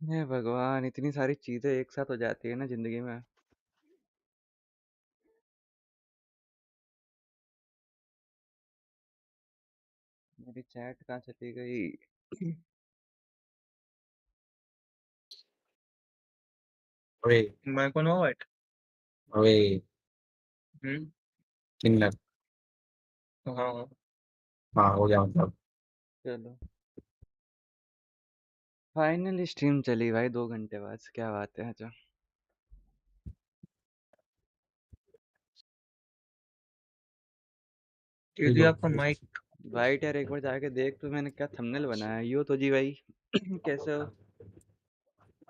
हे भगवान, इतनी सारी चीजें एक साथ हो जाती है ना जिंदगी में। मेरी चैट कहाँ चली गई? अबे मैं कौन हूँ वाइट? अबे हम्म। किन्नर। हाँ। हाँ हो गया मतलब। चलो, फाइनली स्ट्रीम चली भाई 2 घंटे बाद। क्या बात है। अच्छा, दीदी आपका माइक। वाइट यार एक बार जाके देख तो, मैंने क्या थंबनेल बनाया है। यो तो जी भाई। कैसे हो?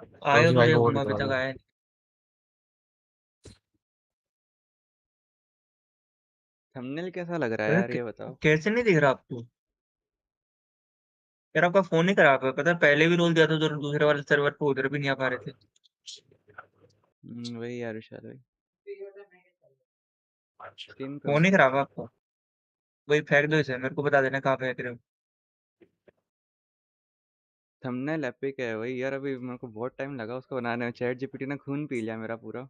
तो आयो जी तो भाई को देखो, वोट मैं अभी करवा तक दो। आया नहीं। थंबनेल कैसा लग रहा है अरे यार, ये बताओ। कैसे नहीं दिख रहा आपको? यार आपका फोन नहीं खराब है, पता है पहले भी रोल दिया था उधर दूसरे वाले सर्वर पे, उधर भी नहीं आ पा रहे थे। वही यार विशाल भाई, स्ट्रीम पे हो? फोन नहीं खराब है आपका? वही फेंक दो इसे, मेरे को बता देना कहाँ फेंक रहे हो। थंबनेल एपिक है वही यार। अभी मेरे को बहुत टाइम लगा उसको बनाने में। चैट जीपीटी ने खून पी लिया मेरा पूरा।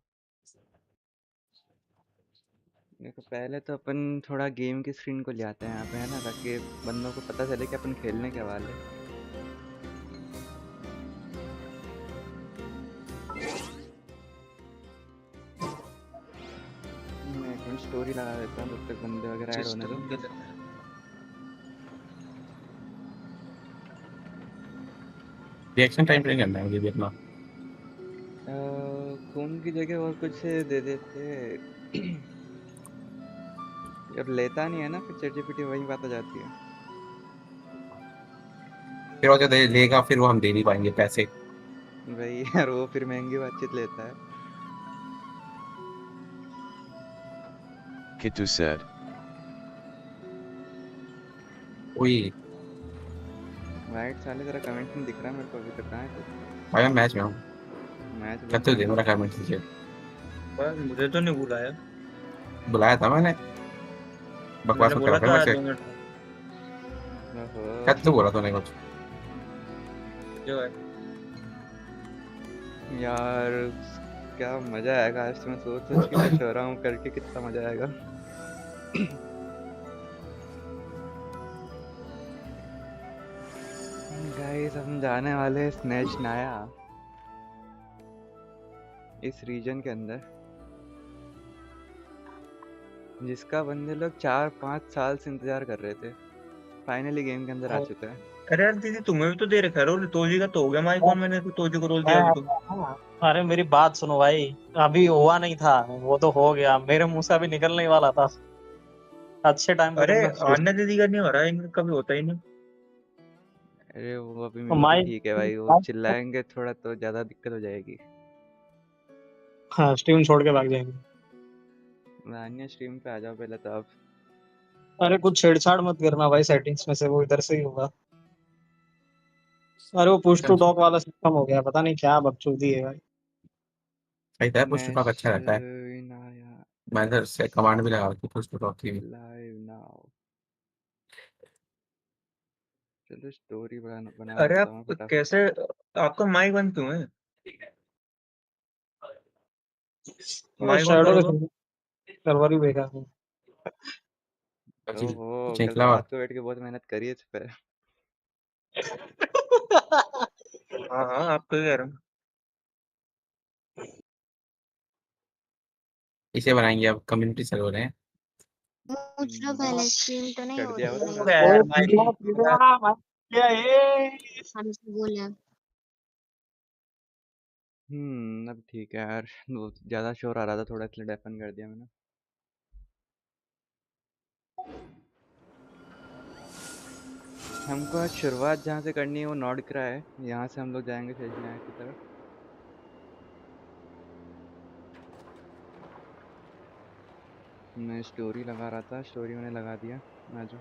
देखो, पहले तो अपन थोड़ा गेम की स्क्रीन को ले आते हैं यहाँ पे, है ना, ताकि बंदों को पता चले कि अपन खेलने के वाले। मैं एक मिनट स्टोरी लगा देता हूँ, तब तक बंदे वगैरह ऐड होने दो। सिस्टम के अंदर। रिएक्शन टाइम पे नहीं करना है मुझे भी अपना। खून की जगह और कुछ दे देते। और लेता नहीं है ना, फिर चैट जीपीटी वही बात आ जाती है। फिर वो जो लेगा फिर वो हम दे नहीं पाएंगे पैसे। वही यार, वो फिर महंगी बातचीत लेता है। Kitu said. वही। वाइट साले, तेरा कमेंट नहीं दिख रहा मेरे को अभी तक। कहाँ है तू? भाई मैं मैच में हूँ। मैच कब में तो कहाँ दे है? मेरा कमेंट लीजिए। बस मुझे तो नहीं बुलाया। बुलाया था मैंने। बकवास मैंने मत बोला करा कर था मेरे आया से। 2 मिनट में। ओहो। कब तो बोला तूने कुछ। जो है। यार, क्या मजा आएगा आज तो। मैं सोच सोच के खुश हो रहा हूँ, करके कितना मजा आएगा। गाइस, हम जाने वाले हैं स्नेशनाया, इस रीजन के अंदर, जिसका बंदे लोग 4-5 साल से इंतजार कर रहे थे। फाइनली गेम के अंदर आ चुका है। अरे यार दीदी, तुम्हें भी तो दे रखा है रोल। तोजी का तो हो गया माइक ऑन, मैंने तो तोजी को रोल दिया अभी तो। अरे मेरी बात सुनो भाई। अभी हुआ नहीं था, वो तो हो गया। मेरे मुंह से अभी निकलने ही वाला था। अच्छे टाइम पे अरे तुमने पूछ। अन्य दीदी का नहीं हो रहा है, इनका कभी होता ही नहीं। अरे वो भी माइक। ठीक है भाई। वो चिल्लाएंगे थोड़ा तो ज्यादा दिक्कत हो जाएगी। हाँ, स्ट्रीम छोड़ के भाग जाएंगे। अन्य स्ट्रीम पे आ जाओ पहले तो आप। अरे कुछ छेड़छाड़ मत करना भाई सेटिंग्स में से, वो इधर से ही होगा। अरे वो पुश टू टॉक वाला सिस्टम हो गया, पता नहीं क्या बकचोदी है भाई। सही था पुश टॉक अच्छा रहता है। स्नेशनाया मैं इधर से कमांड भी लगा रखी पुश टॉक की। Live now. चलो, स्टोरी बना अरे देता आप हूँ फटाफट। कैसे, आपका माइक बंद क्यों है? वो माइक ऑन शैडो करो के तो। सर्वर ही बेकार है। ओहो, कुछ कल निकला और रात को बैठ के बहुत मेहनत करी है इस पे। हाँ हाँ, आपको कह रहा हूँ। इसे बनाएंगे अब कम्युनिटी सर्वर है। पूछ लो पहले, स्ट्रीम तो नहीं कर हो दिया वो रही तो है? हो गया रात को। यार ओ माइक। पीला पीला भाई, क्या है? हमसे बोले। अब ठीक है यार। वो ज्यादा शोर आ रहा था थोड़ा, इसलिए डेफन कर दिया मैंने। हमको आज शुरुआत जहाँ से करनी है वो नॉर्डिक्रा है। यहाँ से हम लोग जाएंगे शेषनाग की तरफ। मैं स्टोरी लगा रहा था, स्टोरी मैंने लगा दिया। आ जाओ।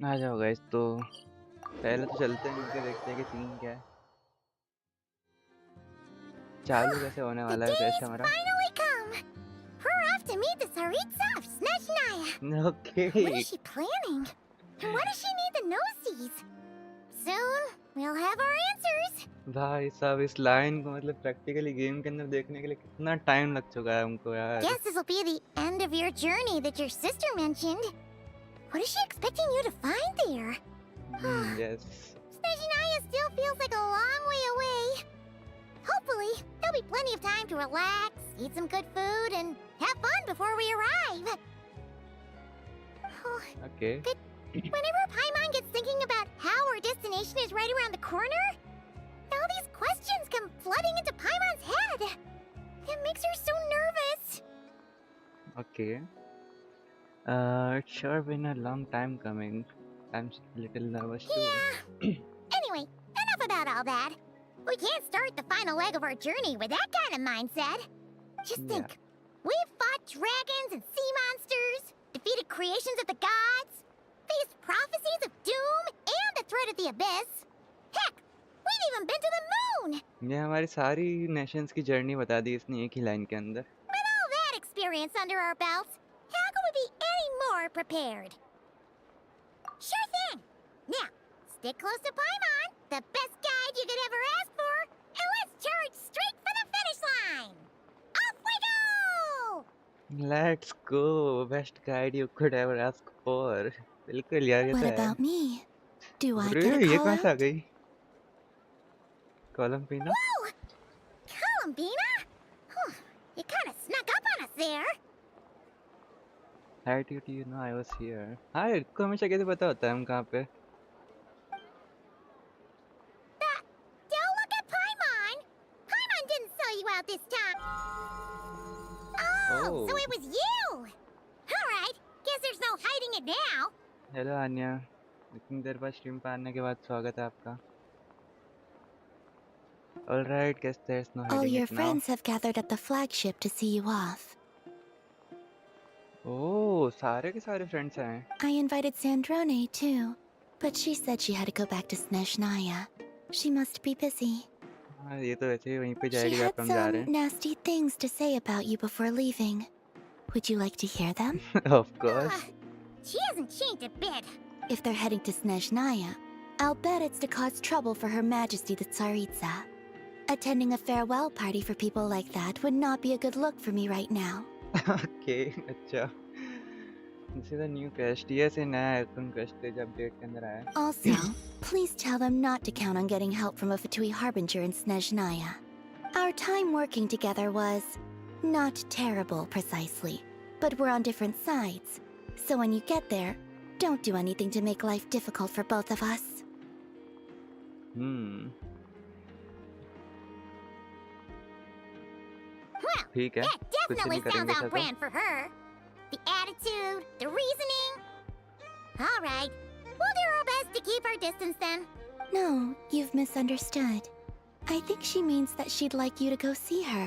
आ जाओ गाइस, तो पहले तो चलते हैं मिलके देखते हैं कि सीन क्या है, चालू कैसे होने The वाला है day's क्वेस्ट हमारा। finally come. We're off to meet the Tsaritsa of Snezhnaya. Okay What is she planning? And why does she need the nosies? Soon, we'll have our answers. भाई साहब, इस लाइन को मतलब practically game के अंदर देखने के लिए कितना टाइम लग चुका है हमको यार। Guess this will be the end of your journey that your sister mentioned. What is she expecting you to find there? Yes Snezhnaya still feels like a long way away. Hopefully, there'll be plenty of time to relax, eat some good food, and have fun before we arrive. Oh, okay whenever Paimon gets thinking about how our destination is right around the corner, all these questions come flooding into Paimon's head. It makes her so nervous. Okay it's sure been a long time coming. I'm a little nervous too. Anyway, enough about all that. We can't start the final leg of our journey with that kind of mindset. Just Yeah. think, we've fought dragons and sea monsters, defeated creations of the gods, faced prophecies of doom and the threat of the abyss. Heck, we've even been to the moon! ये हमारी सारी Nations की journey बता दी इसने एक ही line के अंदर। With all that experience under our belts, how could we be any more prepared? Sure thing! Now, stick close to Paimon, the best guide you could ever ask for, and let's charge straight for the finish line! Off we go! Let's go, best guide you could ever ask for। बिल्कुल यार, ये What तो है। about me? Do I अरे get a ये call कहाँ से आ out? गई? कॉलम पीना? Whoa! Columbina? Whew, you kinda snuck up on us there. How did you know I was here? हाँ, इसको हमेशा कैसे पता होता है हम कहाँ पे? Don't look at Paimon! Paimon didn't sell you out this time! Oh, so Oh. it was you! Alright, guess there's no hiding it now. Hello Anya, इतनी देर बाद स्ट्रीम पर आने के बाद स्वागत है आपका। All right, guess there's no All hiding your it now. friends have gathered at the flagship to see you off. ओह, सारे के सारे फ्रेंड्स हैं। I invited Sandrone too, but she said she had to go back to Snezhnaya. She must be busy. हाँ, ये तो वैसे ही वहीं पे She जाएगी जहाँ had पे हम जा रहे some nasty things to say about you before leaving. Would you like to hear them? हैं। Of course. She hasn't changed a bit. If they're heading to Snezhnaya, I'll bet it's to cause trouble for Her Majesty the Tsaritsa. Attending a farewell party for people like that would not be a good look for me right now. Okay, अच्छा। This is a new quest. Yes, ये नया Archon Quest है जो update के अंदर आया है। Also, please tell them not to count on getting help from a Fatui Harbinger in Snezhnaya. Our time working together was not terrible precisely, but we're on different sides. So when you get there, don't do anything to make life difficult for both of us. Well, ठीक है, that कुछ definitely नहीं sounds करेंगे on ऐसा तो। brand for her. The attitude, the reasoning. All right, we'll do our best to keep our distance then. No, you've misunderstood. I think she means that she'd like you to go see her.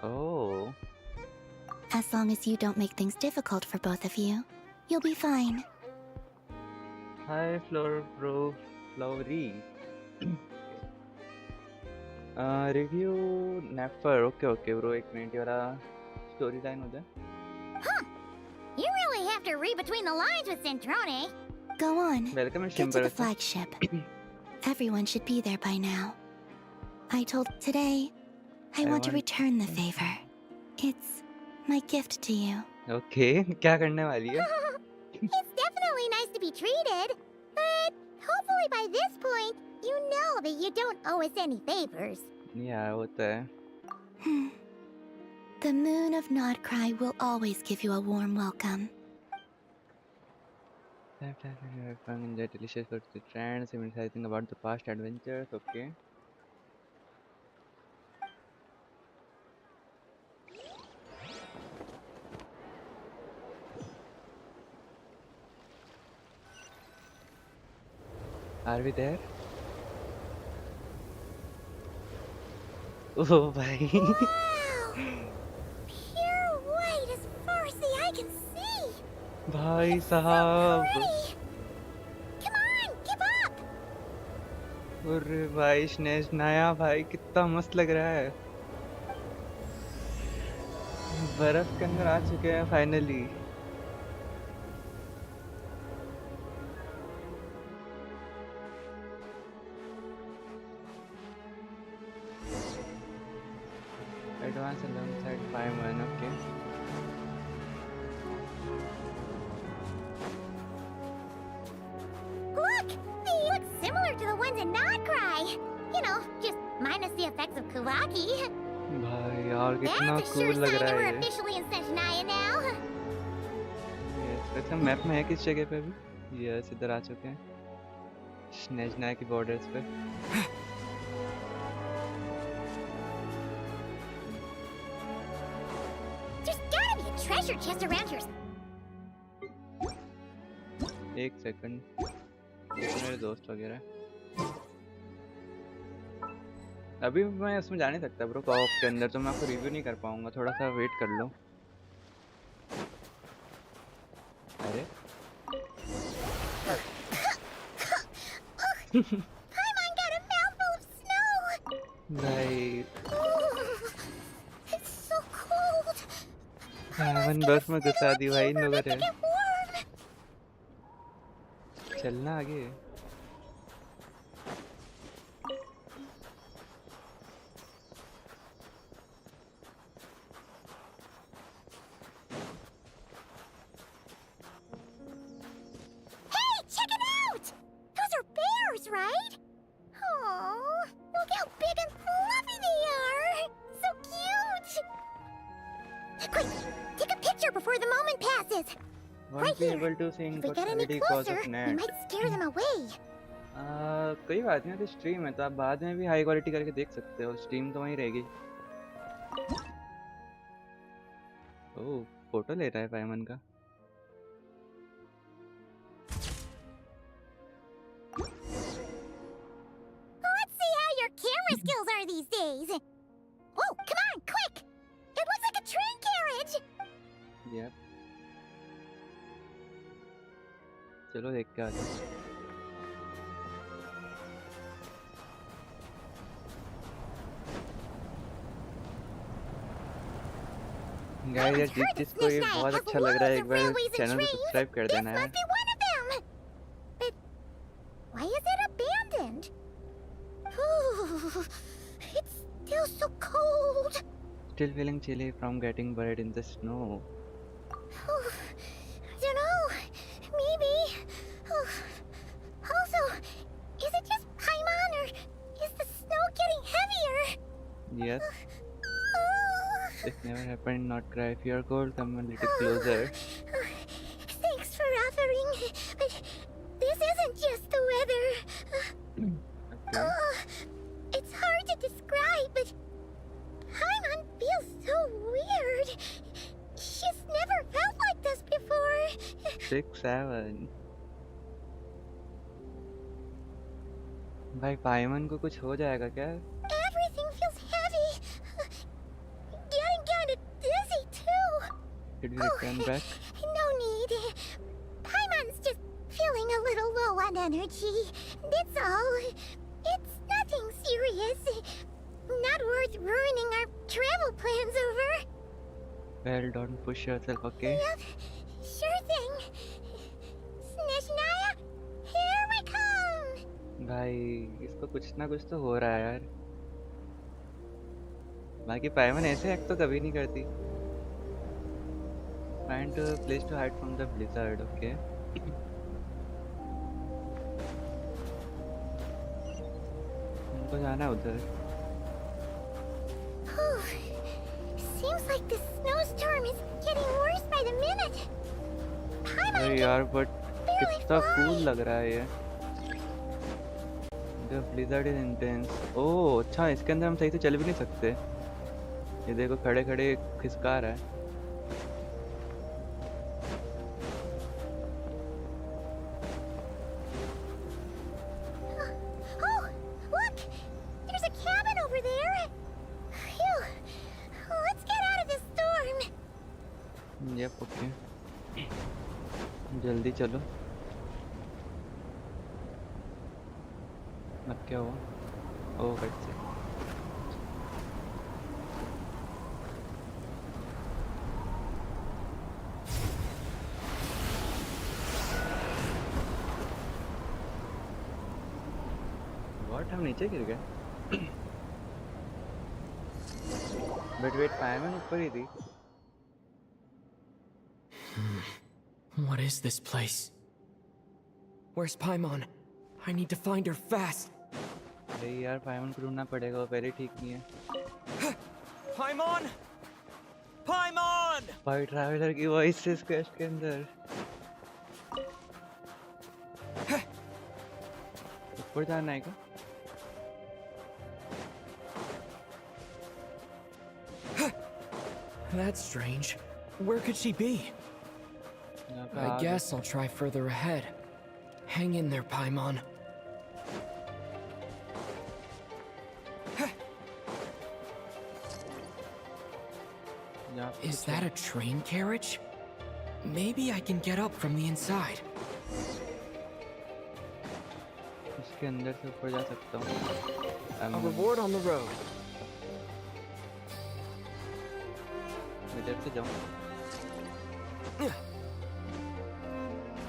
Oh, As long as you don't make things difficult for both of you, you'll be fine. hi Flory. Review Napper. Okay bro, एक minute, ये वाला story line हो जाए। You really have to read between the lines with Centrone. Go on. Welcome Get stream to पर the flagship. Everyone should be there by now. I told today I want to return the favor. It's my gift to you. Okay, क्या करने वाली है? It's definitely nice to be treated, but hopefully by this point, you know that you don't owe us any favors. यार वो तो है। The moon of Nodcry will always give you a warm welcome. Enjoy delicious food to friends, reminiscing about the past adventures. Okay. Are we there? Oh भाई। Wow! Pure white as far as the eye can see. भाई साहब, Ready! Come on, give up! अरे भाई स्नेजनाया भाई कितना मस्त लग रहा है। बर्फ के अंदर आ चुके हैं finally. Advance alongside 5-1, okay. Look! They look similar to the ones in Notcry. You know, just minus the effects of Kawaki. भाई यार कितना That's a sure कूल लग sign रहा that we're है ये। officially in Snezhnaya now. Yes, वैसे map में है किस जगह पे अभी? यस, इधर आ चुके हैं स्नेजनाया की बॉर्डर्स पे। There's gotta be a treasure chest around here. एक सेकंड, ये तो मेरे दोस्त वगैरह है। अभी मैं उसमें जा नहीं सकता ब्रो कॉप के अंदर, तो मैं आपको रिव्यू नहीं कर पाऊंगा, थोड़ा सा वेट कर लो। अरे Paimon got a mouthful of snow. भाई It's so cold. मन बर्फ में घुसा दी भाई इन लोगों ने। Get warm. चलना आगे। Hey, check it out! Those are bears, right? Oh, look how big and fluffy they are! So cute! Quick, take a picture before the moment passes. Won't Right be here. able to see If we input get any quality because closer, of we net। might scare them away. कोई बात नहीं, तो stream है तो आप बाद में भी हाई क्वालिटी करके देख सकते हो, स्ट्रीम तो वहीं रहेगी। ओह, फोटो ले रहा है पायमन का। Let's see how your camera skills are these days. Oh, come on, quick! It looks like a train carriage! Yup, चलो देख के आते हैं। गाइस यार, I've heard that जिसको ये Snezhnaya बहुत has अच्छा लग रहा है, loads एक of bar railways and channel को trains. सब्सक्राइब कर This देना यार। must be one of them! But why is it abandoned? Ooh, it's still so cold. Still feeling chilly from getting buried in the snow. I don't know. Maybe. Also, is it just Paimon or is the snow getting heavier? Yes, Oh. it never happened in Not Cry. If you're cold, come a little closer. Thanks for offering, but this isn't just the weather. Okay. It's hard to describe, but Paimon feels so weird. She's never felt like this before. 6-7 भाई पायमन को कुछ हो जाएगा क्या? Everything feels heavy. Getting kind of dizzy too. Did we return back? No need. Paimon's just feeling a little low on energy. That's all. It's nothing serious. Not worth ruining our travel plans over. Well, don't push yourself, okay? Yep, sure thing. Snezhnaya, here we come. भाई इसको कुछ ना कुछ तो हो रहा है यार। बाकी पायमन ऐसे एक्ट तो कभी नहीं करती। Find a place to hide from the blizzard, okay? उनको जाना है उधर। Seems like the snowstorm is getting worse by the minute. Paimon अरे can यार बट barely कितना कूल fly. लग रहा है ये। The blizzard is intense. ओह अच्छा, इसके अंदर हम सही से चल भी नहीं सकते। ये देखो खड़े खड़े खिसका रहा है। Oh, look! There's a cabin over there. Phew. Let's get out of this storm. Yep, okay. जल्दी चलो। अब क्या हुआ? ओह कट से। व्हाट, हम नीचे गिर गए? बट वेट, फायरमैन ऊपर ही थी। What is this place? Where's Paimon? I need to find her fast. अरे यार फायरमैन को ढूंढना पड़ेगा, वो पहले ठीक नहीं है। Paimon! Paimon! भाई ट्रैवलर की वॉइस इस क्वेस्ट के अंदर। ऊपर जाना है क्या? That's strange. Where could she be? यहाँ पे I आग है। guess I'll try further ahead. Hang in there, Paimon. यहाँ पे Is कुछ that है। a train carriage? Maybe I can get up from the inside. इसके अंदर से ऊपर जा सकता हूँ। A reward on the road. इधर से जाऊँ।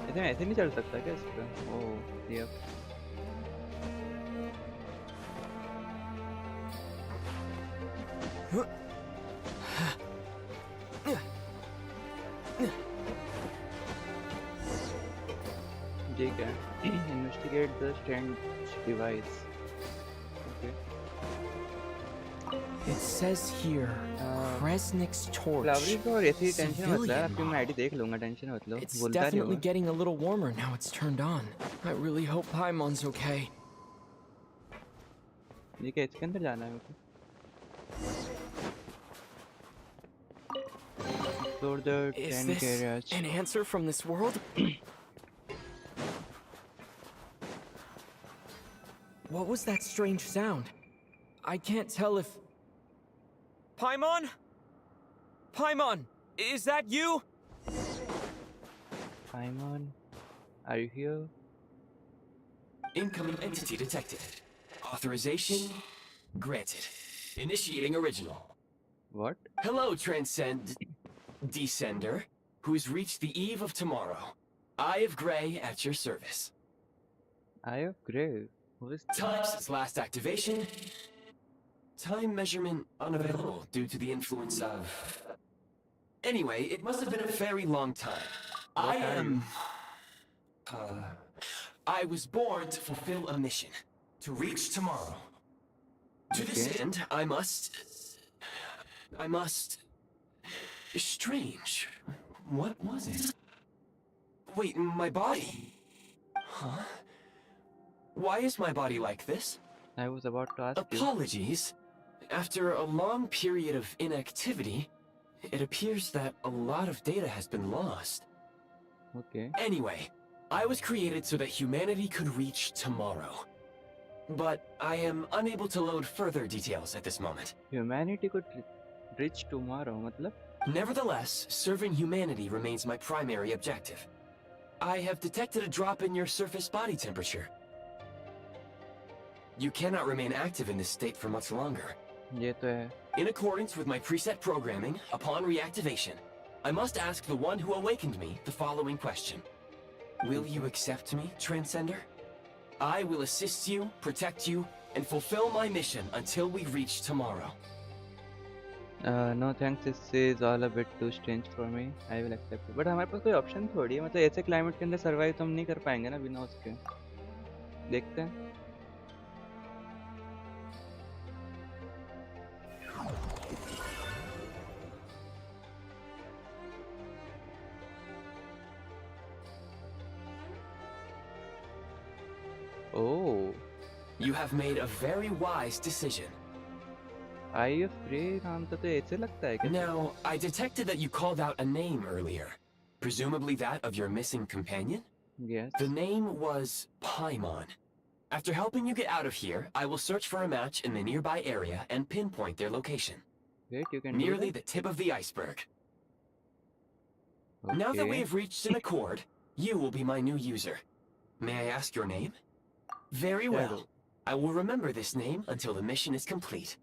इधर ऐसे नहीं चल सकता क्या इस पे? ओह ये ठीक है। Investigate the strange device. Okay. It says here, Kresnik's torch. Flowery को और ऐसी टेंशन मत ले, Civilian आपकी मैं model. आईडी देख लूंगा, टेंशन मत लो। It's बोलता नहीं definitely होगा। getting a little warmer now it's turned on. I really hope Paimon's okay. ये क्या इसके अंदर जाना है मेरे को? Explore the Is train this carriage. an answer from this world? What was that strange sound? I can't tell if... Paimon? Paimon, is that you? Paimon, are you here? Incoming entity detected. Authorization granted. Initiating original. What? Hello, Transcend Descender, who's reached the eve of tomorrow. Eye of Grey at your service. Eye of Grey. Who is Time since last activation. Time measurement unavailable due to the influence of... Anyway, it must have been a very long time. I am... I was born to fulfill a mission. To reach tomorrow. To this Okay. end, I must... Strange. What was it? Wait, my body? Huh? Why is my body like this? I was about to ask you. Apologies. After a long period of inactivity, it appears that a lot of data has been lost. Okay. Anyway, I was created so that humanity could reach tomorrow. But I am unable to load further details at this moment. Humanity could reach tomorrow, मतलब? Nevertheless, serving humanity remains my primary objective. I have detected a drop in your surface body temperature. You cannot remain active in this state for much longer. ये तो है. In accordance with my preset programming, upon reactivation, I must ask the one who awakened me the following question. Will you accept me, Transcender? I will assist you, protect you, and fulfill my mission until we reach tomorrow. No thanks, this is all a bit too strange for me. I will accept it. But हमारे पास कोई option थोड़ी है, मतलब ऐसे climate के अंदर survive तो हम नहीं कर पाएंगे ना बिना उसके. देखते हैं. Oh. You have made a very wise decision. Eye of Grey नाम तो ऐसे लगता है क्या? Now, I detected that you called out a name earlier. Presumably that of your missing companion? Yes. The name was Paimon. After helping you get out of here, I will search for a match in the nearby area and pinpoint their location. Wait, you can Nearly do the tip of the iceberg. that? Now that we Okay. have reached an accord, You will be my new user. May I ask your name? Very Shadow. well. I will remember this name until the mission is complete.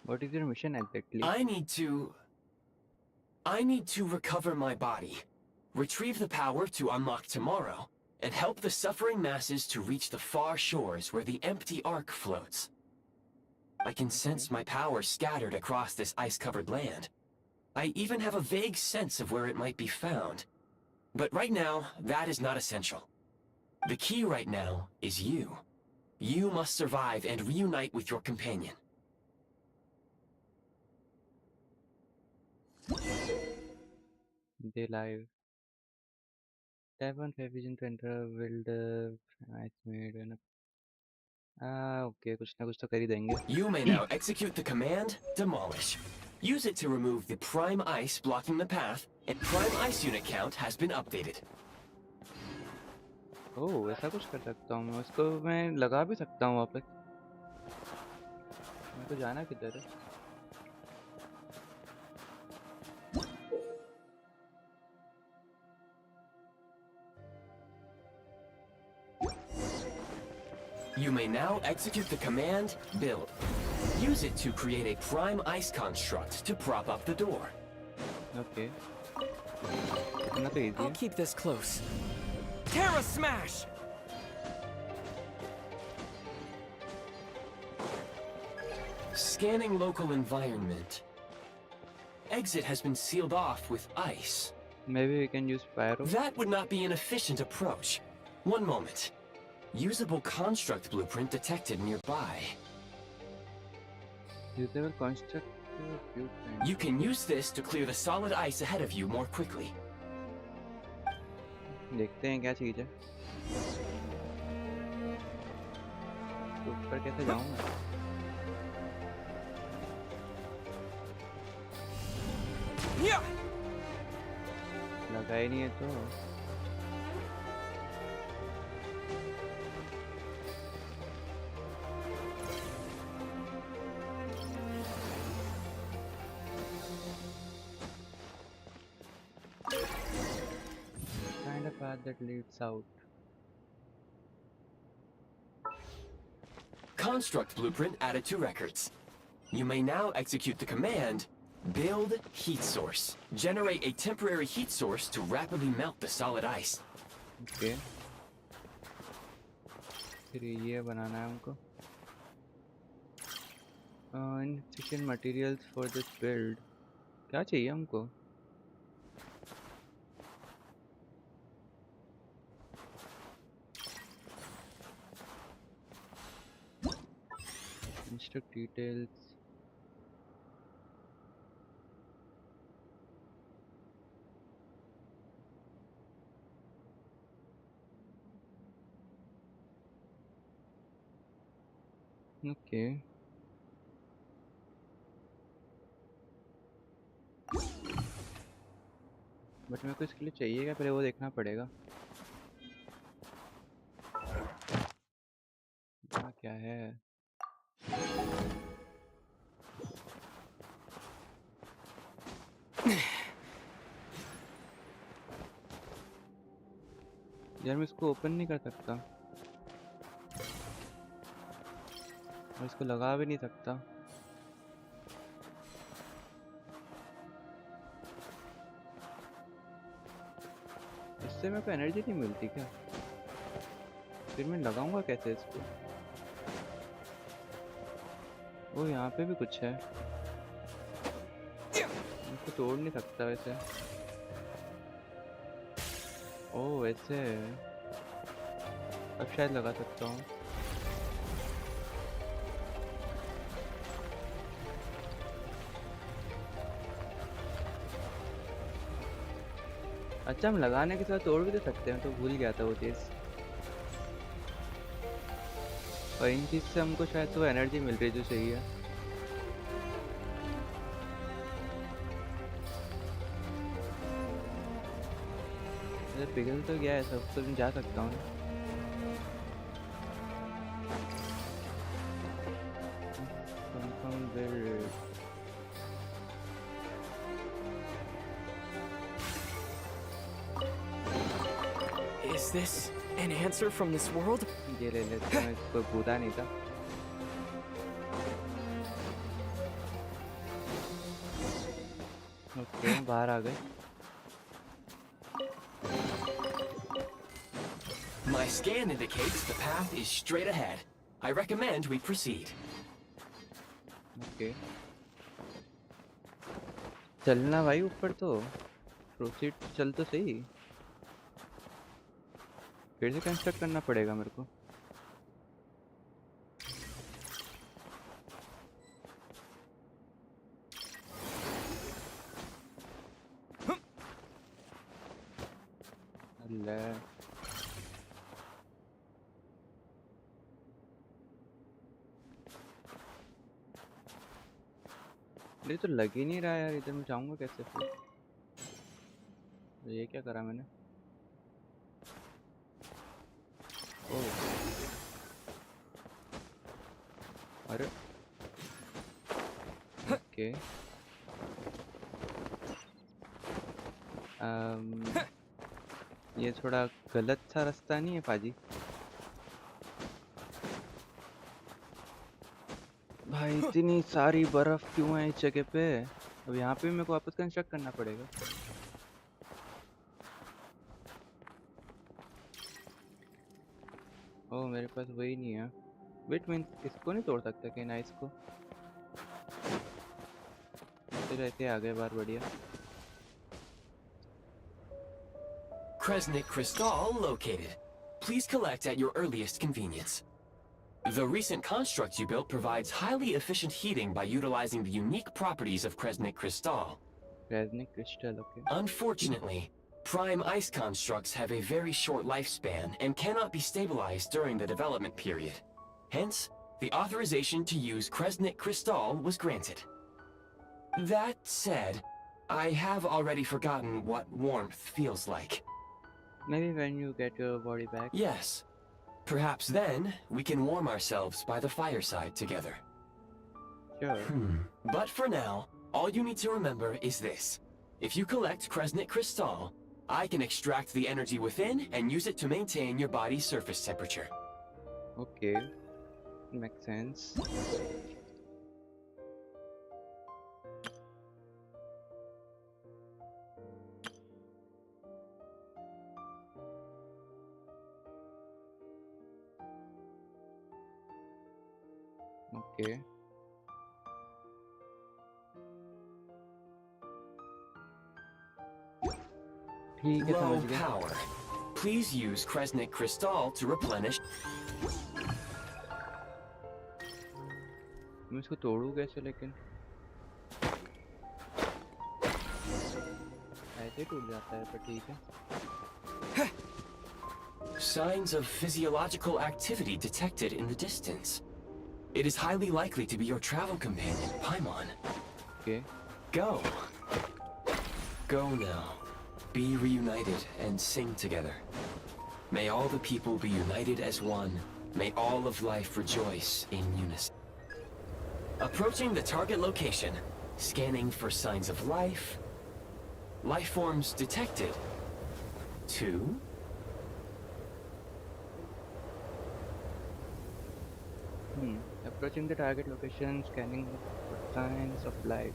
What is your mission exactly? I need to recover my body, retrieve the power to unlock tomorrow, and help the suffering masses to reach the far shores where the empty Ark floats. I can sense my power scattered across this ice-covered land. I even have a vague sense of where it might be found. But right now, that is not essential. The key right now is you. You must survive and reunite with your companion. They live. Tap on vision to enter a world it's made when okay, कुछ ना कुछ तो कर ही देंगे. You may now execute the command, Demolish. Use it to remove the prime ice blocking the path, and prime ice unit count has been updated. ओह ऐसा कुछ कर सकता हूँ मैं. उसको मैं लगा भी सकता हूँ वापस. मेरे को जाना किधर है? You may now execute the command, Build. Use it to create a prime ice construct to prop up the door. Okay. इतना तो easy I'll है. keep this close. Terra Smash! Scanning local environment. Exit has been sealed off with ice. Maybe we can use pyro. That would not be an efficient approach. One moment. Usable construct blueprint detected nearby. Usable construct blueprint. You can use this to clear the solid ice ahead of you more quickly. देखते हैं क्या चीज़ है. तो ऊपर कैसे जाऊँ मैं? Yeah! लगा ही नहीं है तो. Find a path that leads out. Construct blueprint added to records. You may now execute the command, Build Heat Source. Generate a temporary heat source to rapidly melt the solid ice. Okay. फिर ये बनाना है हमको. Insufficient materials for this build. क्या चाहिए हमको? Instruct details. Okay. But मेरे को इसके लिए चाहिए क्या, पहले वो देखना पड़ेगा. क्या है? यार मैं इसको ओपन नहीं कर सकता और इसको लगा भी नहीं सकता. इससे मेरे को एनर्जी नहीं मिलती क्या? फिर मैं लगाऊंगा कैसे इसको? ओ यहाँ पे भी कुछ है. इसको तोड़ नहीं सकता वैसे. ओ वैसे अब शायद लगा सकता हूँ. अच्छा हम लगाने के साथ तोड़ भी तो सकते हैं, तो भूल गया था वो चीज़. और इन चीज़ से हमको शायद तो एनर्जी मिल रही है जो चाहिए. पिघल तो गया है सब, तो मैं जा सकता हूँ. Is this an answer from this world? ये ले लेते हैं, इसको कूदा नहीं था। ओके बाहर आ गए। My scan indicates the path is straight ahead. I recommend we proceed. Okay चलना भाई ऊपर तो प्रोसीड, चल तो सही। फिर से कंस्ट्रक्ट करना पड़ेगा मेरे को। अल्लाह ये तो लग ही नहीं रहा यार, इधर मैं जाऊंगा कैसे फिर? ये क्या करा मैंने? ओह अरे ओके ये थोड़ा गलत सा रास्ता नहीं है पाजी? भाई इतनी सारी बर्फ क्यों है इस जगह पे? अब यहाँ पे भी मेरे को वापस कंस्ट्रक्ट करना पड़ेगा। ओह मेरे पास वही नहीं है। वेट मैं इसको नहीं तोड़ सकता क्या? ना इसको फिर ऐसे आ गए बार, बढ़िया। Kresnik Crystal located. Please collect at your earliest convenience. The recent construct you built provides highly efficient heating by utilizing the unique properties of Kresnik Crystal. Kresnik Crystal, okay. Unfortunately, prime ice constructs have a very short lifespan and cannot be stabilized during the development period. Hence, the authorization to use Kresnik Crystal was granted. That said, I have already forgotten what warmth feels like. Maybe when you get your body back. Yes. Perhaps then, we can warm ourselves by the fireside together. Sure. But for now, all you need to remember is this. If you collect Kresnik Crystal, I can extract the energy within and use it to maintain your body's surface temperature. Okay. Makes sense. Okay. ठीक है, Low समझ गया। power. Please use Kresnik Crystal to replenish. मैं इसको तोड़ू कैसे लेकिन? ऐसे ही टूट जाता है, पर ठीक है। Signs of physiological activity detected in the distance. It is highly likely to be your travel companion, Paimon. Okay. Go. Go now. Be reunited and sing together. May all the people be united as one. May all of life rejoice in unison. Approaching the target location. Scanning for signs of life. Life forms detected. 2. Approaching the target location, scanning for signs of life.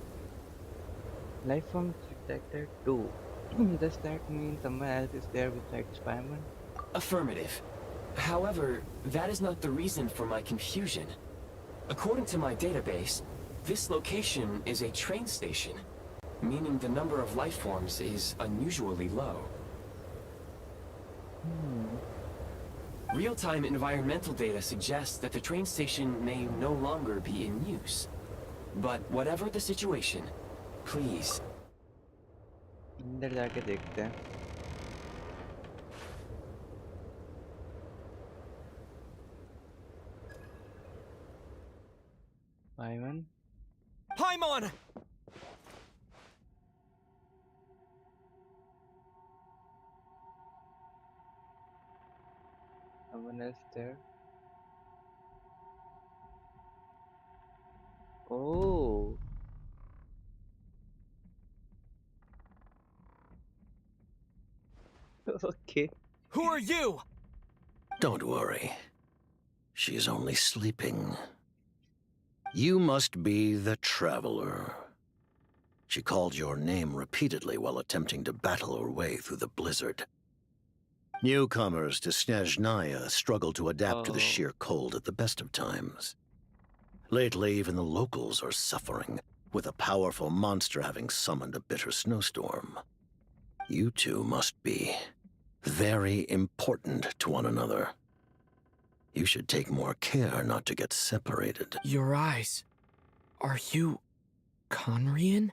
Life forms detected 2. Does that mean someone else is there besides Paimon? Affirmative. However, that is not the reason for my confusion. According to my database, this location is a train station, meaning the number of life forms is unusually low. Real-time environmental data suggests that the train station may no longer be in use. But whatever the situation, please. अंदर जाके देखते हैं। Paimon? Paimon! Someone else there? Oh. Okay. Who are you? Don't worry. She's only sleeping. You must be the Traveler. She called your name repeatedly while attempting to battle her way through the blizzard. Newcomers to Snezhnaya struggle to adapt to the Oh. sheer cold at the best of times. Lately, even the locals are suffering, with a powerful monster having summoned a bitter snowstorm. You two must be very important to one another. You should take more care not to get separated. Your eyes. Are you Conrian?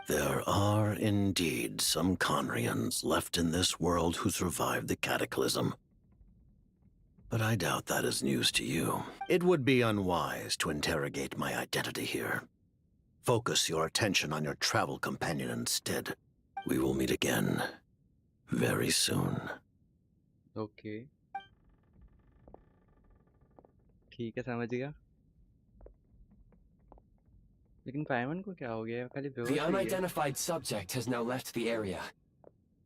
There are indeed some Conrians left in this world who survived the cataclysm. But I doubt that is news to you. It would be unwise to interrogate my identity here. Focus your attention on your travel companion instead. We will meet again very soon. Okay ठीक है, समझ गया। लेकिन पाइमन को क्या हो गया? खाली The बेहोश ही है। unidentified subject has now left the area.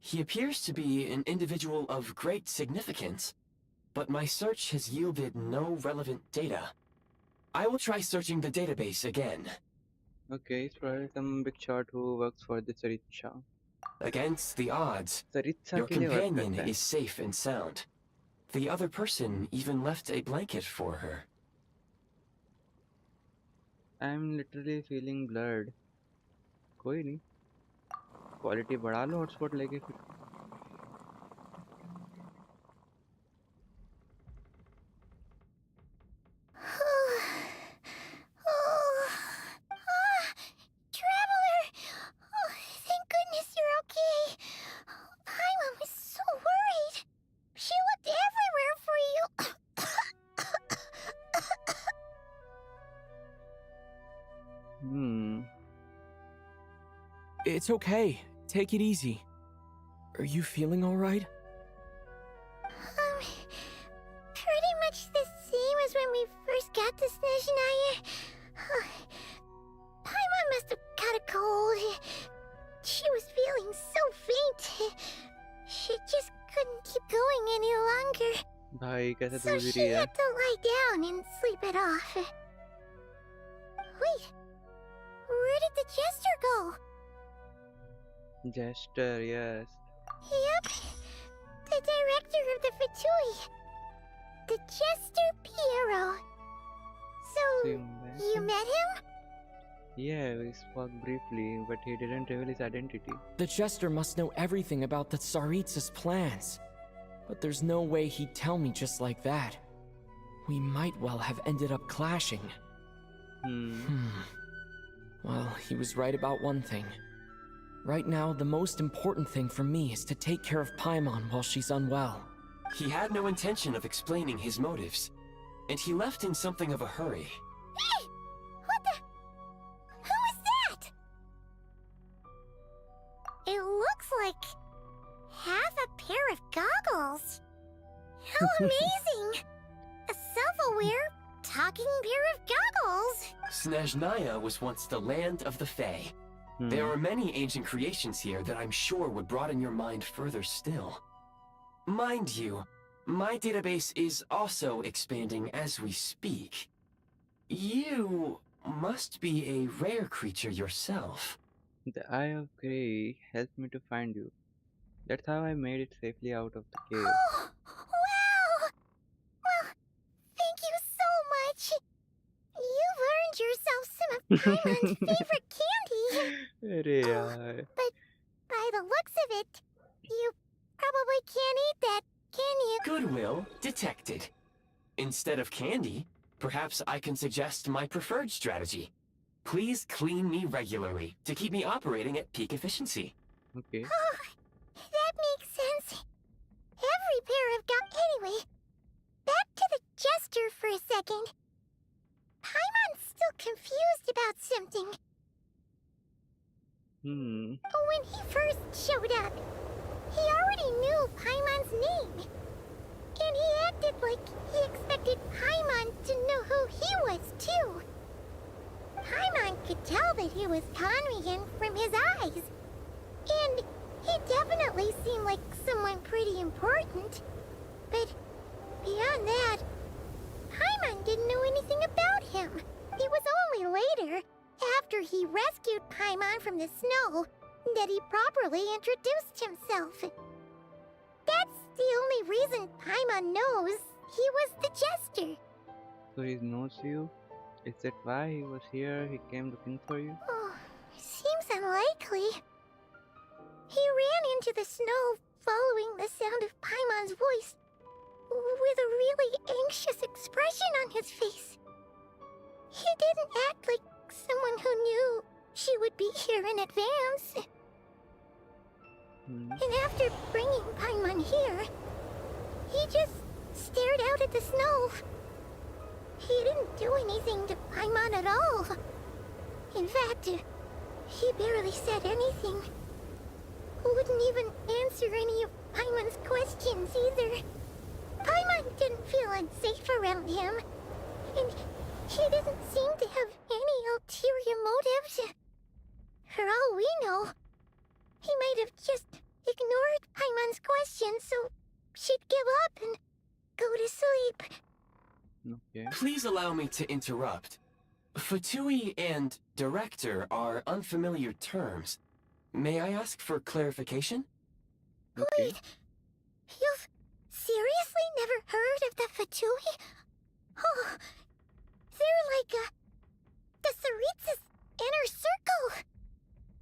He appears to be an individual of great significance, but my search has yielded no relevant data. I will try searching the database again. Okay, it's probably some big shot who works for the Saritcha. Against the odds, Saritcha your के लिए work companion करता है। is safe and sound. The other person even left a blanket for her. I'm literally feeling blurred. कोई नहीं, quality बढ़ा लो hotspot लेके फिर। Traveler! Oh, thank goodness you're okay. Paimon was so worried. She looked everywhere for you. It's okay. Take it easy. Are you feeling alright? Pretty much the same as when we first got to Snezhnaya. Paimon must have caught a cold. She was feeling so faint. She just couldn't keep going any longer. भाई कैसे So दूध she रही है? had to lie down and sleep it off. Wait, where did the jester go? Jester, yes. Yep, the director of the Fatui. The jester Piero. So, Simba. you met him? Yeah, we spoke briefly, but he didn't reveal his identity. The Jester must know everything about the Tsaritsa's plans. But there's no way he'd tell me just like that. We might well have ended up clashing. Well, he was right about one thing. Right now, the most important thing for me is to take care of Paimon while she's unwell. He had no intention of explaining his motives, and he left in something of a hurry. Hey! What the? Who is that? It looks like half a pair of goggles. How amazing! A self-aware, talking pair of goggles. Snezhnaya was once the land of the Fae. There are many ancient creations here that I'm sure would broaden your mind further still. Mind you, my database is also expanding as we speak. You must be a rare creature yourself. The Eye of Grey helped me to find you. That's how I made it safely out of the cave. Oh, wow! Well, thank you so much. You've earned yourself some of Paimon's favorite candy. अरे यार, But by the looks of it, you probably can't eat that, can you? Goodwill detected. Instead of candy, perhaps I can suggest my preferred strategy. Please clean me regularly to keep me operating at peak efficiency. okay. Oh, that makes sense. Every pair of Anyway, back to the jester for a second. Paimon's still confused about something. When he first showed up, he already knew Paimon's name. And he acted like he expected Paimon to know who he was, too. Paimon could tell that he was Conrian from his eyes. And he definitely definitely seemed like someone pretty important. But beyond that, Paimon didn't know anything about him. It was only later, after he rescued Paimon from the snow, that he properly introduced himself. That's the only reason Paimon knows he was the jester. So he knows you? Is that why he was here? He came looking for you? Oh, seems unlikely. He ran into the snow following the sound of Paimon's voice, with a really anxious expression on his face. He didn't act like someone who knew she would be here in advance. And after bringing Paimon here, he just stared out at the snow. He didn't do anything to Paimon at all. In fact, he barely said anything. Wouldn't even answer any of Paimon's questions either. Paimon didn't feel unsafe around him, and he didn't seem to have any ulterior motives. For all we know, he might have just ignored Paimon's questions so she'd give up and go to sleep. Okay. Please allow me to interrupt. Fatui and director are unfamiliar terms. May I ask for clarification? Okay. Wait, you've seriously never heard of the Fatui? Oh, they're like the Tsaritsa's inner circle.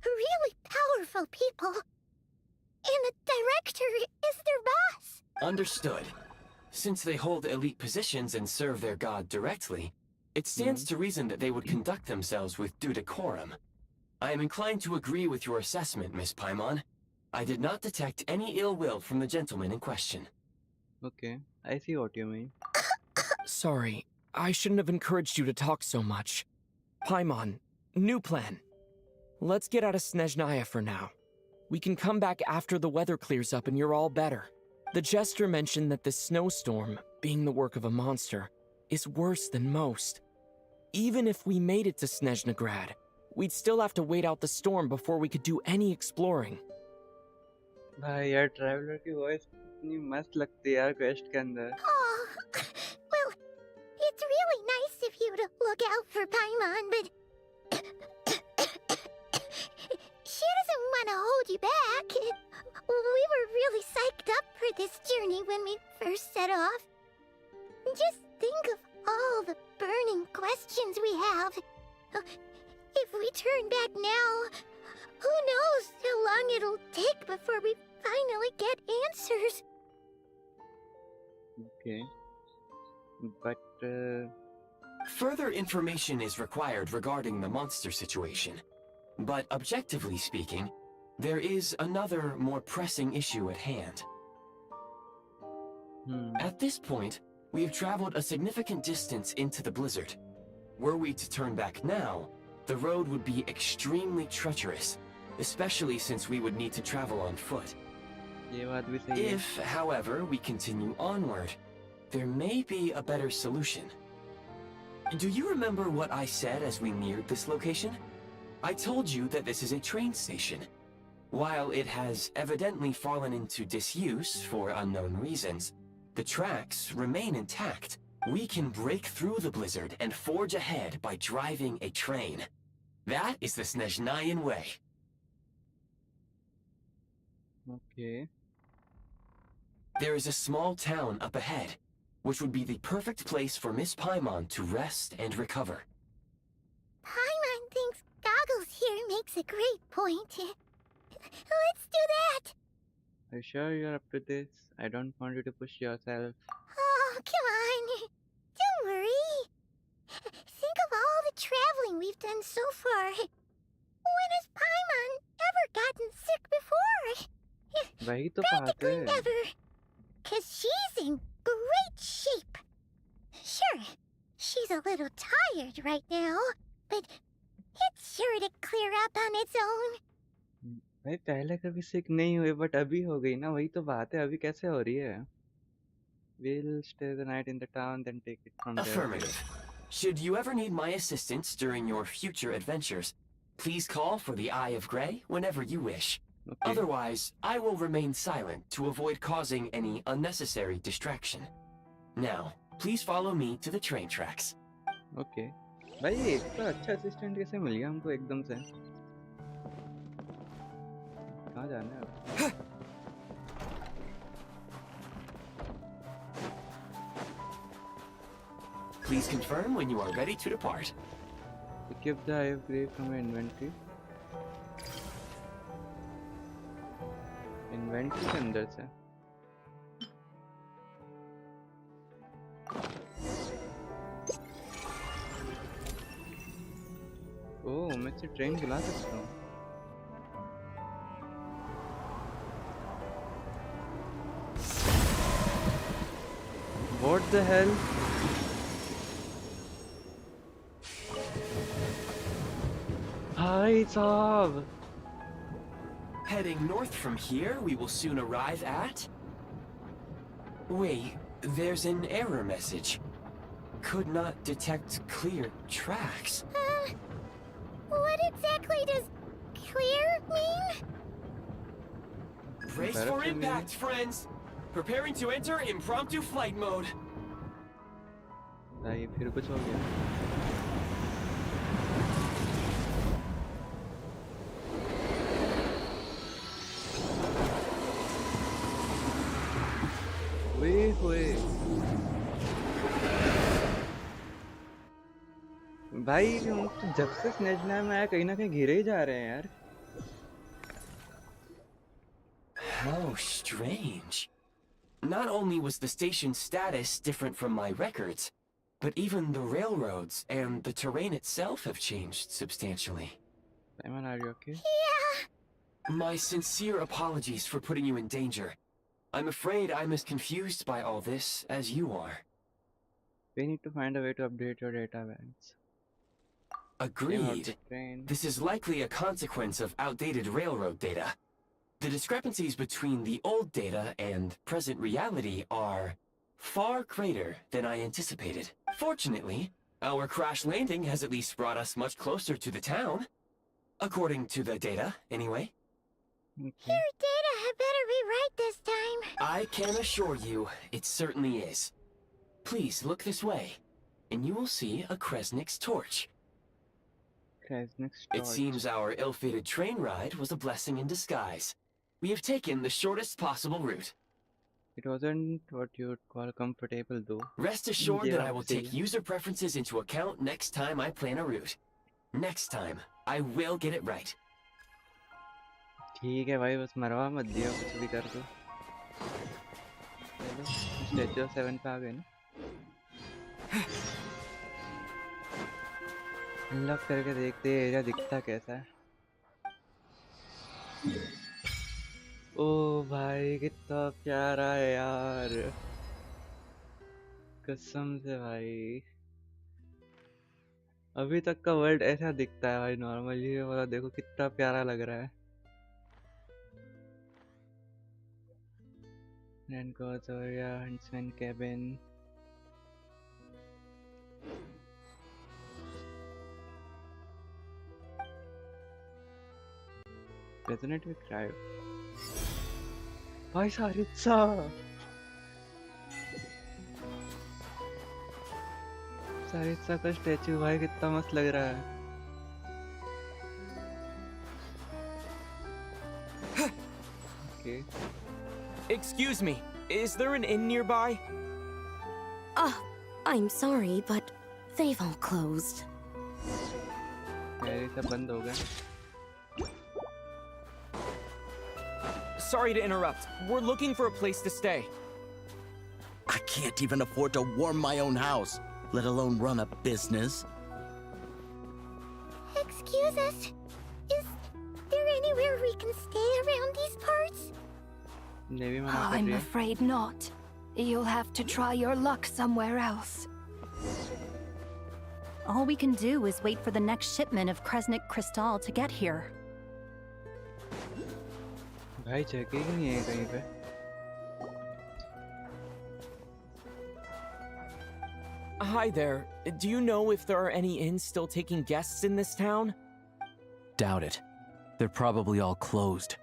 Really powerful people. And the director is their boss. Understood. Since they hold elite positions and serve their god directly, it stands to reason that they would conduct themselves with due decorum. I am inclined to agree with your assessment, Miss Paimon. I did not detect any ill will from the gentleman in question. Okay. I see what you mean. Sorry, I shouldn't have encouraged you to talk so much. Paimon, new plan. Let's get out of Snezhnaya for now. We can come back after the weather clears up and you're all better. The jester mentioned that this snowstorm, being the work of a monster, is worse than most. Even if we made it to Snezhnagrad, we'd still have to wait out the storm before we could do any exploring. भाई यार traveller की voice इतनी मस्त लगती है यार quest के अंदर. Oh, well, it's really nice of you to look out for Paimon, but she doesn't want to hold you back. We were really psyched up for this journey when we first set off. Just think of all the burning questions we have. If we turn back now, who knows how long it'll take before we finally get answers. Okay. But Further information is required regarding the monster situation. But objectively speaking, there is another, more pressing issue at hand. At this point, we have traveled a significant distance into the blizzard. Were we to turn back now, the road would be extremely treacherous, especially since we would need to travel on foot. ये बात भी सही है. If, however, we continue onward, there may be a better solution. Do you remember what I said as we neared this location? I told you that this is a train station. While it has evidently fallen into disuse for unknown reasons, the tracks remain intact. We can break through the blizzard and forge ahead by driving a train. That is the Snezhnayan way. Okay. There is a small town up ahead, which would be the perfect place for Miss Paimon to rest and recover. Paimon thinks Goggles here makes a great point. Let's do that! Are you sure you're up to this? I don't want you to push yourself. Oh, come on. Don't worry. Think of all the traveling we've done so far. When has Paimon ever gotten sick before? वही तो बात Practically है. never. 'Cause she's in great shape. Sure, she's a little tired right now, but it's sure to clear up on its own. भाई पहले कभी सिक नहीं हुई but अभी हो गई ना. वही तो बात है. अभी कैसे हो रही है? We'll stay the night in the town, then take it from there. Affirmative. Should you ever need my assistance during your future adventures, please call for the Eye of Grey whenever you wish. Okay. Otherwise, I will remain silent to avoid causing any unnecessary distraction. Now, please follow me to the train tracks. Okay. भाई इतना अच्छा assistant कैसे मिल गया हमको एकदम से? कहाँ जाना है अब? Please confirm when you are ready to depart. Keep the eye of grey from your inventory. Inventory के अंदर से ओह मैं से ट्रेन चला सकता हूँ What the hell? भाई साहब Heading north from here, we will soon arrive at... Wait, there's an error message. Could not detect clear tracks. What exactly does clear mean? Brace for impact, friends! Preparing to enter impromptu flight mode. भाई फिर कुछ हो गया हुए भाई हम तो जब से स्नेजनाया में आया कहीं ना कहीं घिरे ही जा रहे हैं यार How strange. Not only was the station's status different from my records, but even the railroads and the terrain itself have changed substantially. Simon, are you okay? Yeah. My sincere apologies for putting you in danger. I'm afraid I'm as confused by all this as you are. We need to find a way to update your data banks. Agreed. This is likely a consequence of outdated railroad data. The discrepancies between the old data and present reality are far greater than I anticipated. Fortunately, our crash landing has at least brought us much closer to the town. According to the data, anyway. Okay. Your data had better be right this time. I can assure you, it certainly is. Please look this way, and you will see a Kresnik's torch. Kresnik's torch. It seems our ill-fated train ride was a blessing in disguise. We have taken the shortest possible route. It wasn't what you would call comfortable though. Rest assured that I will take user preferences into account next time I plan a route. Next time, I will get it right. ठीक है भाई बस मरवा मत दिया कुछ भी कर दो चलो स्टेचू ऑफ 7 पे आ गए ना अनलॉक करके देखते हैं एरिया दिखता कैसा है ओ भाई कितना प्यारा है यार कसम से भाई अभी तक का वर्ल्ड ऐसा दिखता है भाई नॉर्मली वाला देखो कितना प्यारा लग रहा है And goes area, huntsman cabin. Resonate with crowd. Why Saritsa? सारित्सा का स्टैचू भाई कितना मस्त लग रहा है Okay. Excuse me, is there an inn nearby? I'm sorry, but they've all closed. मेरी सब बंद हो गया Sorry to interrupt. We're looking for a place to stay. I can't even afford to warm my own house, let alone run a business. Excuse us. Is there anywhere we can stay around these parts? Navy मना कर I'm रही है afraid not. You'll have to try your luck somewhere else. All we can do is wait for the next shipment of Kresnik crystal to get here. भाई जगह ही नहीं है कहीं पे Hi there. Do you know if there are any inns still taking guests in this town? Doubt it. They're probably all closed.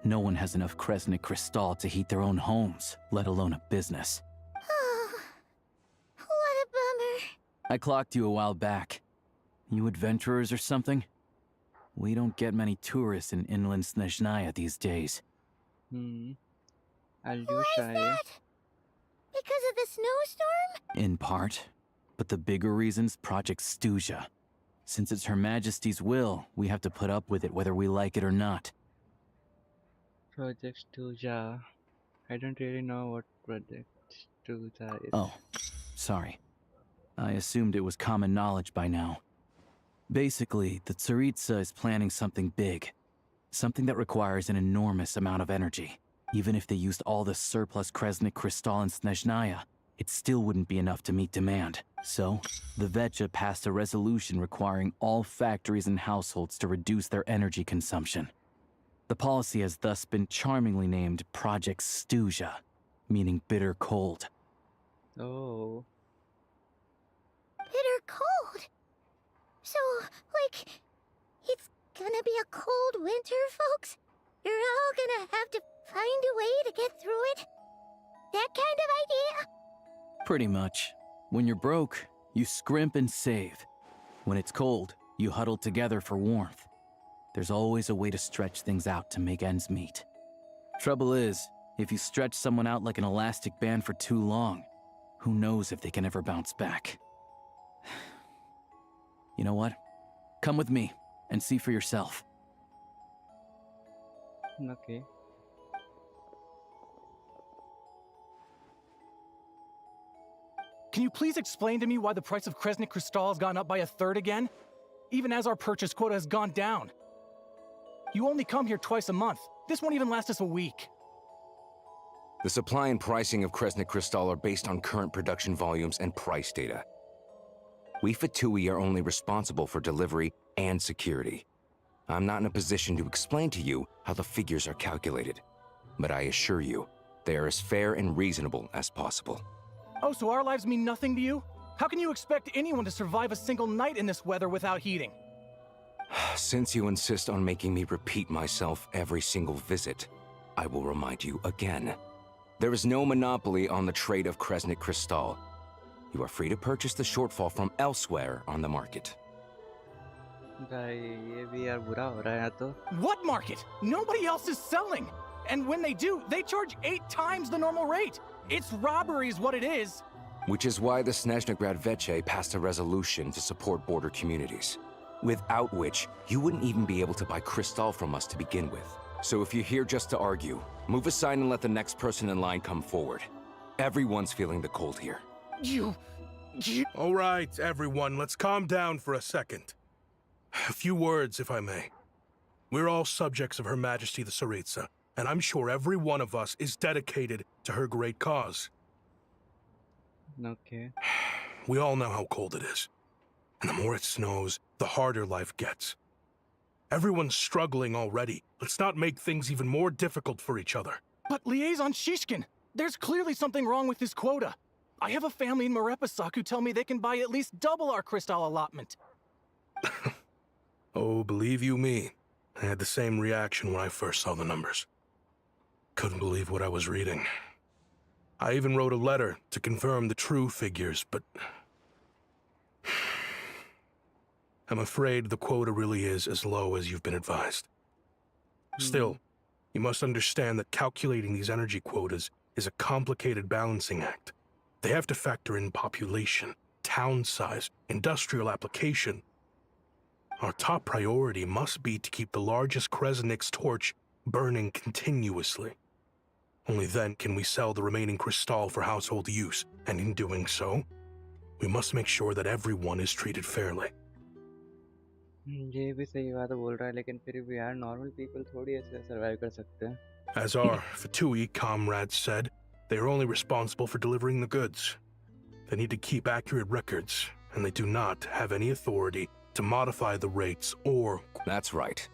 No one has enough Kresnik Crystal to heat their own homes, let alone a business. Oh, what a bummer. I clocked you a while back. You adventurers or something? We don't get many tourists in inland Snezhnaya these days. I'll do Why is shy. that? Because of the snowstorm? In part. But the bigger reason's Project Stuzha. Since it's Her Majesty's will, we have to put up with it whether we like it or not. Project Stuzha. I don't really know what Project Stuzha is. Oh, sorry. I assumed it was common knowledge by now. Basically, the Tsaritsa is planning something big. Something that requires an enormous amount of energy. Even if they used all the surplus Kresnik Crystal in Snezhnaya, it still wouldn't be enough to meet demand. So, the Vecha passed a resolution requiring all factories and households to reduce their energy consumption. The policy has thus been charmingly named Project Stuzha, meaning bitter cold. Oh. Bitter cold? So, like, it's gonna be a cold winter, folks? You're all gonna have to find a way to get through it? That kind of idea? Pretty much. When you're broke, you scrimp and save. When it's cold, you huddle together for warmth. There's always a way to stretch things out to make ends meet. Trouble is, if you stretch someone out like an elastic band for too long, who knows if they can ever bounce back. You know what? Come with me and see for yourself. Okay. Can you please explain to me why the price of Kresnik Crystal has gone up by 1/3 again? Even as our purchase quota has gone down. You only come here twice a month. This won't even last us a week. The supply and pricing of Kresnik Crystal are based on current production volumes and price data. We Fatui are only responsible for delivery and security. I'm not in a position to explain to you how the figures are calculated, but I assure you, they are as fair and reasonable as possible. Oh, so our lives mean nothing to you? How can you expect anyone to survive a single night in this weather without heating? Since you insist on making me repeat myself every single visit, I will remind you again. There is no monopoly on the trade of Kresnik Crystal. You are free to purchase the shortfall from elsewhere on the market. What market? Nobody else is selling! And when they do, they charge 8 times the normal rate! It's robbery is what it is! Which is why the Snezhnagrad Veche passed a resolution to support border communities, without which you wouldn't even be able to buy crystal from us to begin with. So if you're here just to argue, move aside and let the next person in line come forward. Everyone's feeling the cold here. You... All right, everyone, let's calm down for a second. A few words, if I may. We're all subjects of Her Majesty the Tsaritsa, and I'm sure every one of us is dedicated to her great cause. Okay. We all know how cold it is. And the more it snows, the harder life gets. Everyone's struggling already. Let's not make things even more difficult for each other. But Liaison Shishkin, there's clearly something wrong with this quota. I have a family in Marepasak who tell me they can buy at least double our crystal allotment. Oh, believe you me, I had the same reaction when I first saw the numbers. Couldn't believe what I was reading. I even wrote a letter to confirm the true figures, but... I'm afraid the quota really is as low as you've been advised. Still, you must understand that calculating these energy quotas is a complicated balancing act. They have to factor in population, town size, industrial application. Our top priority must be to keep the largest Kresnik's torch burning continuously. Only then can we sell the remaining crystal for household use, and in doing so, we must make sure that everyone is treated fairly. ये भी सही बात बोल रहा है लेकिन फिर भी यार normal people थोड़ी ऐसे survive कर सकते हैं. As our Fatui comrades said, they are only responsible for delivering the goods. They need to keep accurate records, and they do not have any authority to modify the rates or... That's right.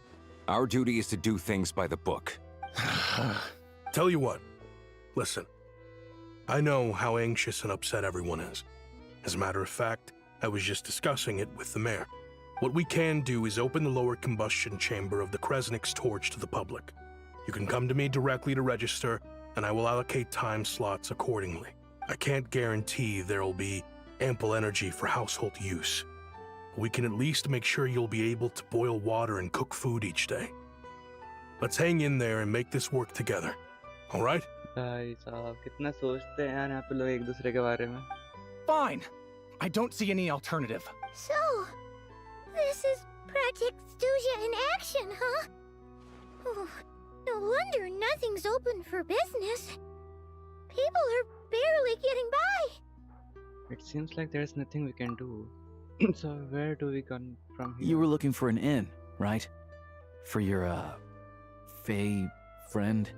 Our duty is to do things by the book. Tell you what, listen. I know how anxious and upset everyone is. As a matter of fact, I was just discussing it with the mayor. What we can do is open the lower combustion chamber of the Kresnik's torch to the public. You can come to me directly to register, and I will allocate time slots accordingly. I can't guarantee there will be ample energy for household use. We can at least make sure you'll be able to boil water and cook food each day. Let's hang in there and make this work together. All right? भाई साहब कितना सोचते हैं यार यहाँ पे लोग एक दूसरे के बारे में. Fine. I don't see any alternative. So, this is Project Snezhnaya in action, huh? Oh, no wonder nothing's open for business. People are barely getting by. It seems like there's nothing we can do. So where do we come from here? You were looking for an inn, right? For your, Fae friend?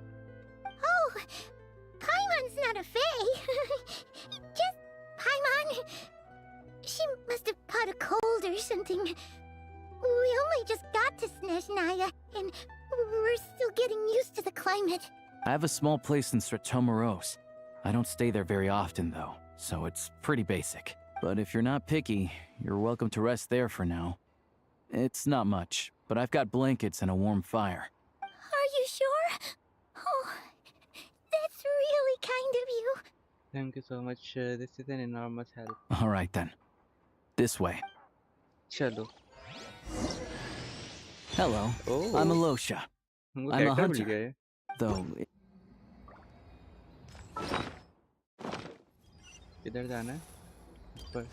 Oh, Paimon's not a fae. Just Paimon. She must have caught a cold or something. We only just got to Snezhnaya, and we're still getting used to the climate. I have a small place in Stratomaros. I don't stay there very often, though, so it's pretty basic. But if you're not picky, you're welcome to rest there for now. It's not much, but I've got blankets and a warm fire. Are you sure? Oh, that's really kind of you. Thank you so much. This is an enormous help. All right, then. This way. चलो. Hello, Oh. I'm Alosha. हमको I'm a character mill hunter, गया है. though किधर जाना है? ऊपर.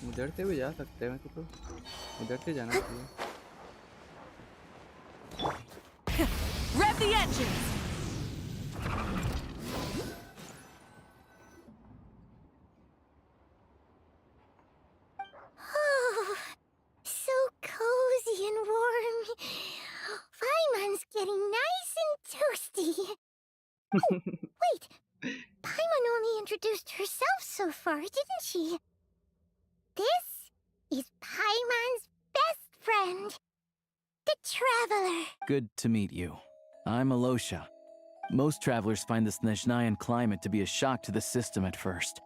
उधर से भी जा सकते हैं वैसे तो. उधर से जाना चाहिए. Rev the engines! Oh, so cozy and warm. Paimon's getting nice and toasty. Oh, wait. Paimon only introduced herself so far, didn't she? This is Paimon's best friend, the Traveler. good to meet you. I'm Alosha. Most travelers find the Snezhnayan climate to be a shock to the system at first.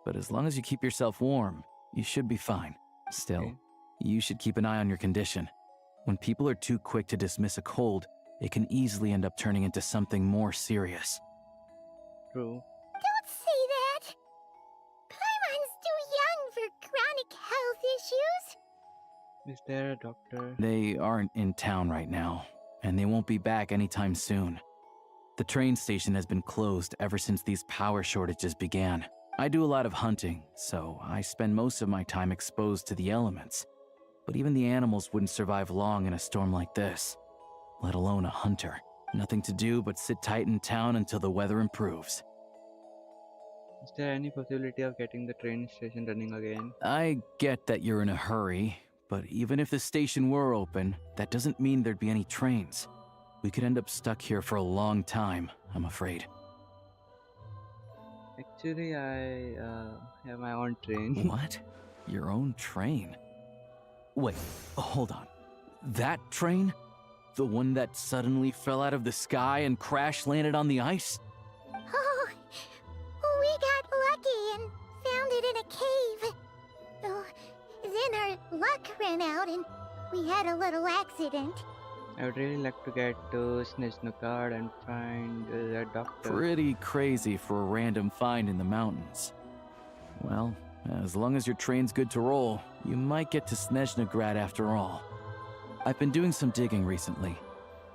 But as long as you keep yourself warm, you should be fine. Still, Okay. you should keep an eye on your condition. When people are too quick to dismiss a cold, it can easily end up turning into something more serious. True. Don't say that. Paimon's too young for chronic health issues. Is there a doctor? They aren't in town right now, and they won't be back anytime soon. The train station has been closed ever since these power shortages began. I do a lot of hunting, so I spend most of my time exposed to the elements. But even the animals wouldn't survive long in a storm like this, let alone a hunter. Nothing to do but sit tight in town until the weather improves. Is there any possibility of getting the train station running again? I get that you're in a hurry, but even if the station were open, that doesn't mean there'd be any trains. We could end up stuck here for a long time, I'm afraid. Actually, I have my own train. What? Your own train? Wait, hold on. That train? The one that suddenly fell out of the sky and crash landed on the ice? Oh, we got lucky and found it in a cave. Oh, then our luck ran out and we had a little accident. I would really like to get to Snezhnaya and find a doctor. Pretty crazy for a random find in the mountains. Well, as long as your train's good to roll, you might get to Snezhnaya after all. I've been doing some digging recently.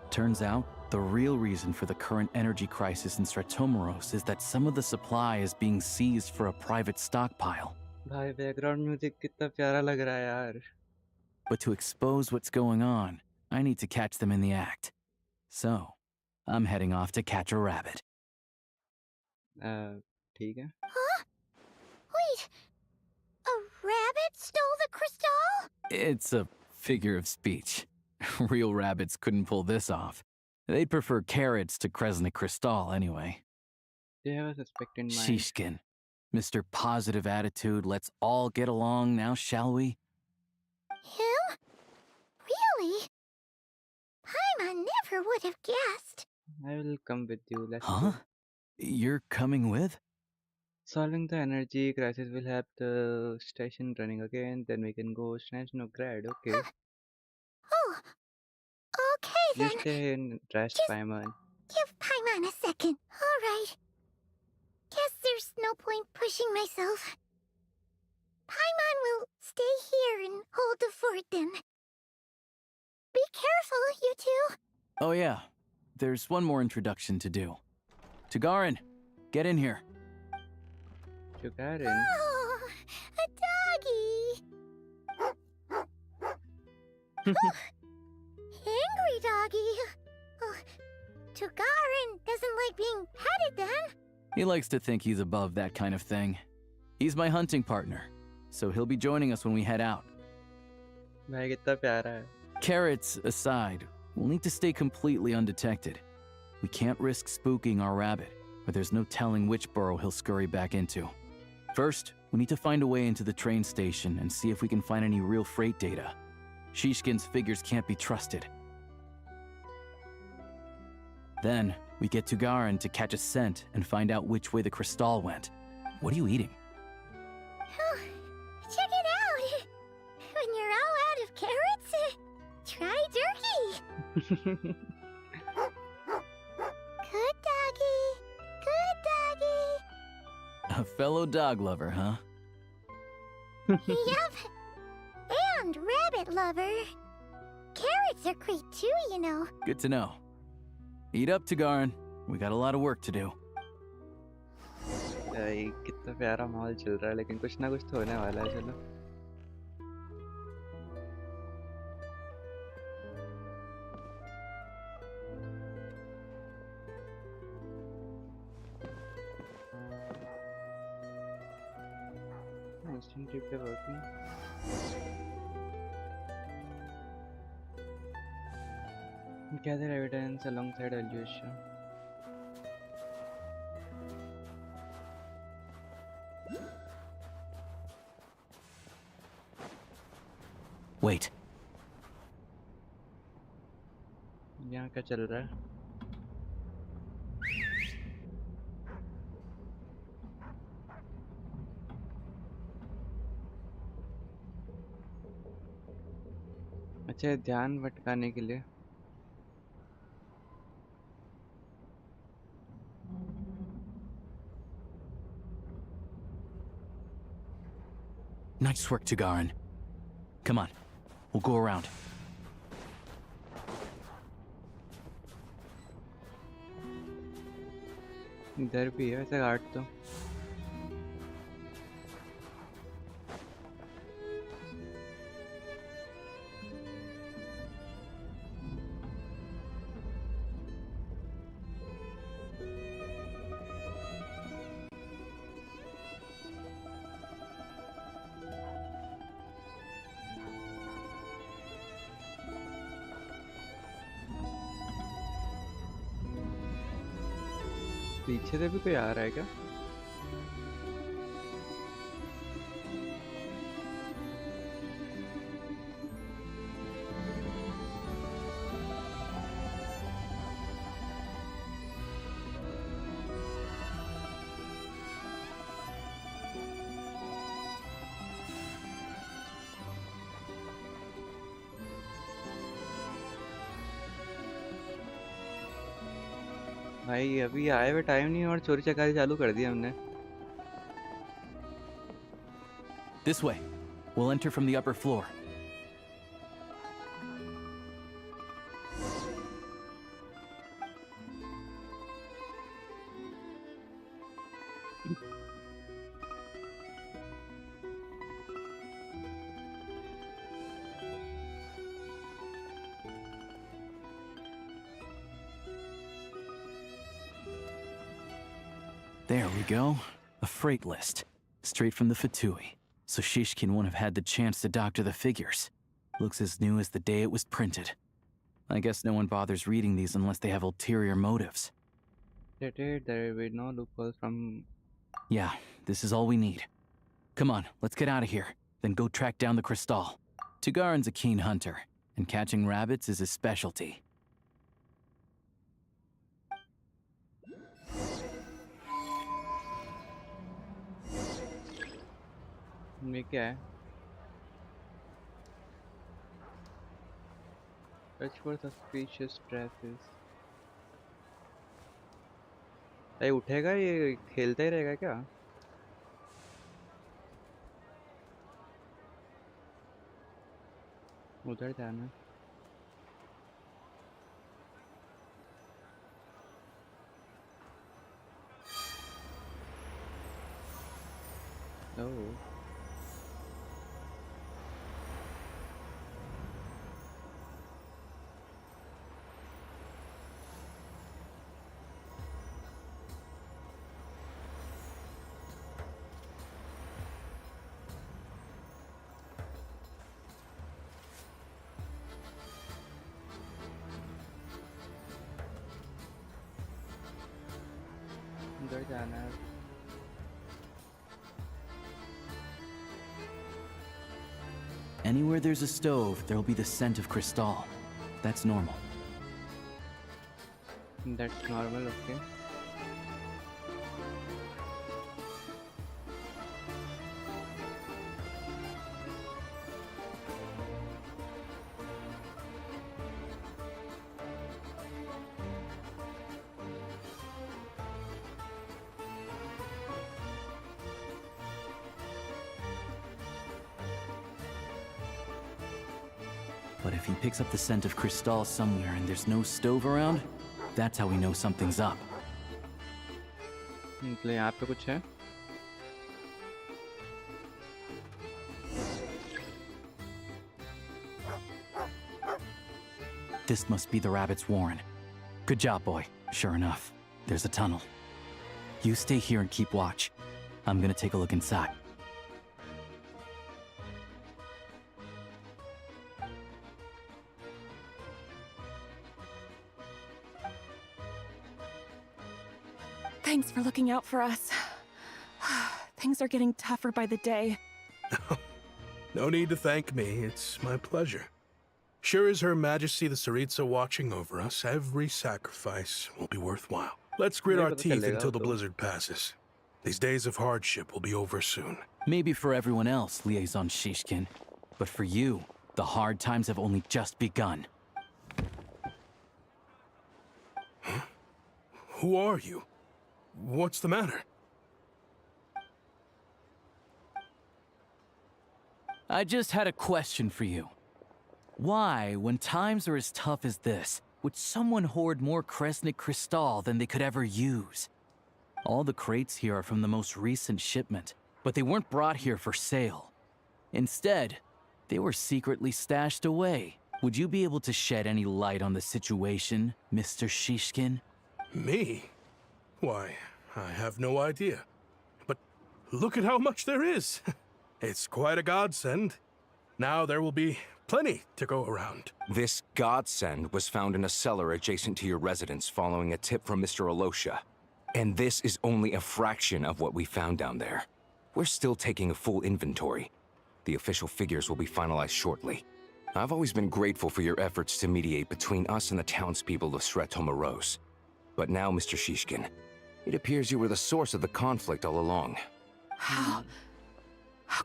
Turns out, the real reason for the current energy crisis in Stratomaros is that some of the supply is being seized for a private stockpile. भाई background music कितना प्यारा लग रहा है यार. But to expose what's going on, I need to catch them in the act. So, I'm heading off to catch a rabbit. ठीक है. Huh? Wait, a rabbit stole the crystal? It's a figure of speech. Real rabbits couldn't pull this off. They'd prefer carrots to Kresnik Crystal anyway. Do you have a suspect in mind? Shishkin. Mr. Positive Attitude, let's all get along now, shall we? Him? Really? Paimon never would have guessed. I will come with you. Let's Huh? You're coming with? Solving the energy crisis will have the station running again. Then we can go Snezhnaya. Okay. Oh, okay You then. stay in rest, Just Paimon. give Paimon a second. All right. Guess there's no point pushing myself. Paimon will stay here and hold the fort then. Be careful, you two. Oh yeah, there's one more introduction to do. Tagarin, get in here. Tagarin? Oh, a doggy. Angry doggy. Oh, Tagarin doesn't like being petted then. He likes to think he's above that kind of thing. He's my hunting partner, so he'll be joining us when we head out. भाई कितना प्यारा है. Carrots aside, we'll need to stay completely undetected. We can't risk spooking our rabbit, or there's no telling which burrow he'll scurry back into. First, we need to find a way into the train station and see if we can find any real freight data. Shishkin's figures can't be trusted. Then, we get Tugarin to catch a scent and find out which way the crystal went. What are you eating? Oh, check it out. When you're all out of carrots, try turkey. Good doggy. Good doggy. A fellow dog lover, huh? Yup. And rabbit lover. Carrots are great too, you know. Good to know. Eat up, Tugarin. We got a lot of work to do. भाई कितना प्यारा माहौल चल रहा है लेकिन कुछ ना कुछ तो होने वाला है चलो. Instant replay working. Gather evidence alongside evaluation. Wait. यहाँ क्या चल रहा है? अच्छा ध्यान भटकाने के लिए. Nice work, Tugarin. Come on, we'll go around. इधर भी है वैसे घाट तो. पीछे से भी कोई आ रहा है क्या? भाई अभी आए हुए टाइम नहीं और चोरी चकारी चालू कर दिया हमने. This way. We'll enter from the upper floor. There we go. A freight list. Straight from the Fatui. So Shishkin won't have had the chance to doctor the figures. Looks as new as the day it was printed. I guess no one bothers reading these unless they have ulterior motives. There will be no loophole from. Yeah, this is all we need. Come on, let's get out of here. Then go track down the crystal. Tugarin's a keen hunter, and catching rabbits is his specialty. ये क्या है? Search for suspicious traces. ये उठेगा, ये खेलता ही रहेगा क्या? उधर जाना. Oh. उधर जाना है. Anywhere there's a stove, there'll be the scent of Crystal. That's normal. That's normal, okay. But if he picks up the scent of Crystal somewhere and there's no stove around, that's how we know something's up. मतलब यहाँ पे कुछ है? This must be the rabbit's warren. Good job, boy. Sure enough, there's a tunnel. You stay here and keep watch. I'm gonna take a look inside. Thanks for looking out for us. Things are getting tougher by the day. No need to thank me. It's my pleasure. Sure as Her Majesty the Tsaritsa watching over us, every sacrifice will be worthwhile. Let's grit our teeth until the blizzard passes. These days of hardship will be over soon. Maybe for everyone else, Liaison Shishkin. But for you, the hard times have only just begun. Huh? Who are you? What's the matter? I just had a question for you. Why, when times are as tough as this, would someone hoard more Kresnik Crystal than they could ever use? All the crates here are from the most recent shipment, but they weren't brought here for sale. Instead, they were secretly stashed away. Would you be able to shed any light on the situation, Mr. Shishkin? Me? Why, I have no idea. But look at how much there is. It's quite a godsend. Now there will be plenty to go around. This godsend was found in a cellar adjacent to your residence following a tip from Mr. Alosha. And this is only a fraction of what we found down there. We're still taking a full inventory. The official figures will be finalized shortly. I've always been grateful for your efforts to mediate between us and the townspeople of Sretomaros. But now, Mr. Shishkin, it appears you were the source of the conflict all along. How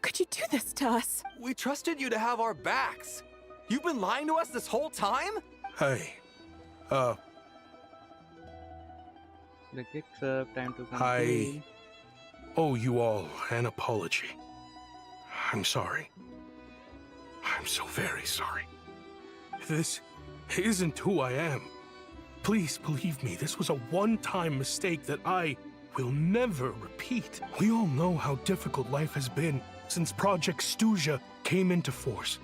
could you do this to us? We trusted you to have our backs. You've been lying to us this whole time? Hey, time to I owe you all an apology. I'm sorry. I'm so very sorry. This isn't who I am. Please believe me, this was a one-time mistake that I will never repeat. We all know how difficult life has been since Project Stuzha came into force.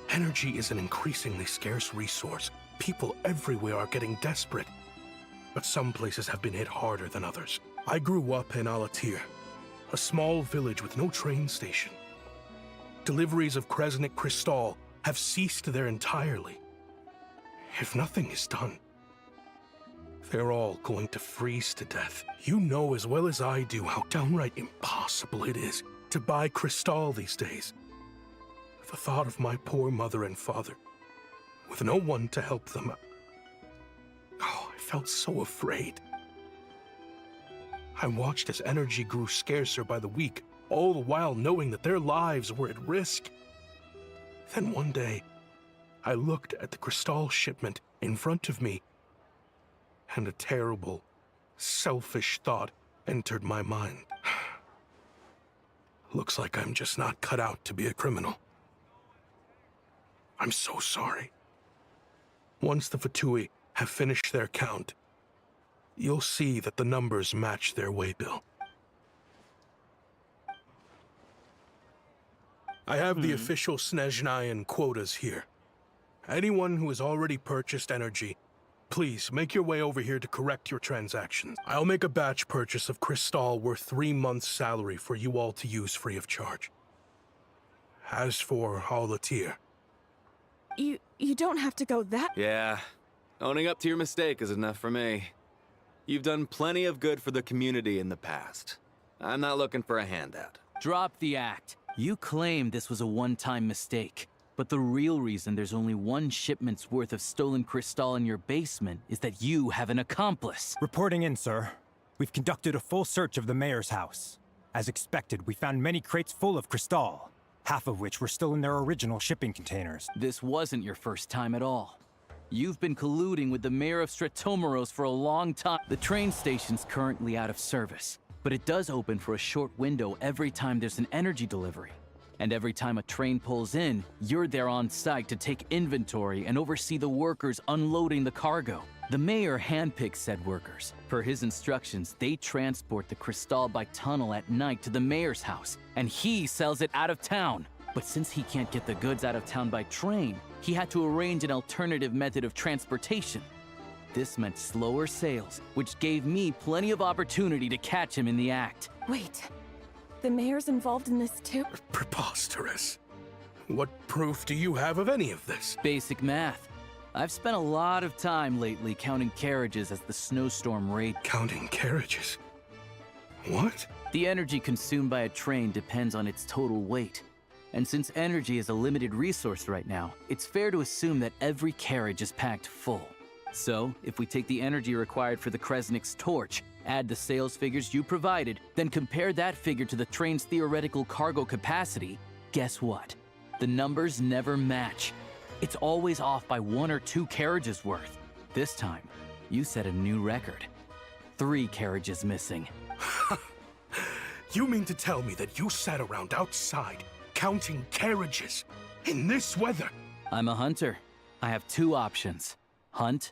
Energy is an increasingly scarce resource. People everywhere are getting desperate. But some places have been hit harder than others. I grew up in Alatir, a small village with no train station. Deliveries of Kresnik Crystal have ceased there entirely. If nothing is done, they're all going to freeze to death. You know as well as I do how downright impossible it is to buy Crystal these days. The thought of my poor mother and father, with no one to help them, I felt so afraid. I watched as energy grew scarcer by the week, all the while knowing that their lives were at risk. Then one day, I looked at the Crystal shipment in front of me, and a terrible, selfish thought entered my mind. Looks like I'm just not cut out to be a criminal. I'm so sorry. Once the Fatui have finished their count, you'll see that the numbers match their waybill. I have the official Snezhnayan quotas here. Anyone who has already purchased energy, please make your way over here to correct your transactions. I'll make a batch purchase of Crystal worth 3 months' salary for you all to use free of charge. As for Halatir, You don't have to go that... Yeah, owning up to your mistake is enough for me. You've done plenty of good for the community in the past. I'm not looking for a handout. Drop the act. You claim this was a one-time mistake, but the real reason there's only one shipment's worth of stolen crystal in your basement is that you have an accomplice. Reporting in, sir. We've conducted a full search of the mayor's house. As expected, we found many crates full of crystal, half of which were still in their original shipping containers. This wasn't your first time at all. You've been colluding with the mayor of Stratomeros for a long time. The train station's currently out of service, but it does open for a short window every time there's an energy delivery. And every time a train pulls in, you're there on site to take inventory and oversee the workers unloading the cargo. The mayor handpicks said workers. Per his instructions, they transport the crystal by tunnel at night to the mayor's house, and he sells it out of town. But since he can't get the goods out of town by train, he had to arrange an alternative method of transportation. This meant slower sales, which gave me plenty of opportunity to catch him in the act. Wait, the mayor's involved in this too? Preposterous. What proof do you have of any of this? Basic math. I've spent a lot of time lately counting carriages as the snowstorm rages. Counting carriages? What? The energy consumed by a train depends on its total weight. And since energy is a limited resource right now, it's fair to assume that every carriage is packed full. So, if we take the energy required for the Kresnik's torch, add the sales figures you provided, then compare that figure to the train's theoretical cargo capacity, guess what? The numbers never match. It's always off by 1 or 2 carriages worth. This time, you set a new record. 3 carriages missing. You mean to tell me that you sat around outside counting carriages in this weather? I'm a hunter. I have 2 options. Hunt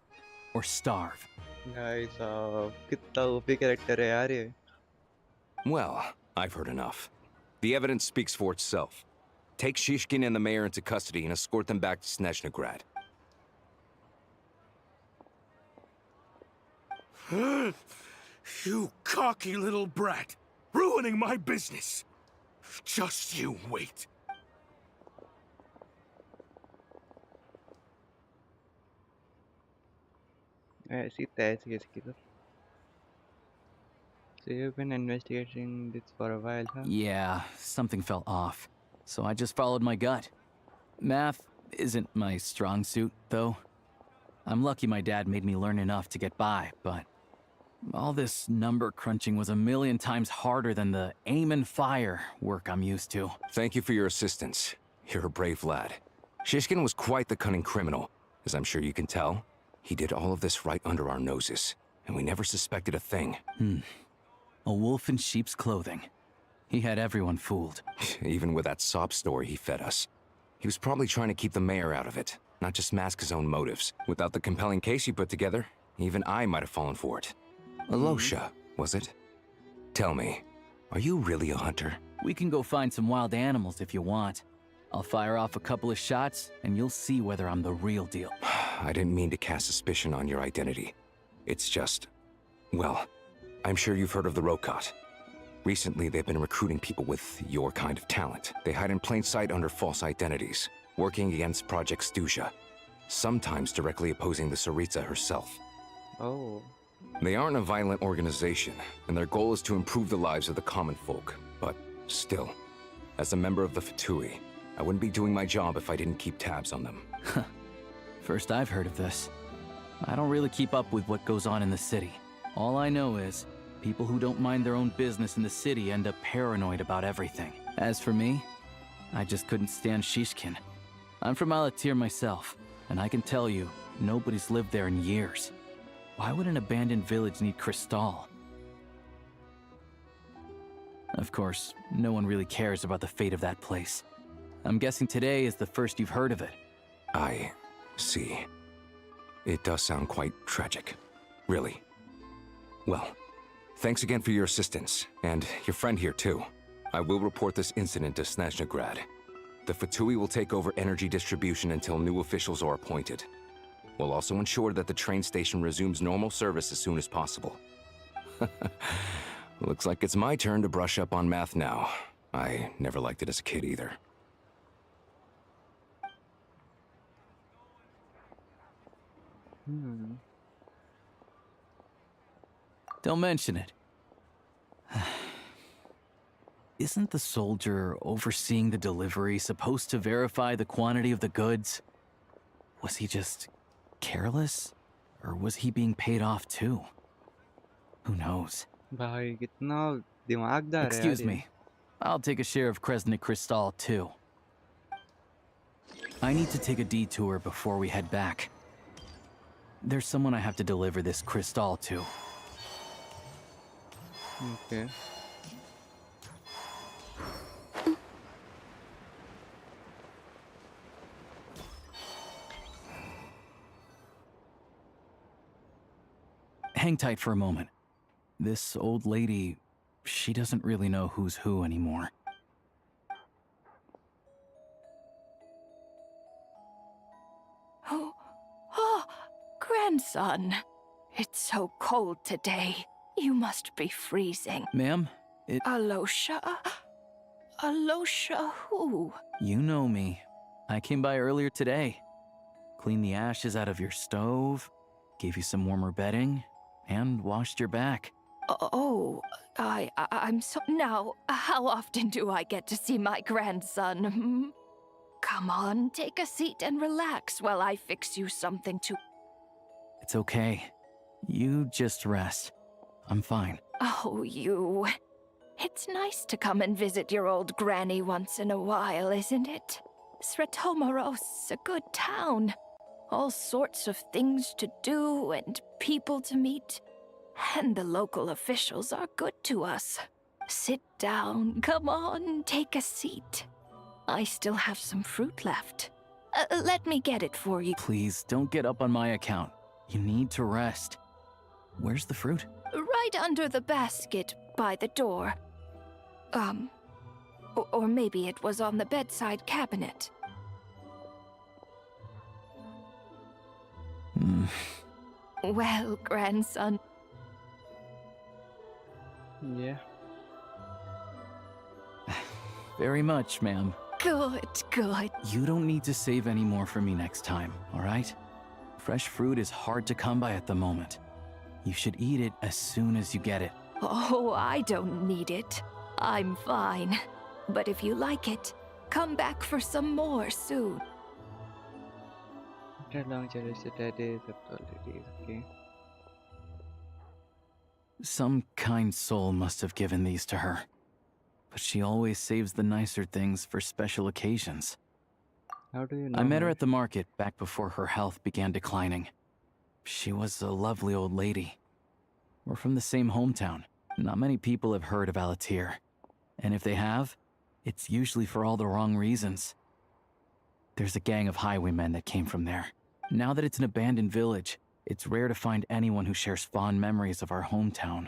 or starve. Guys, कितना OP character है यार ये. Well, I've heard enough. The evidence speaks for itself. Take Shishkin and the mayor into custody and escort them back to Snezhnagrad. You cocky little brat! Ruining my business! Just you wait. ऐसी तैसी इसकी तो. So you've been investigating this for a while, huh? Yeah, something felt off. So I just followed my gut. Math isn't my strong suit, though. I'm lucky my dad made me learn enough to get by, but all this number crunching was a million times harder than the aim and fire work I'm used to. Thank you for your assistance. You're a brave lad. Shishkin was quite the cunning criminal, as I'm sure you can tell. He did all of this right under our noses, and we never suspected a thing. A wolf in sheep's clothing. He had everyone fooled. Even with that sob story he fed us. He was probably trying to keep the mayor out of it, not just mask his own motives. Without the compelling case he put together, even I might have fallen for it. Alosha, was it? Tell me, are you really a hunter? We can go find some wild animals if you want. I'll fire off a couple of shots, and you'll see whether I'm the real deal. I didn't mean to cast suspicion on your identity. It's just... well, I'm sure you've heard of the Rokot. Recently, they've been recruiting people with your kind of talent. They hide in plain sight under false identities, working against Project Stuzha, sometimes directly opposing the Tsaritsa herself. Oh. They aren't a violent organization, and their goal is to improve the lives of the common folk. But still, as a member of the Fatui, I wouldn't be doing my job if I didn't keep tabs on them. First I've heard of this. I don't really keep up with what goes on in the city. All I know is, People who don't mind their own business in the city end up paranoid about everything. As for me, I just couldn't stand Shishkin. I'm from Alatir myself, and I can tell you, nobody's lived there in years. Why would an abandoned village need Crystal? Of course, no one really cares about the fate of that place. I'm guessing today is the first you've heard of it. I see. It does sound quite tragic. Really. Well, thanks again for your assistance, and your friend here too. I will report this incident to Snezhnagrad. The Fatui will take over energy distribution until new officials are appointed. We'll also ensure that the train station resumes normal service as soon as possible. Looks like it's my turn to brush up on math now. I never liked it as a kid either. Don't mention it. Isn't the soldier overseeing the delivery supposed to verify the quantity of the goods? Was he just careless? Or was he being paid off too? Who knows? भाई कितना दिमागदार है Excuse यार ये। me. I'll take a share of Kresnik Crystal too. I need to take a detour before we head back. There's someone I have to deliver this crystal to. Okay. Hang tight for a moment. This old lady, she doesn't really know who's who anymore. Oh, grandson. It's so cold today. You must be freezing. Ma'am, Alosha? Alosha who? You know me. I came by earlier today. Cleaned the ashes out of your stove, gave you some warmer bedding, and washed your back. Oh, I'm so... Now, how often do I get to see my grandson? Hmm? Come on, take a seat and relax while I fix you something to... It's okay. You just rest. I'm fine. Oh, you. It's nice to come and visit your old granny once in a while, isn't it? Svetomoros, a good town. All sorts of things to do and people to meet. And the local officials are good to us. Sit down, come on, take a seat. I still have some fruit left. Let me get it for you. Please, don't get up on my account. You need to rest. Where's the fruit? Right under the basket by the door. Or maybe it was on the bedside cabinet. Well, grandson. Yeah. Very much, ma'am. Good, good. You don't need to save any more for me next time, all right? Fresh fruit is hard to come by at the moment. You should eat it as soon as you get it. Oh, I don't need it. I'm fine. But if you like it, come back for some more soon. Okay. Some kind soul must have given these to her. But she always saves the nicer things for special occasions. How do you know? I met her at the market back before her health began declining. She was a lovely old lady. We're from the same hometown. Not many people have heard of Alatir. And if they have, it's usually for all the wrong reasons. There's a gang of highwaymen that came from there. Now that it's an abandoned village, it's rare to find anyone who shares fond memories of our hometown.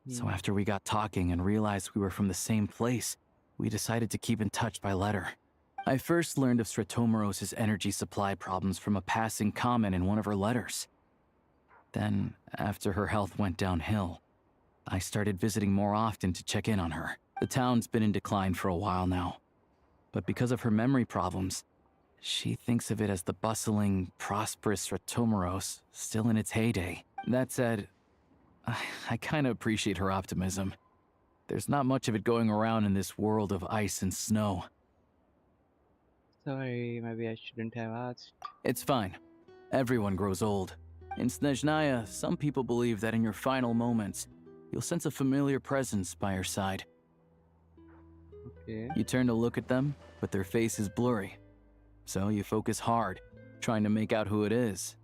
So after we got talking and realized we were from the same place, we decided to keep in touch by letter. I first learned of Svetomoros' energy supply problems from a passing comment in one of her letters. Then, after her health went downhill, I started visiting more often to check in on her. The town's been in decline for a while now. But because of her memory problems, she thinks of it as the bustling, prosperous Svetomoros still in its heyday. That said, I kind of appreciate her optimism. There's not much of it going around in this world of ice and snow. Sorry, maybe I shouldn't have asked. It's fine. Everyone grows old. In Snezhnaya, some people believe that in your final moments, you'll sense a familiar presence by her side. Okay. You turn to look at them, but their face is blurry. So you focus hard, trying to make out who it is.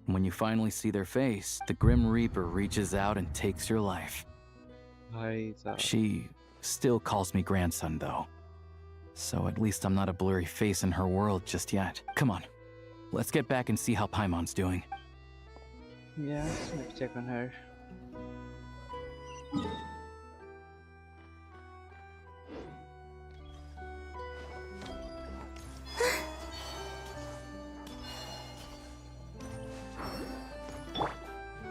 And when you finally see their face, the Grim Reaper reaches out and takes your life. She still calls me grandson, though. So at least I'm not a blurry face in her world just yet. Come on, let's get back and see how Paimon's doing. Yeah, let's check on her.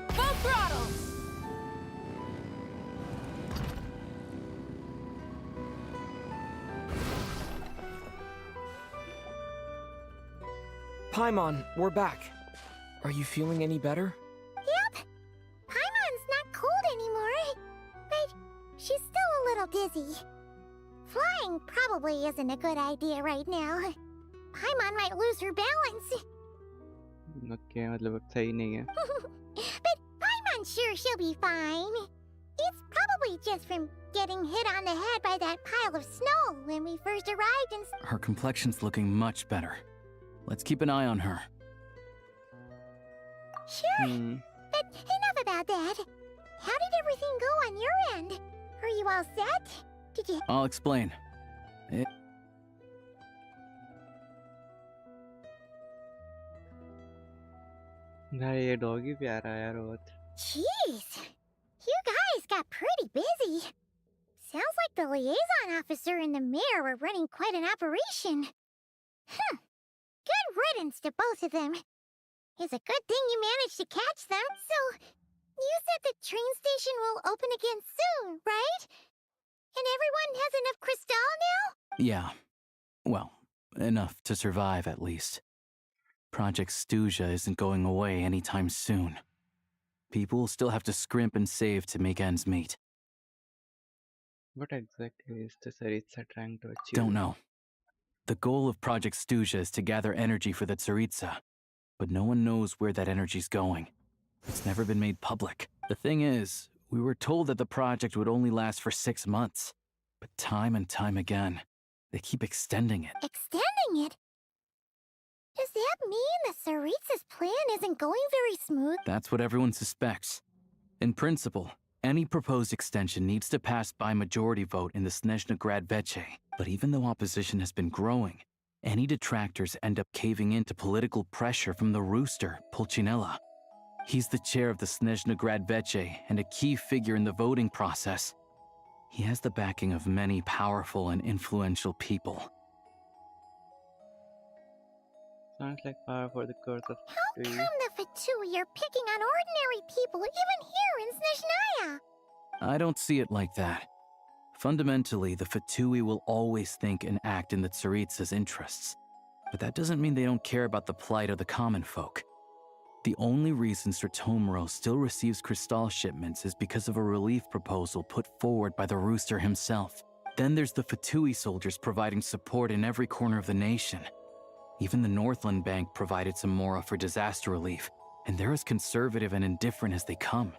Full throttle! Paimon, we're back. Are you feeling any better? Yep. Paimon's not cold anymore. But she's still a little dizzy. Flying probably isn't a good idea right now. Paimon might lose her balance. Okay, मतलब अब सही नहीं है. But Paimon's sure she'll be fine. It's probably just from getting hit on the head by that pile of snow when we first arrived in... Her complexion's looking much better. Let's keep an eye on her. Sure. But enough about that. How did everything go on your end? Are you all set? Did you... I'll explain. भाई ये doggy प्यारा है यार बहुत. Jeez. You guys got pretty busy. Sounds like the liaison officer and the mayor were running quite an operation. Good riddance to both of them. It's a good thing you managed to catch them. So, you said the train station will open again soon, right? And everyone has enough crystal now? Yeah. Well, enough to survive at least. Project Snezhnaya isn't going away anytime soon. People will still have to scrimp and save to make ends meet. What exactly is the Tsaritsa trying to achieve? Don't know. The goal of Project Snezhnaya is to gather energy for the Tsaritsa, but no one knows where that energy's going. It's never been made public. The thing is, we were told that the project would only last for 6 months, but time and time again, they keep extending it. Extending it? Does that mean the Tsaritsa's plan isn't going very smooth? That's what everyone suspects. In principle, any proposed extension needs to pass by majority vote in the Snezhnaya Veche. But even though opposition has been growing, any detractors end up caving in to political pressure from the rooster, Pulcinella. He's the chair of the Snezhnaya Veche and a key figure in the voting process. He has the backing of many powerful and influential people. Sounds like power for the curse of How come the Fatui are picking on ordinary people even here in Snezhnaya? I don't see it like that. Fundamentally, the Fatui will always think and act in the Tsaritsa's interests. But that doesn't mean they don't care about the plight of the common folk. The only reason Sratomro still receives crystal shipments is because of a relief proposal put forward by the rooster himself. Then there's the Fatui soldiers providing support in every corner of the nation. Even the Northland Bank provided some mora for disaster relief, and they're as conservative and indifferent as they come.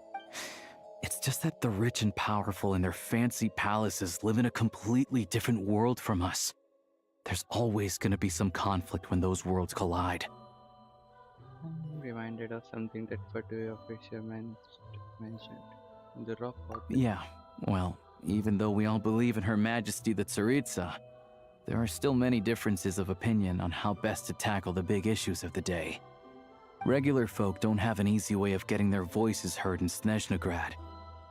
It's just that the rich and powerful in their fancy palaces live in a completely different world from us. There's always going to be some conflict when those worlds collide. I'm reminded of something that Fatui official mentioned. The rock pot. Yeah, well, even though we all believe in Her Majesty the Tsaritsa, there are still many differences of opinion on how best to tackle the big issues of the day. Regular folk don't have an easy way of getting their voices heard in Snezhnaya,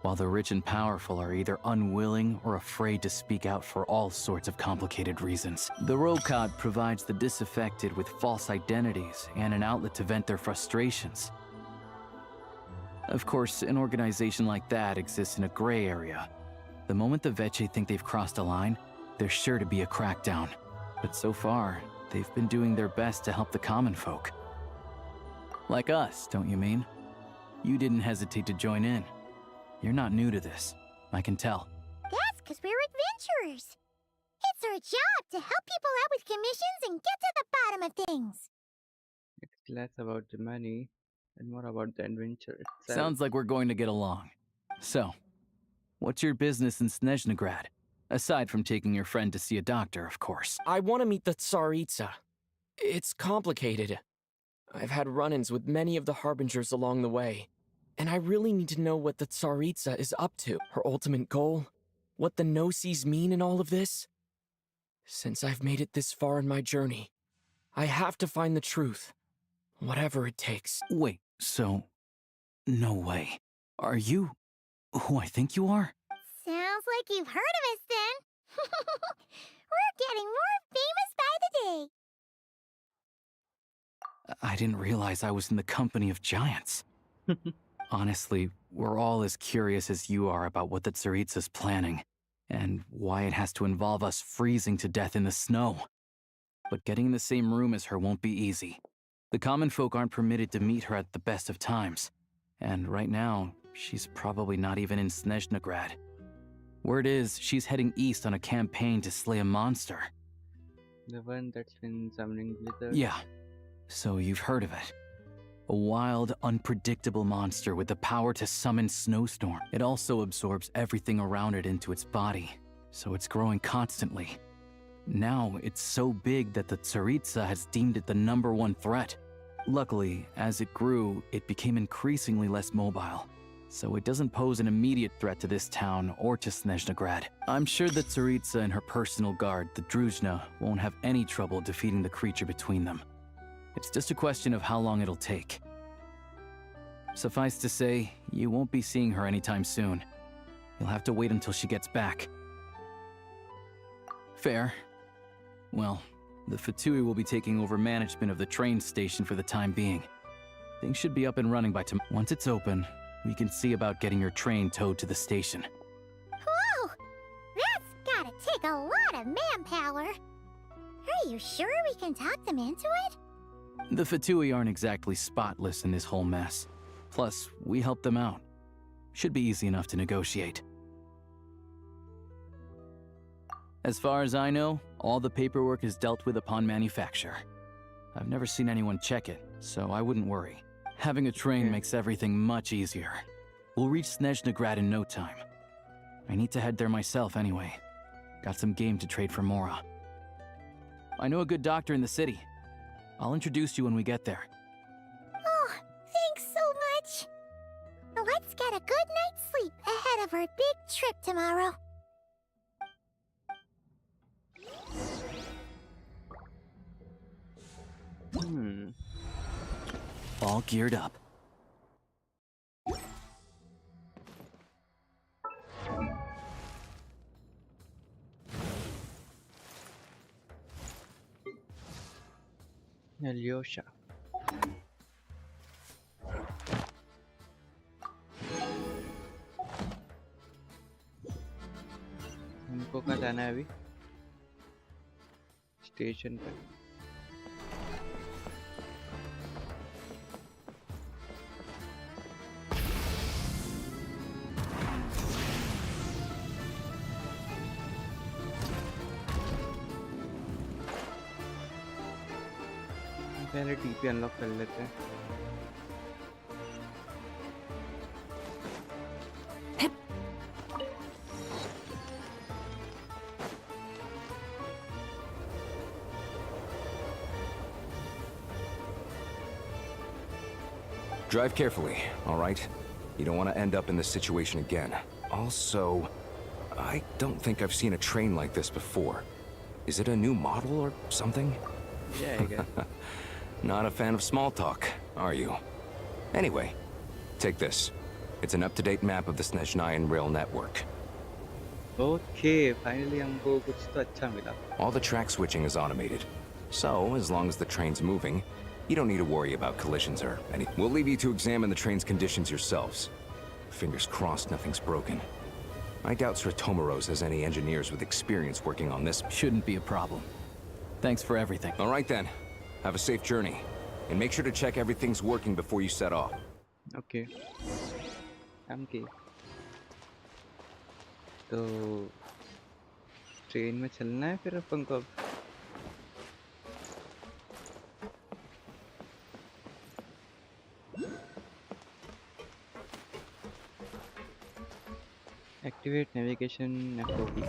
while the rich and powerful are either unwilling or afraid to speak out for all sorts of complicated reasons. The Rokad provides the disaffected with false identities and an outlet to vent their frustrations. Of course, an organization like that exists in a gray area. The moment the Veche think they've crossed a line, there's sure to be a crackdown. But so far, they've been doing their best to help the common folk. Like us, don't you mean? You didn't hesitate to join in. You're not new to this, I can tell. That's because we're adventurers. It's our job to help people out with commissions and get to the bottom of things. It's less about the money and more about the adventure itself. Sounds like we're going to get along. So, What's your business in Snezhnagrad? Aside from taking your friend to see a doctor, of course. I want to meet the Tsaritsa. It's complicated. I've had run-ins with many of the Harbingers along the way, and I really need to know what the Tsaritsa is up to, her ultimate goal, what the Gnosis mean in all of this. Since I've made it this far in my journey, I have to find the truth, whatever it takes. Wait, so... no way. Are you who I think you are? Sounds like you've heard of us then. We're getting more famous by the day. I didn't realize I was in the company of giants. Honestly, we're all as curious as you are about what the Tsaritsa's planning, and why it has to involve us freezing to death in the snow. But getting in the same room as her won't be easy. The common folk aren't permitted to meet her at the best of times, and right now, she's probably not even in Snezhnagrad. Word is, she's heading east on a campaign to slay a monster. The one that's been summoning blizzard? Yeah, so you've heard of it. A wild, unpredictable monster with the power to summon snowstorm. It also absorbs everything around it into its body, so it's growing constantly. Now, it's so big that the Tsaritsa has deemed it the #1 threat. Luckily, as it grew, it became increasingly less mobile, so it doesn't pose an immediate threat to this town or to Snezhnagrad. I'm sure that Tsaritsa and her personal guard, the Druzhna, won't have any trouble defeating the creature between them. It's just a question of how long it'll take. Suffice to say, you won't be seeing her anytime soon. You'll have to wait until she gets back. Fair. Well, the Fatui will be taking over management of the train station for the time being. Things should be up and running by tomorrow. Once it's open, we can see about getting your train towed to the station. Whoa! That's gotta take a lot of manpower. Are you sure we can talk them into it? The Fatui aren't exactly spotless in this whole mess. Plus, we helped them out. Should be easy enough to negotiate. As far as I know, all the paperwork is dealt with upon manufacture. I've never seen anyone check it, so I wouldn't worry. Having a train makes everything much easier. We'll reach Snezhnagrad in no time. I need to head there myself anyway. Got some game to trade for Mora. I know a good doctor in the city. I'll introduce you when we get there. Oh, thanks so much. Let's get a good night's sleep ahead of our big trip tomorrow. All geared up. Alyosha. हमको कहाँ जाना है अभी? Station पर. पहले TP unlock कर लेते हैं. Drive carefully, all right? You don't want to end up in this situation again. Also, I don't think I've seen a train like this before. Is it a new model or something? Yeah, I guess. Not a fan of small talk, are you? Anyway, take this. It's an up-to-date map of the Snezhnayan rail network. Okay, finally हमको कुछ तो अच्छा मिला. All the track switching is automated. So, as long as the train's moving, you don't need to worry about collisions or anything. We'll leave you to examine the train's conditions yourselves. Fingers crossed nothing's broken. I doubt Sratomaros has any engineers with experience working on this. Shouldn't be a problem. Thanks for everything. All right then. Have a safe journey. And make sure to check everything's working before you set off. Okay. Okay. तो train में चलना है फिर अपन को अब. Activate navigation FOB.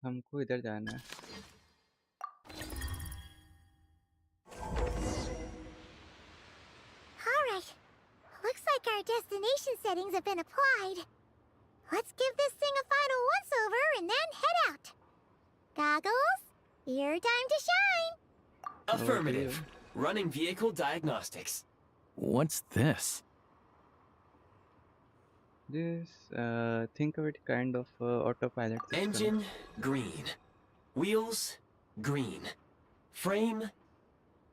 हमको इधर जाना है. Alright. Looks like our destination settings have been applied. Let's give this thing a final once-over and then head out. Goggles, your time to shine. Affirmative. Running vehicle diagnostics. What's this? This, think of it kind of autopilot system. Engine, green. Wheels, green. Frame,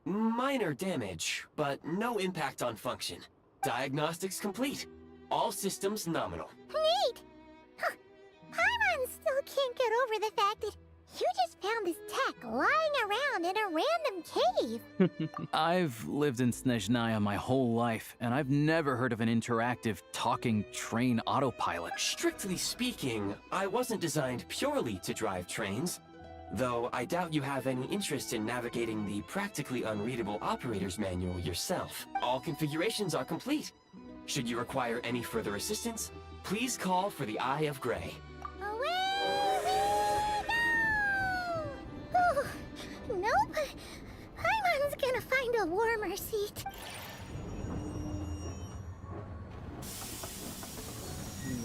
minor damage, but no impact on function. Diagnostics complete. All systems nominal. Neat! Huh. Paimon still can't get over the fact that you just found this tech lying around in a random cave. I've lived in Snezhnaya my whole life, and I've never heard of an interactive, talking train autopilot. Strictly speaking, I wasn't designed purely to drive trains. Though I doubt you have any interest in navigating the practically unreadable operator's manual yourself. All configurations are complete. Should you require any further assistance, please call for the Eye of Grey. Away we go! Oh, nope. Paimon's gonna find a warmer seat.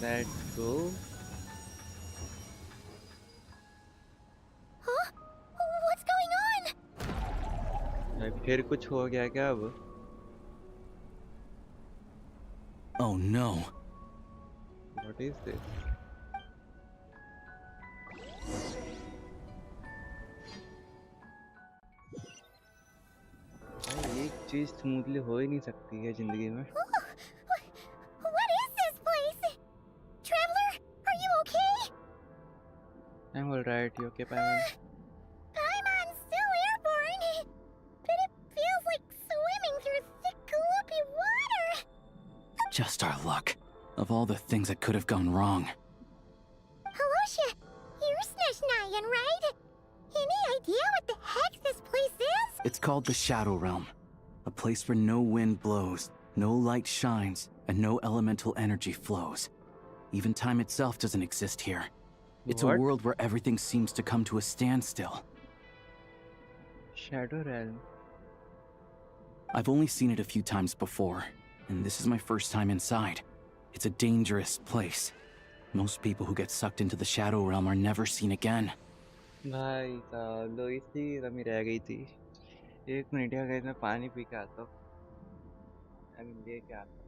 Let's go. Huh? What's going on? अब फिर कुछ हो गया क्या अब? Oh no. What is this? भाई एक चीज स्मूथली हो ही नहीं सकती है जिंदगी में. What is this place? Traveler, are you okay? I'm alright. You okay, Paimon? Paimon's still airborne, but it feels like swimming through thick, gloopy water. Just our luck. Of all the things that could have gone wrong. Halosha, you're Snezhnayan, right? Any idea what the heck this place is? It's called the Shadow Realm. A place where no wind blows, no light shines, and no elemental energy flows. Even time itself doesn't exist here. It's What? a world where everything seems to come to a standstill. Shadow Realm. I've only seen it a few times before, and this is my first time inside. It's a dangerous place. Most people who get sucked into the Shadow Realm are never seen again. भाई साहब लो इसी कमी रह गई थी. एक minute यार guys मैं पानी पी के आता हूँ. I mean लेके आता हूँ.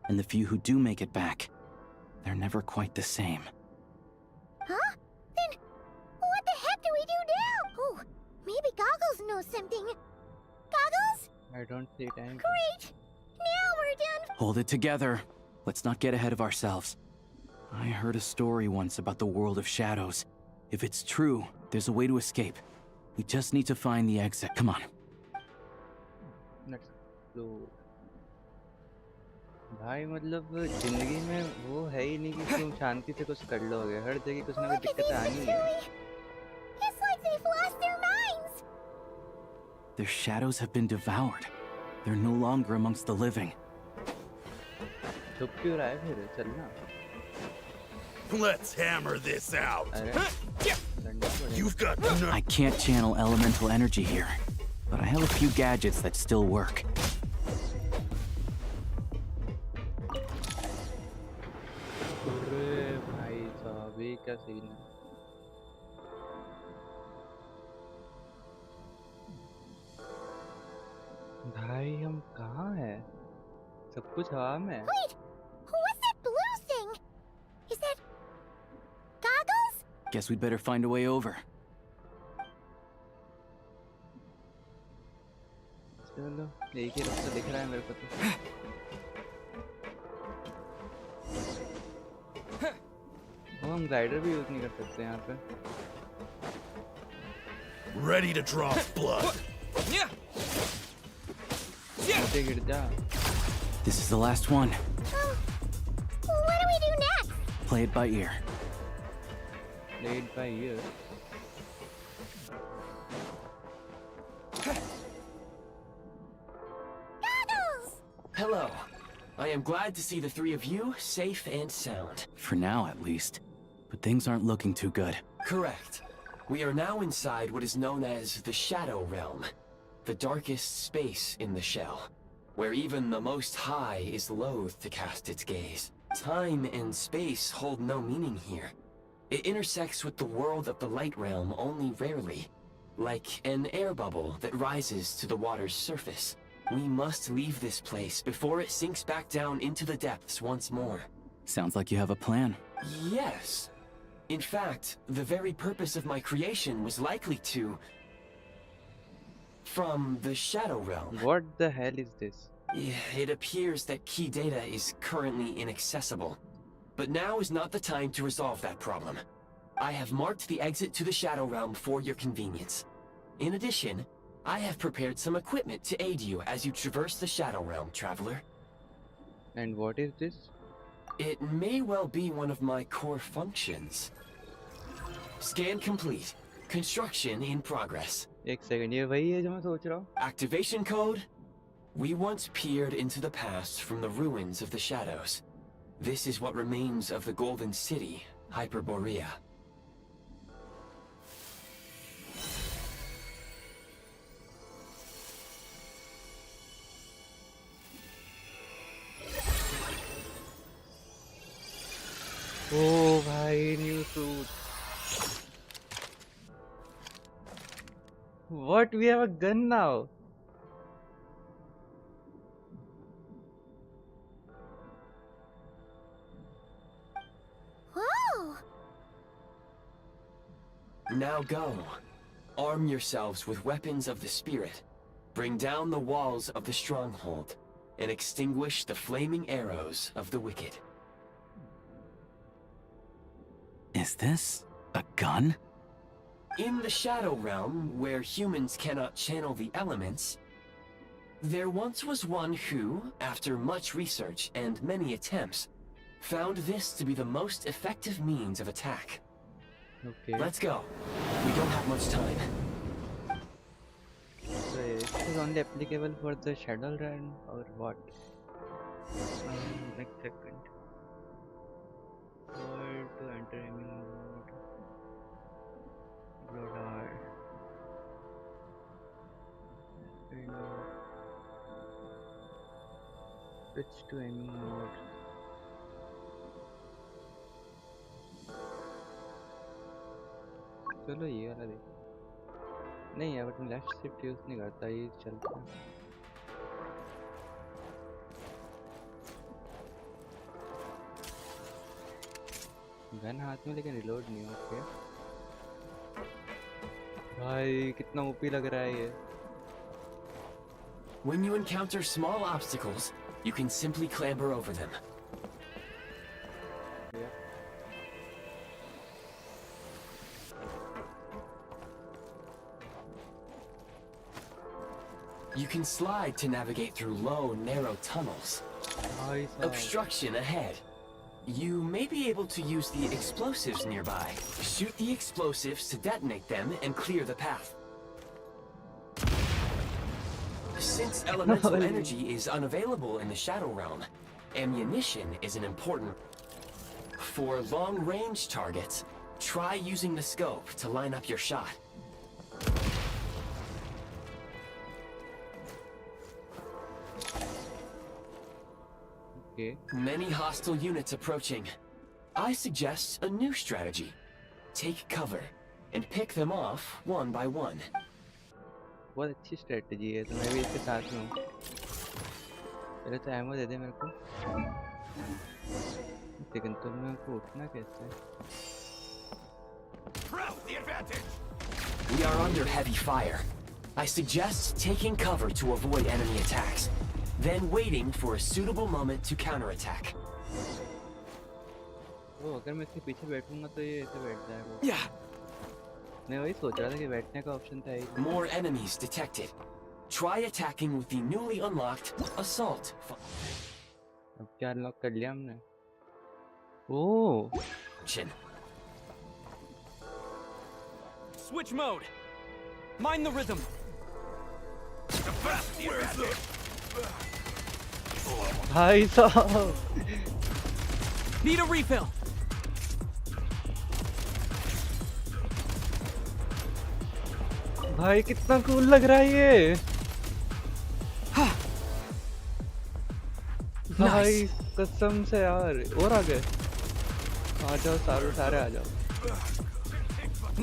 And the few who do make it back, they're never quite the same. Huh? Then what the heck do we do now? Oh, maybe Goggles knows something. Goggles? I don't see time. Great! Now we're done. Hold it together. Let's not get ahead of ourselves. I heard a story once about the world of shadows. If it's true, there's a way to escape. We just need to find the exit. Come on. Let's go. भाई मतलब जिंदगी में वो है ही नहीं कि तुम शांति से कुछ कर लोगे. हर जगह कुछ ना कुछ दिक्कतें आनी है. It's like they've lost their minds. Their shadows have been devoured. They're no longer amongst the living. चुप क्यों रहा है फिर? चलना. Let's hammer this out. अरे You've got no. I can't channel elemental energy here, but I have a few gadgets that still work. अरे भाई साहब ये क्या सीन है? कहाँ है? सब कुछ हवा में. Wait! What's that blue thing? Is that goggles? Guess we'd better find a way over. चलो, एक ही रास्ता दिख रहा है मेरे को तो. वो हम ग्लाइडर भी यूज नहीं कर सकते यहाँ पे. Ready to draw blood. नीचे गिर जा. This is the last one. What do we do next? Play it by ear. Played by ear. Hello. I am glad to see the three of you safe and sound. For now, at least. But things aren't looking too good. Correct. We are now inside what is known as the Shadow Realm, the darkest space in the shell, where even the Most High is loath to cast its gaze. Time and space hold no meaning here. It intersects with the world of the Light Realm only rarely, like an air bubble that rises to the water's surface. We must leave this place before it sinks back down into the depths once more. Sounds like you have a plan. Yes. In fact, the very purpose of my creation was likely to... from the Shadow Realm. What the hell is this? It appears that key data is currently inaccessible. But now is not the time to resolve that problem. I have marked the exit to the Shadow Realm for your convenience. In addition, I have prepared some equipment to aid you as you traverse the Shadow Realm, traveler. And what is this? It may well be one of my core functions. Scan complete. Construction in progress. एक second, ये वही है जो मैं सोच रहा हूँ. Activation code? We once peered into the past from the ruins of the shadows. This is what remains of the Golden City, Hyperborea. Oh भाई, new suit. What? We have a gun now. Whoa! Now go. Arm yourselves with weapons of the spirit. Bring down the walls of the stronghold and extinguish the flaming arrows of the wicked. Is this a gun? In the Shadow Realm, where humans cannot channel the elements, there once was one who, after much research and many attempts, found this to be the most effective means of attack. Okay. Let's go. We don't have much time. So this is only applicable for the Shadow Realm or what? Next second. Hold to enter aiming mode. Blood art. Switch to aiming mode. चलो ये वाला देख. नहीं है, but मैं left shift use नहीं करता, ये चलता है. गन हाथ में लेकिन रिलोड नहीं हो. ओके भाई, कितना ओपी लग रहा है ये. When you encounter small obstacles, you can simply clamber over them. You can slide to navigate through low, narrow tunnels. Obstruction ahead. You may be able to use the explosives nearby. Shoot the explosives to detonate them and clear the path. Since elemental energy is unavailable in the Shadow Realm, ammunition is an important... For long-range targets, try using the scope to line up your shot. Okay. Many hostile units approaching. I suggest a new strategy. Take cover and pick them off one by one. बहुत अच्छी strategy है, तो मैं भी इसके साथ में हूँ. पहले तो एमो दे दे मेरे को। लेकिन तुम मेरे को उठना कैसे? We are under heavy fire. I suggest taking cover to avoid enemy attacks, then waiting for a suitable moment to counterattack. वो अगर मैं इसके पीछे बैठूंगा तो ये ऐसे बैठ जाएगा। मैं वही सोच रहा था कि बैठने का ऑप्शन था ही। More enemies detected. Try attacking with the newly unlocked assault. अब क्या अनलॉक कर लिया हमने? ओह। Switch mode. Mind the rhythm. भाई साहब। Need a refill. भाई कितना कूल लग रहा है ये। भाई कसम से यार। और आगे आ जाओ, सारे आ जाओ।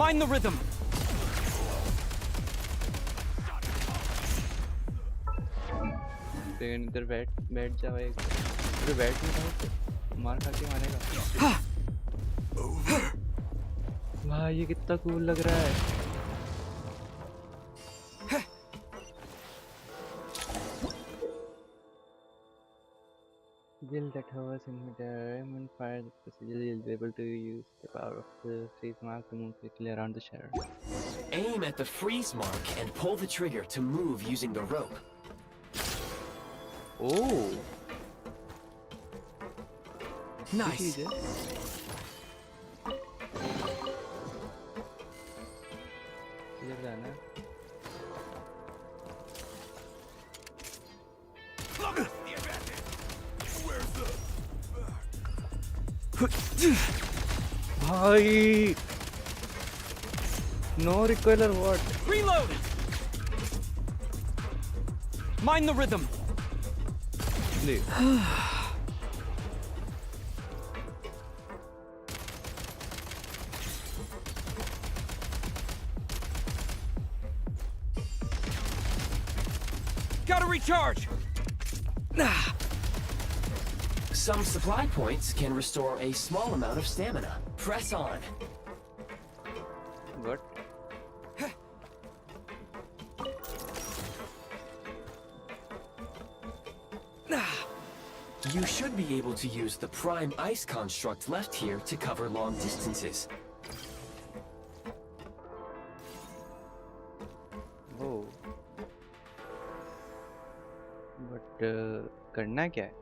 Mind the rhythm. इधर बैठ जाओ एक। इधर बैठ नहीं पाओ, मार खा के मारेगा। भाई ये कितना कूल लग रहा है। Build that hovers in the fire the procedure is able to use the power of the freeze mark to move quickly around the shadow. Aim at the freeze mark and pull the trigger to move using the rope. Oh! Nice. इधर जाना। भाई no recoiler what? Reload. Mind the rhythm. Gotta recharge. Some supply points can restore a small amount of stamina. Press on. What? You should be able to use the prime ice construct left here to cover long distances. Oh. But करना क्या है?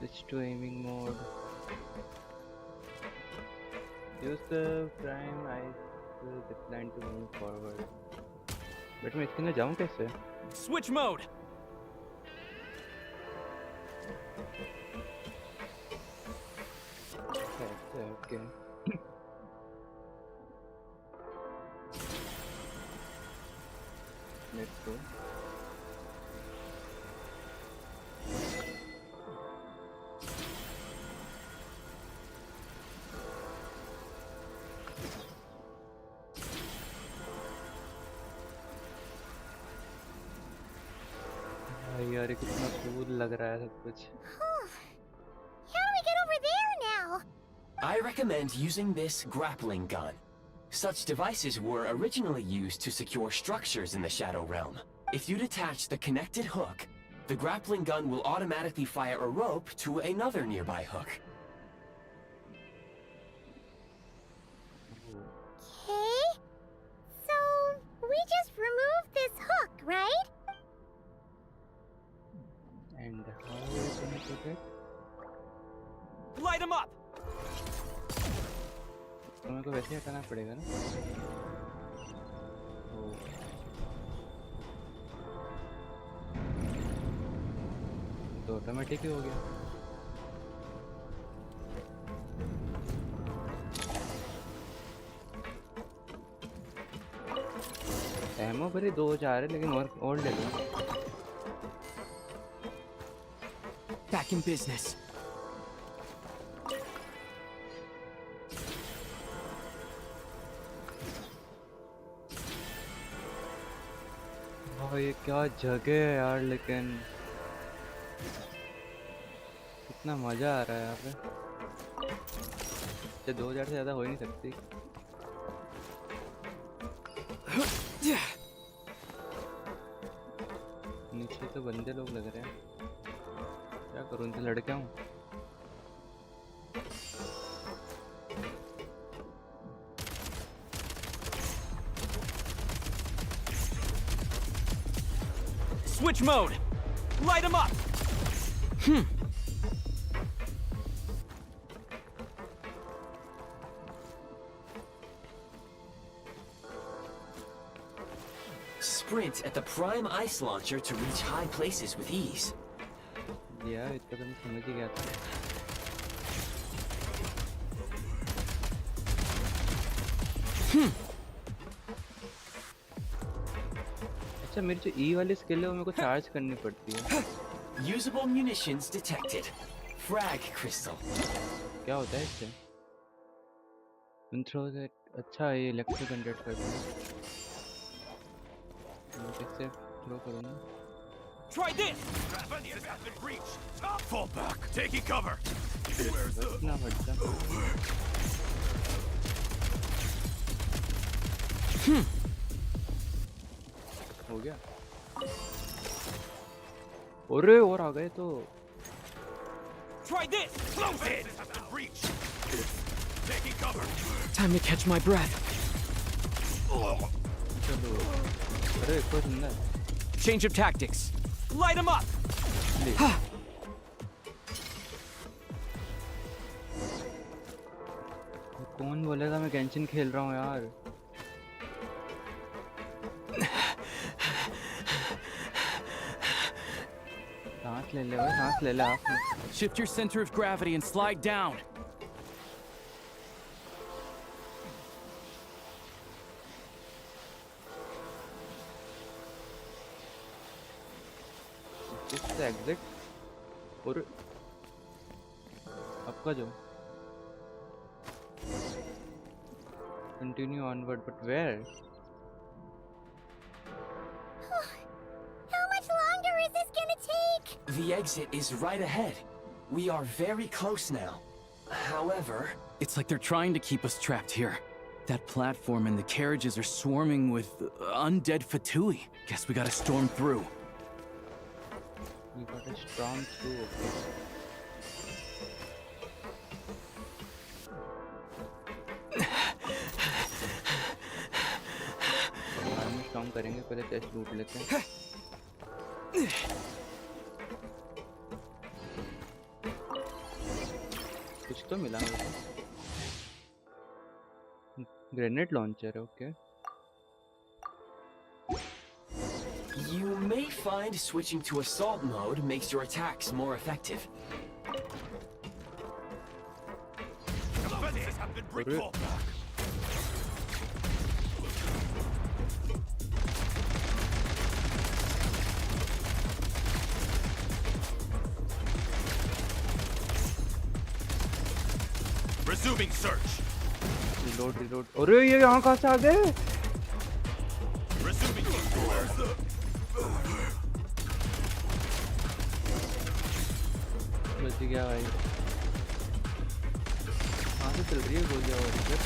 Switch to aiming mode. Use the prime ice zipline to move forward. But मैं इसके अंदर जाऊँ कैसे? Switch mode. Okay. Let's go. यार कितना कूल लग रहा है सब कुछ। How do we get over there now? I recommend using this grappling gun. Such devices were originally used to secure structures in the Shadow Realm. If you detach the connected hook, the grappling gun will automatically fire a rope to another nearby hook. Okay. So, we just removed this hook, right? And how are we going to do that? Light him up. तो मेरे को वैसे हटाना पड़ेगा ना? तो automatic ही हो गया। एमो भले 2 जा रहे लेकिन और ले लो। Back in business. भाई ये क्या जगह है यार, लेकिन कितना मजा आ रहा है यहाँ पे। 2000 से ज्यादा हो ही नहीं सकती। नीचे तो बंदे लोग लग रहे हैं, क्या करूँ, इनसे लड़के हूँ। Switch mode! Light him up! Sprint at the prime ice launcher to reach high places with ease. यार इतना तो मैं समझ ही गया था। अच्छा, मेरी जो E वाली स्किल है वो मेरे को चार्ज करनी पड़ती है। Usable munitions detected. Frag crystal. क्या होता है इससे? Intro से अच्छा ये इलेक्ट्रिक जनरेट करता है। मैं कैसे थ्रो करूँगा? Try this! Defenders have been breached. Fall back. Taking cover. Where's the ना बढ़ता। हो गया। अरे और आ गए तो। Try this! Defenders have been breached. Taking cover. Time to catch my breath. चलो। अरे कोई सुनना है। Change of tactics. Light him up! कौन बोलेगा मैं गेंशिन खेल रहा हूँ यार। सांस ले ले भाई, सांस ले ले आप। Shift your center of gravity and slide down. इससे एग्जिट और आपका जो continue onward, but where? How much longer is this gonna take? The exit is right ahead. We are very close now. However, It's like they're trying to keep us trapped here. That platform and the carriages are swarming with undead Fatui. Guess we gotta storm through. We gotta storm through. हम storm करेंगे, पहले test लूट लेते हैं। कुछ तो मिला मुझे। ग्रेनेड लॉन्चर है, okay. you may find switching to assault mode makes your attacks more effective. Defenders have been breached. Fall back. Resuming search. Reload reload. अरे ये यहाँ कहाँ से आ गए? Resuming search. Where's the बच गया भाई। कहाँ से चल रही है गोलियाँ और इधर?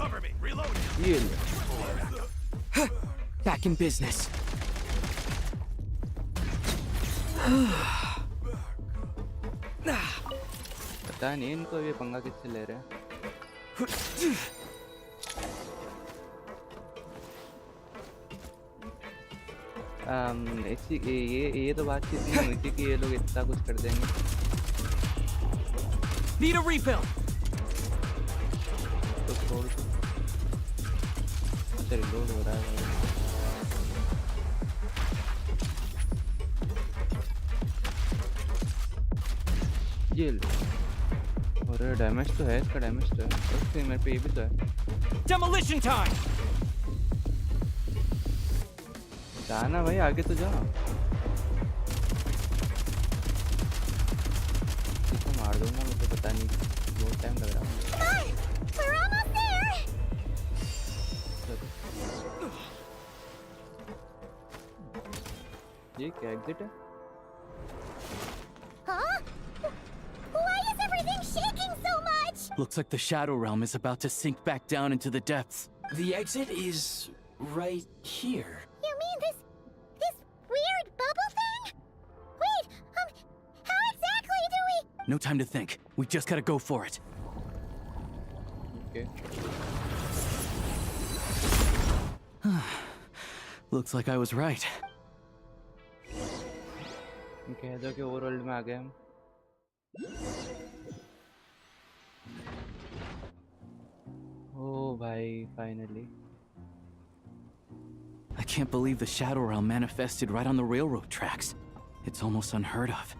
cover me? Reloading. ये ले। Back in business. पता नहीं इनको ये पंगा किससे ले रहे हैं। ये तो बातचीत नहीं हुई थी कि ये लोग इतना कुछ कर देंगे। Need a refill. तो छोड़ दो। अच्छा रिलोड हो रहा है। ये लो। और डैमेज तो है, इसका डैमेज तो है। ओके मेरे पे ये भी तो है। Demolition time. जाना भाई, आगे तो जाओ। इसको मार दूंगा, मुझे पता नहीं, बहुत टाइम लग रहा है। We're almost there. ये क्या एग्जिट है? Huh? Why is everything shaking so much? Looks like the Shadow Realm is about to sink back down into the depths. The exit is right here. You mean this weird bubble thing? Wait, how exactly do we? No time to think. We just gotta go for it. Okay. Looks like I was right. कह दो कि overworld में आ गए हम। ओ भाई, finally. I can't believe the Shadow Realm manifested right on the railroad tracks. It's almost unheard of.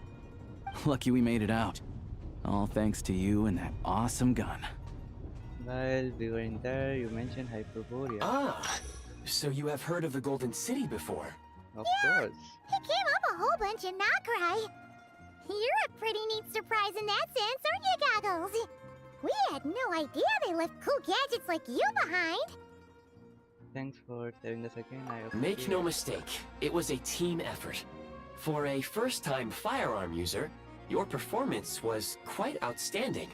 Lucky we made it out. All thanks to you and that awesome gun. While we were in there, you mentioned Hyperborea. Ah, so you have heard of the Golden City before? Of course. It came up a whole bunch in Nokrai. You're a pretty neat surprise in that sense, aren't you, Goggles? We had no idea they left cool gadgets like you behind. Thanks for saving us again. Make no mistake, it was a team effort. For a first-time firearm user, your performance was quite outstanding.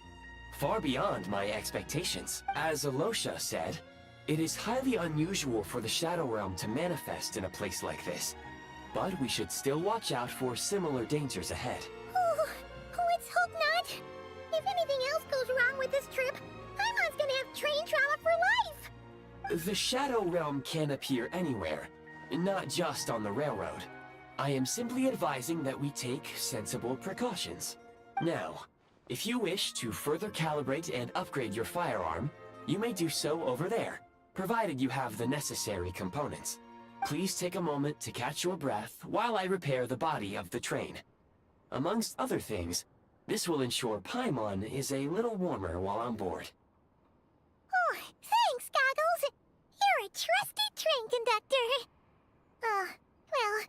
Far beyond my expectations. As Alosha said, it is highly unusual for the Shadow Realm to manifest in a place like this. But we should still watch out for similar dangers ahead. Oh, let's hope not. If anything else goes wrong with this trip, Paimon's gonna have train trauma for life. The Shadow Realm can appear anywhere, not just on the railroad. I am simply advising that we take sensible precautions. Now, if you wish to further calibrate and upgrade your firearm, you may do so over there, provided you have the necessary components. Please take a moment to catch your breath while I repair the body of the train. Amongst other things, this will ensure Paimon is a little warmer while on board. Oh, thanks, Goggles. You're a trusty train conductor. Well,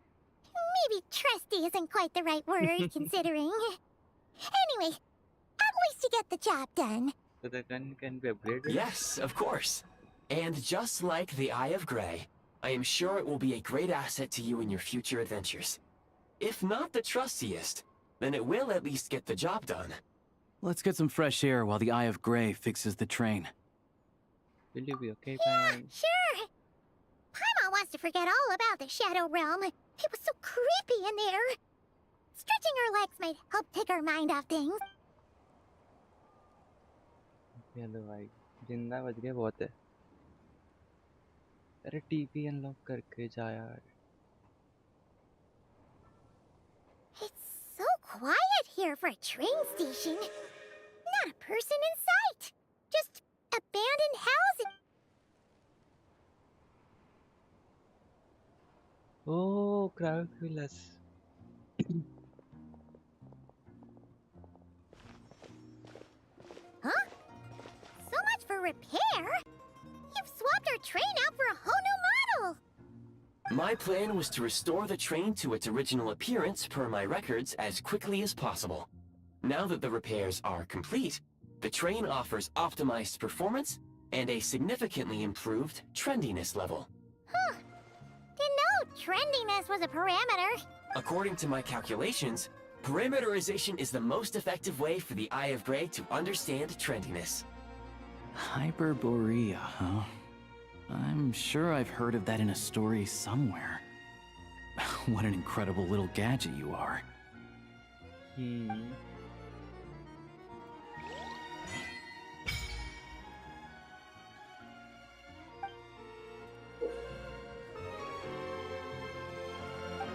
maybe trusty isn't quite the right word, considering. Anyway, at least you get the job done. So the gun can be upgraded? Yes, of course. And just like the Eye of Grey, I am sure it will be a great asset to you in your future adventures. If not the trustiest, then it will at least get the job done. Let's get some fresh air while the Eye of Grey fixes the train. Will you be okay, Yeah, Paimon? sure. Paimon wants to forget all about the Shadow Realm. It was so creepy in there. Stretching our legs might help take our mind off things. चलो भाई, जिंदा बच गए बहुत है। अरे TP unlock करके जा यार। It's so quiet here for a train station. Not a person in sight. Just abandoned houses. Oh, Crowdvillas. Huh? So much for repair? You've swapped our train out for a whole new model! My plan was to restore the train to its original appearance per my records as quickly as possible. Now that the repairs are complete, the train offers optimized performance and a significantly improved trendiness level. Huh. Didn't know trendiness was a parameter. According to my calculations, parameterization is the most effective way for the Eye of Grey to understand trendiness. Hyperborea, huh? I'm sure I've heard of that in a story somewhere. What an incredible little gadget you are.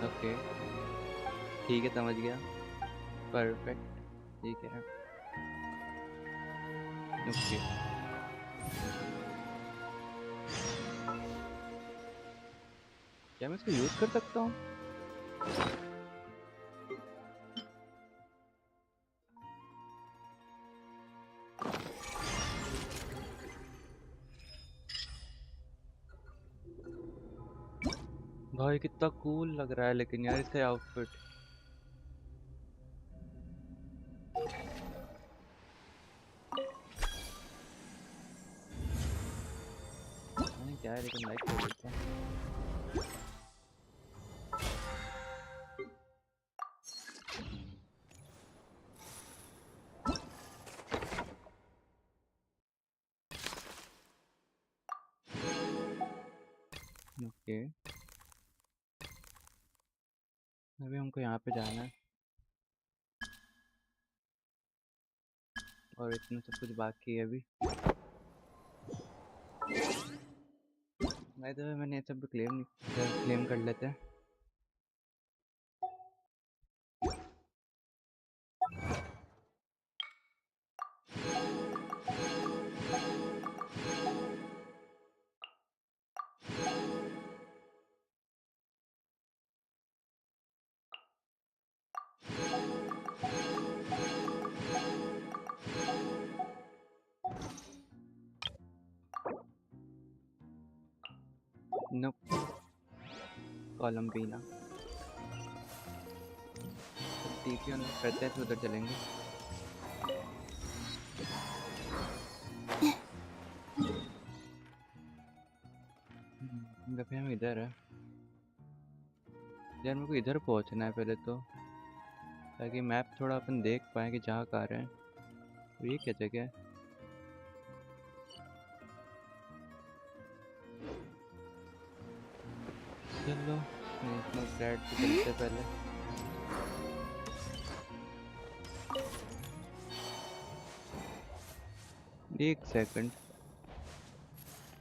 Okay, ठीक है, समझ गया। Perfect, ठीक है। Okay. क्या मैं इसको use कर सकता हूँ? भाई कितना कूल लग रहा है लेकिन यार इसका आउटफिट। क्या है लेकिन लाइक कर देता हूँ। ओके, अभी हमको यहाँ पे जाना है और इतना सब कुछ बाकी है अभी। तो मैंने ये सब क्लेम कर लेते हैं। नो कोलम्बीना टीपी ऑन करते हैं, फिर उधर चलेंगे। अभी हम इधर है यार, मेरे को इधर पहुंचना है पहले तो, ताकि मैप थोड़ा अपन देख पाए कि जहाँ कहाँ रहे हैं। और ये क्या जगह है? चलो नेशनल फ्लैट पे चलते पहले। एक सेकंड,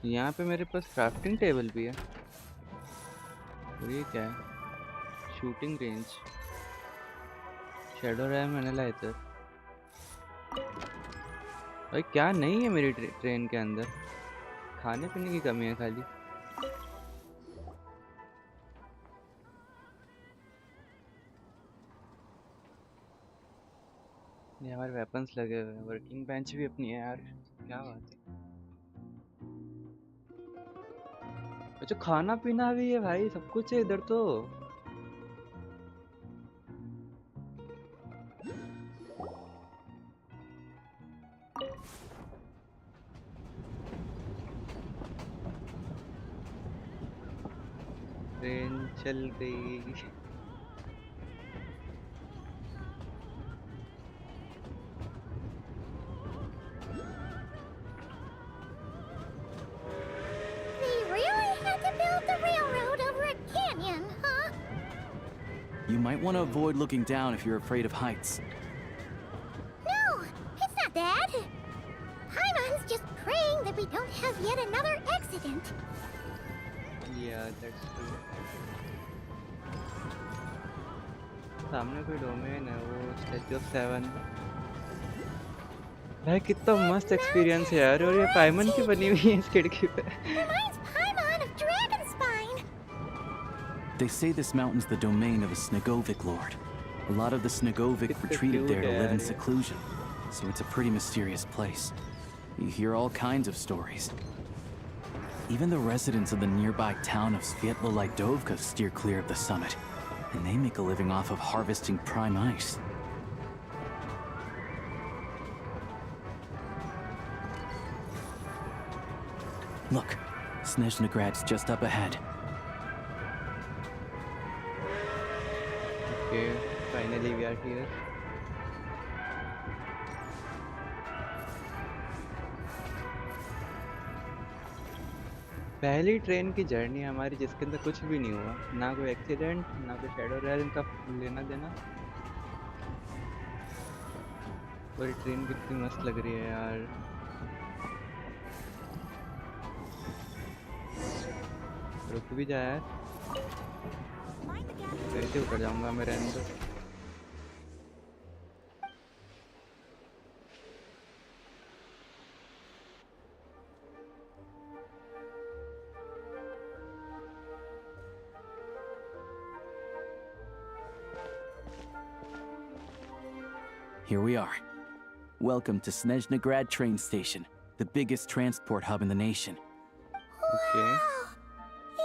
यहाँ पे मेरे पास क्राफ्टिंग टेबल भी है। और ये क्या है? Shooting range, shadow RAM analyser. भाई क्या नहीं है मेरी ट्रेन के अंदर? खाने पीने की कमी है खाली। ये हमारे वेपन्स लगे हुए हैं, वर्किंग बेंच भी अपनी है यार, क्या बात है। अच्छा खाना पीना भी है भाई, सब कुछ है इधर तो। ट्रेन चल गई। You might want to avoid looking down if you're afraid of heights. No, it's not that. Paimon's just praying that we don't have yet another accident. Yeah, that's true. सामने कोई डोमेन है, वो statue of 7। भाई कितना मस्त experience है यार, और ये पाइमन की बनी हुई है इस खिड़की पे। They say this mountain's the domain of a Snegovic lord. A lot of the Snegovic retreated there to live in seclusion, so it's a pretty mysterious place. You hear all kinds of stories. Even the residents of the nearby town of Svietlo-Lidovka steer clear of the summit, and they make a living off of harvesting prime ice. Look, Snezhnagrad's just up ahead. Okay, finally we are here. पहली train की journey हमारी जिसके अंदर कुछ भी नहीं हुआ, ना कोई एक्सीडेंट, ना कोई शैडो रैम का लेना देना। और ट्रेन कितनी मस्त लग रही है यार। रुक भी जाए यार, कैसे उतर जाऊंगा मेरे अंदर। Here we are. Welcome to Snezhnagrad train station, the biggest transport hub in the nation. Okay.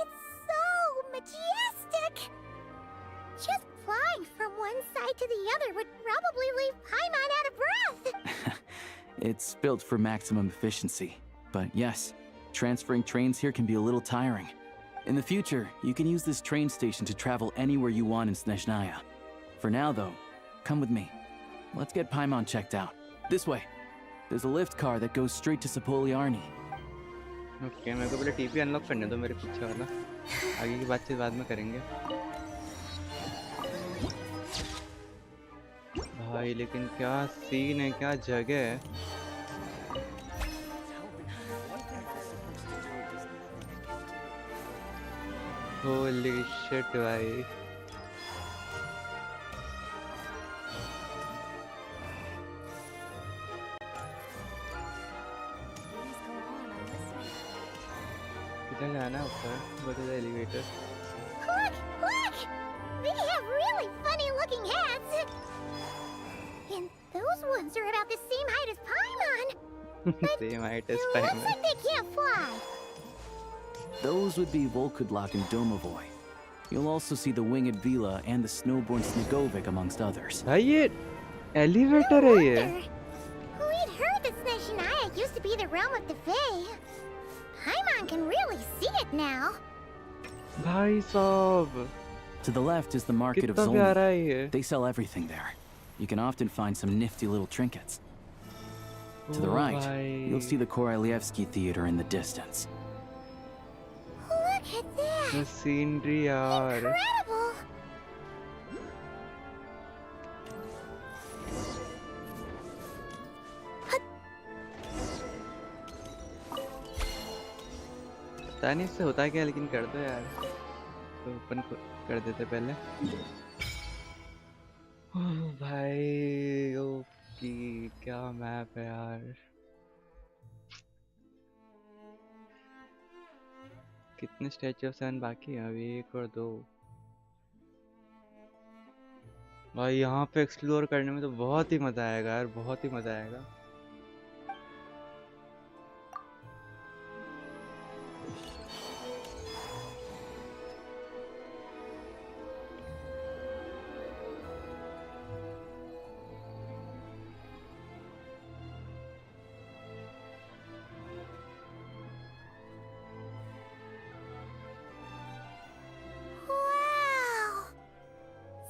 It's so majestic! Just flying from one side to the other would probably leave Paimon out of breath! It's built for maximum efficiency, but yes, transferring trains here can be a little tiring. In the future, you can use this train station to travel anywhere you want in Snezhnaya. For now, though, come with me. Let's get Paimon checked out. This way. There's a lift car that goes straight to Sapoliarny. Okay, मेरे को पहले TP unlock करने दो मेरे पीछे वाला, आगे की बातचीत बाद में करेंगे। भाई लेकिन क्या सीन है, क्या जगह है। होली शिट भाई। किधर जाना है ऊपर? Go to the elevator. Look! Look! They have really funny looking hats! And those ones are about the same height as Paimon! Same height as It looks Paimon. like they can't fly! Those would be Volkudlak and Domovoy. You'll also see the winged Vila and the snowborn Snegovic amongst others. भाई ये elevator है ये। We'd heard that Snezhnaya used to be the realm of the Fae. Paimon can really see it now. भाई साहब। To the left is the market of कितना प्यारा है Zolnir. ये। They sell everything there. You can often find some nifty little trinkets. To the Oh, right, भाई। you'll see the Korolyevsky Theater in the distance. Look at that! The scenery यार। Incredible! पता नहीं इससे होता क्या, लेकिन कर दो यार। तो ओपन कर देते पहले। ओह भाई ओके, क्या मैप है यार। कितने स्टैचू ऑफ सन बाकी हैं अभी? 1 और 2। भाई यहाँ पे एक्सप्लोर करने में तो बहुत ही मजा आएगा यार, बहुत ही मजा आएगा। Wow!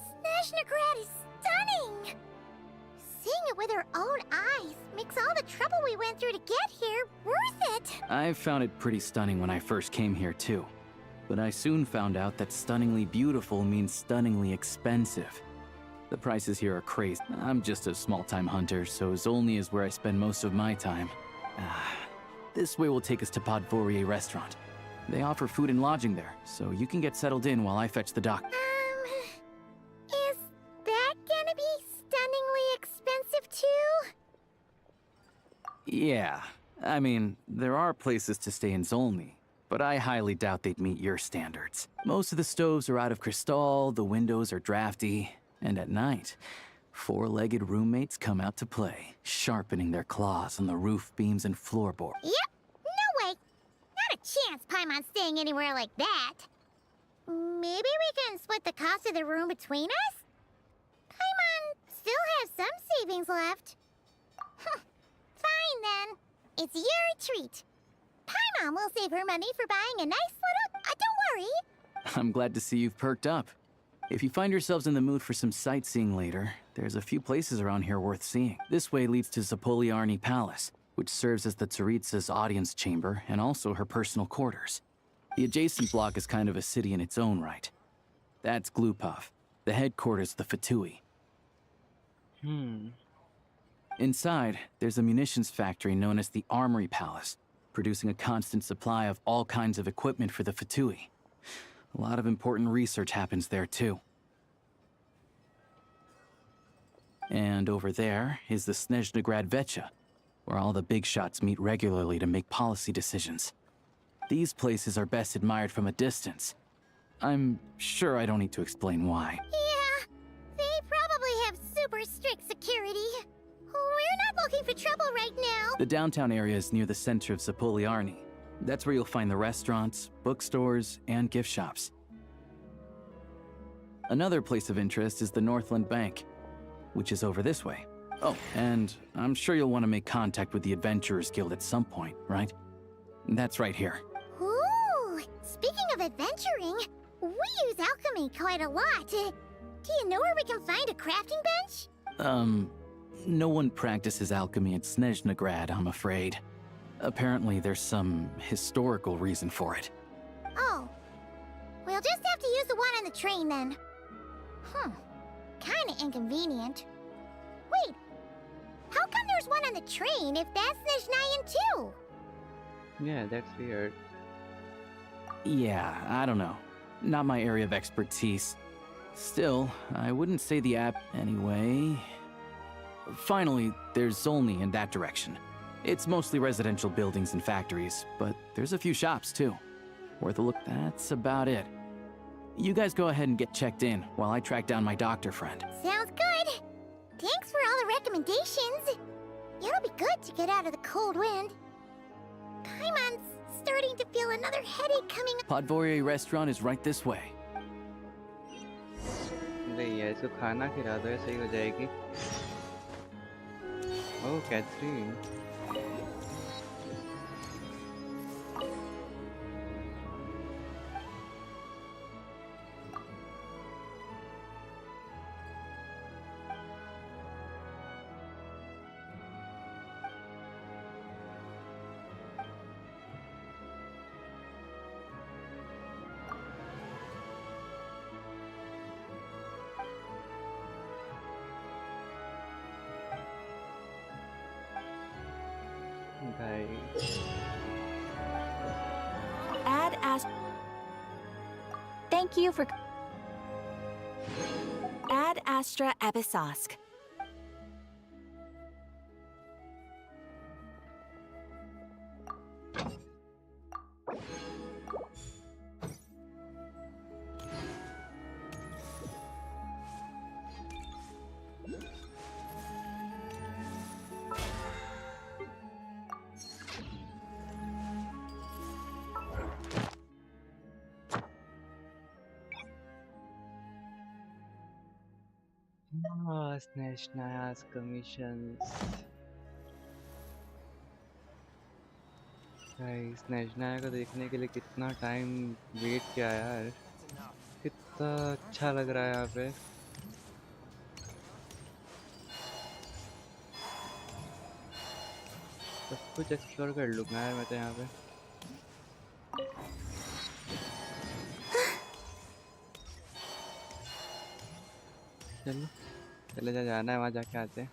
Snezhnagrad is stunning! Seeing it with our own eyes makes all the trouble we went through to get here worth it! I found it pretty stunning when I first came here too. But I soon found out that stunningly beautiful means stunningly expensive. The prices here are crazy. I'm just a small-time hunter, so Zolny is where I spend most of my time. This way will take us to Podvorier restaurant. They offer food and lodging there, so you can get settled in while I fetch the doc. Is that gonna be stunningly expensive too? Yeah, I mean, there are places to stay in Zolny, but I highly doubt they'd meet your standards. Most of the stoves are out of crystal, the windows are drafty, and at night, four-legged roommates come out to play, sharpening their claws on the roof beams and floorboard. Yep, no way! Not a chance Paimon's staying anywhere like that. Maybe we can split the cost of the room between us? Paimon still has some savings left. Fine then. It's your treat. Paimon will save her money for buying a nice little... don't worry. I'm glad to see you've perked up. If you find yourselves in the mood for some sightseeing later, there's a few places around here worth seeing. This way leads to Zapoliarny Palace, which serves as the Tsaritsa's audience chamber and also her personal quarters. The adjacent block is kind of a city in its own right. That's Glupov, the headquarters of the Fatui. Inside, there's a munitions factory known as the Armory Palace, producing a constant supply of all kinds of equipment for the Fatui. A lot of important research happens there, too. And over there is the Snezhnagrad Vecha, where all the big shots meet regularly to make policy decisions. These places are best admired from a distance. I'm sure I don't need to explain why. Yeah, they probably have super strict security. We're not looking for trouble right now. The downtown area is near the center of Zapoliarny. That's where you'll find the restaurants, bookstores, and gift shops. Another place of interest is the Northland Bank, which is over this way. Oh, and I'm sure you'll want to make contact with the Adventurers Guild at some point, right? That's right here. Ooh, speaking of adventuring, we use alchemy quite a lot. Do you know where we can find a crafting bench? No one practices alchemy at Snezhnagrad, I'm afraid. Apparently, there's some historical reason for it. Oh. We'll just have to use the one on the train then. Kinda inconvenient. Wait. How come there's one on the train if that's Snezhnayan too? Yeah, that's weird. Yeah, I don't know. Not my area of expertise. Still, I wouldn't say the app anyway. Finally, there's Zolny in that direction. It's mostly residential buildings and factories, but there's a few shops too. Worth a look, that's about it. You guys go ahead and get checked in while I track down my doctor friend. Sounds good. Thanks for all the recommendations. It'll be good to get out of the cold wind. Paimon's starting to feel another headache coming up. Podvoye restaurant is right this way. नहीं है, इसको खाना खिला दो, सही हो जाएगी. ओह, Catherine. Ad Ast. Thank you for. Ad Astra Ebisosk. Snezhnaya's commissions. भाई स्नेशनाया को देखने के लिए कितना टाइम वेट किया यार. कितना अच्छा लग रहा है यहाँ पे. सब कुछ एक्सप्लोर कर लूँगा यार मैं तो यहाँ पे. चलो चले जाना है, वहाँ जाके आते हैं.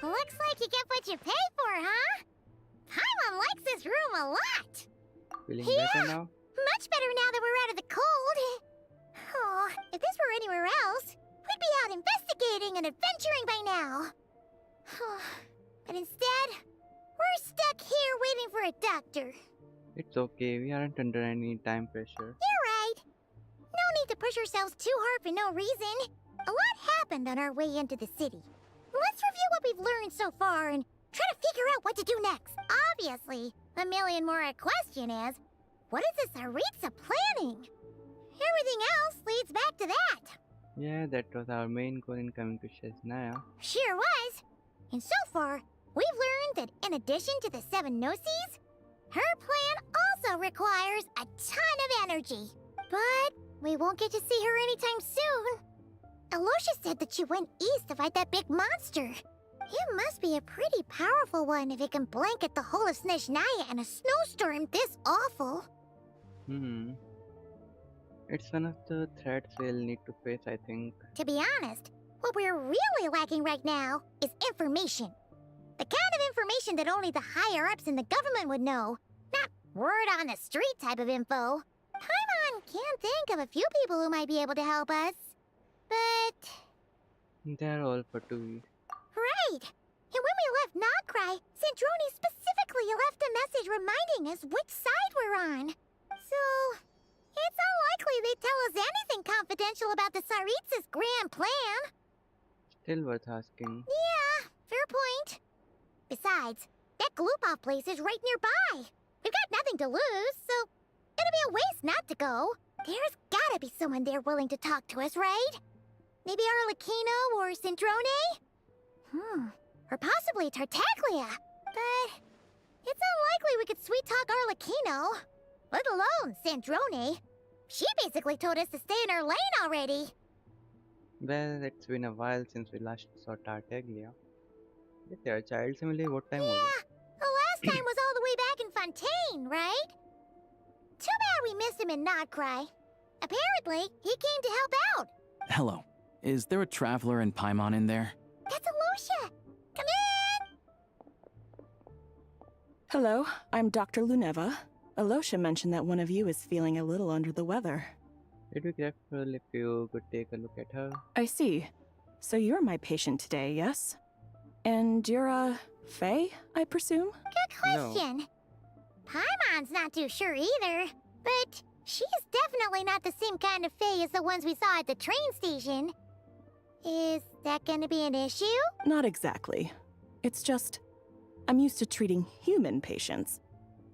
Looks like you get what you pay for, huh? Paimon likes this room a lot. Feeling better now? Much better now that we're out of the cold. Oh, if this were anywhere else, we'd be out investigating and adventuring by now. But instead, we're stuck here waiting for a doctor. It's okay, we aren't under any time pressure. You're right. No need to push ourselves too hard for no reason. A lot happened on our way into the city. Let's review what we've learned so far and try to figure out what to do next. Obviously, the million more question is, what is this Tsaritsa planning? Everything else leads back to that. Yeah, that was our main goal in coming to Snezhnaya. Sure was. And so far, we've learned that in addition to the 7 Gnosis, her plan also requires a ton of energy. But we won't get to see her anytime soon. Aloysius said that she went east to fight that big monster. It must be a pretty powerful one if it can blanket the whole of Snezhnaya in a snowstorm this awful. It's one of the threats we'll need to face, I think. To be honest, what we're really lacking right now is information. The kind of information that only the higher-ups in the government would know. Not word on the street type of info. Paimon can't think of a few people who might be able to help us. But... They're all for 2 Right! And when we left Nagrai, Sandroni specifically left a message reminding us which side we're on. So, it's unlikely they'd tell us anything confidential about the Tsaritsa's grand plan. Still worth asking. Yeah, fair point. Besides, that Gloopov place is right nearby. We've got nothing to lose, so it'll be a waste not to go. There's gotta be someone there willing to talk to us, right? Maybe Arlecchino or Cendrone? Or possibly Tartaglia. But it's unlikely we could sweet-talk Arlecchino. Let alone Cendrone. She basically told us to stay in her lane already. Well, it's been a while since we last saw Tartaglia. तेरा child से मिले what time हो गया? The last time was all the way back in Fontaine, right? Too bad we missed him in Notcry. Apparently, he came to help out. Hello. Is there a traveler in Paimon in there? That's Alosha. Come in! Hello, I'm Dr. Luneva. Alosha mentioned that one of you is feeling a little under the weather. It'd be grateful if you could take a look at her. I see. So you're my patient today, yes? And you're a Fae, I presume? Good question. Paimon's not too sure either, but she's definitely not the same kind of Fae as the ones we saw at the train station. Is that gonna be an issue? Not exactly. It's just, I'm used to treating human patients.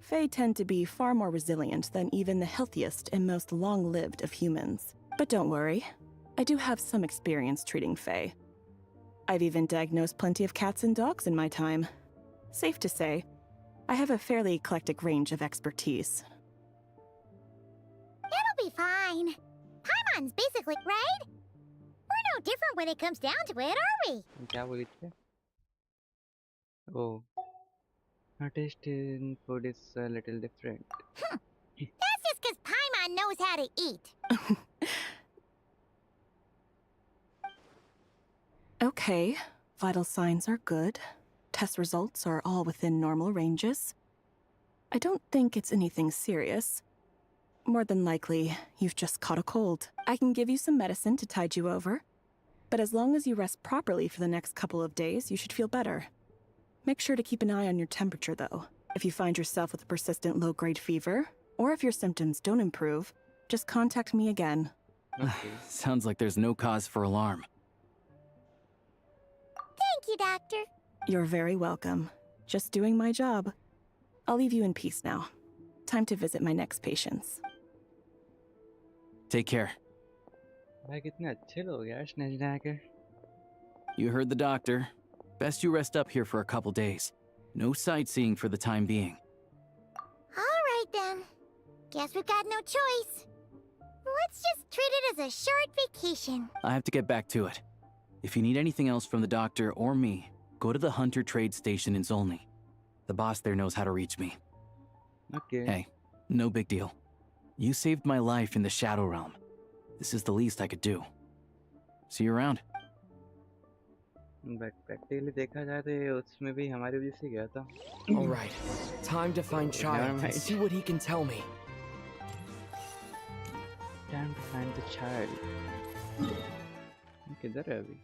Fae tend to be far more resilient than even the healthiest and most long-lived of humans. But don't worry, I do have some experience treating Fae. I've even diagnosed plenty of cats and dogs in my time. Safe to say, I have a fairly eclectic range of expertise. It'll be fine. Paimon's basically, right? We're no different when it comes down to it, are we? क्या बोली थी? Oh, her taste in food is a little different. That's just because Paimon knows how to eat. Okay, vital signs are good. Test results are all within normal ranges. I don't think it's anything serious. More than likely, you've just caught a cold. I can give you some medicine to tide you over. But as long as you rest properly for the next couple of days, you should feel better. Make sure to keep an eye on your temperature, though. If you find yourself with a persistent low-grade fever, or if your symptoms don't improve, just contact me again. Okay. Sounds like there's no cause for alarm. Thank you, Doctor. You're very welcome. Just doing my job. I'll leave you in peace now. Time to visit my next patients. Take care. भाई कितने अच्छे लोग यार स्नेजनाया के. You heard the doctor. Best you rest up here for a couple days. No sightseeing for the time being. All right, then. Guess we've got no choice. Let's just treat it as a short vacation. I have to get back to it. If you need anything else from the doctor or me, go to the Hunter Trade Station in Zolny. The boss there knows how to reach me. Okay. Hey, no big deal. You saved my life in the Shadow Realm. This is the least I could do. See you around. But practically देखा जाए तो ये उसमें भी हमारी वजह से गया था. All right, time to find Child and see what he can tell me. Time to find the child. किधर है अभी?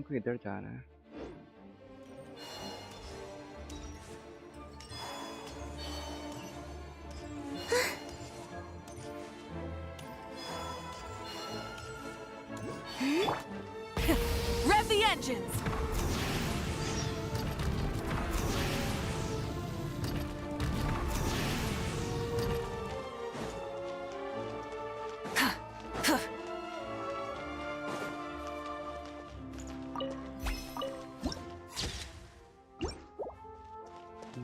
किधर जा रहा है? Rev the engines!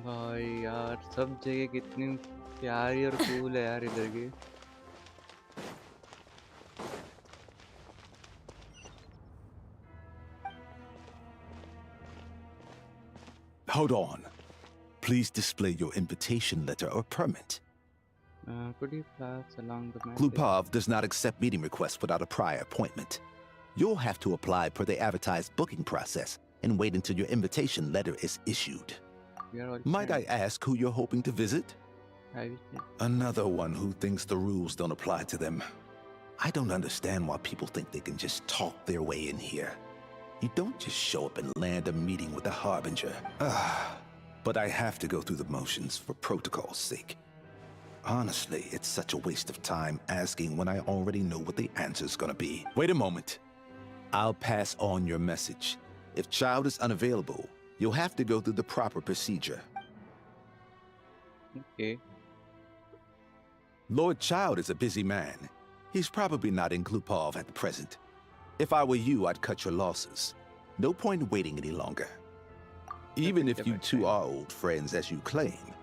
भाई यार सब जगह कितनी प्यारी और कूल है यार इधर की. Hold on. Please display your invitation letter or permit. Could you pass along the message? Klupov does not accept meeting requests without a prior appointment. You'll have to apply per the advertised booking process and wait until your invitation letter is issued. Might I ask who you're hoping to visit? Another one who thinks the rules don't apply to them. I don't understand why people think they can just talk their way in here. You don't just show up and land a meeting with a Harbinger. but I have to go through the motions for protocol's sake. Honestly, it's such a waste of time asking when I already know what the answer's gonna be. Wait a moment. I'll pass on your message. If Child is unavailable, you'll have to go through the proper procedure. Okay. Lord Child is a busy man. He's probably not in Glupov at the present. If I were you, I'd cut your losses. No point waiting any longer. Even if you two are old friends as you claim,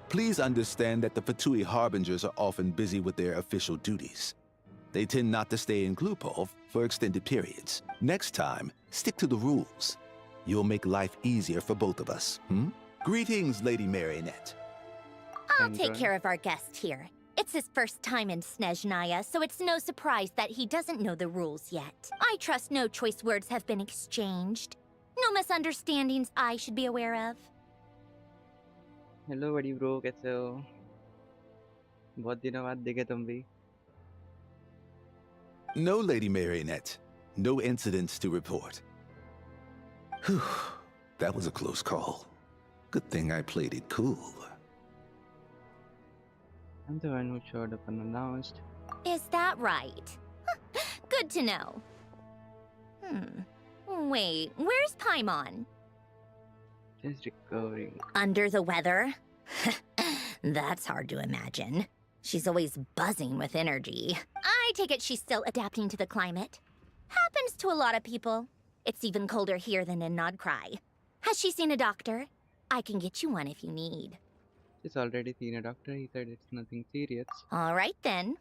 please understand that the Fatui Harbingers are often busy with their official duties. They tend not to stay in Glupov for extended periods. Next time, stick to the rules. You'll make life easier for both of us, Greetings, Lady Marionette. I'll take care of our guest here. It's his first time in Snezhnaya, so it's no surprise that he doesn't know the rules yet. I trust no choice words have been exchanged. No misunderstandings I should be aware of. Hello बड़ी bro, कैसे हो? बहुत दिनों बाद देखे तुम भी. No, Lady Marionette. No incidents to report. Whew, that was a close call. Good thing I played it cool. I'm the one who showed up unannounced. Is that right? Good to know. Wait, where's Paimon? Just recovering. Under the weather? That's hard to imagine. She's always buzzing with energy. I take it she's still adapting to the climate. Happens to a lot of people. It's even colder here than in Nodcry. Has she seen a doctor? I can get you one if you need. She's already seen a doctor. He said it's nothing serious. All right then.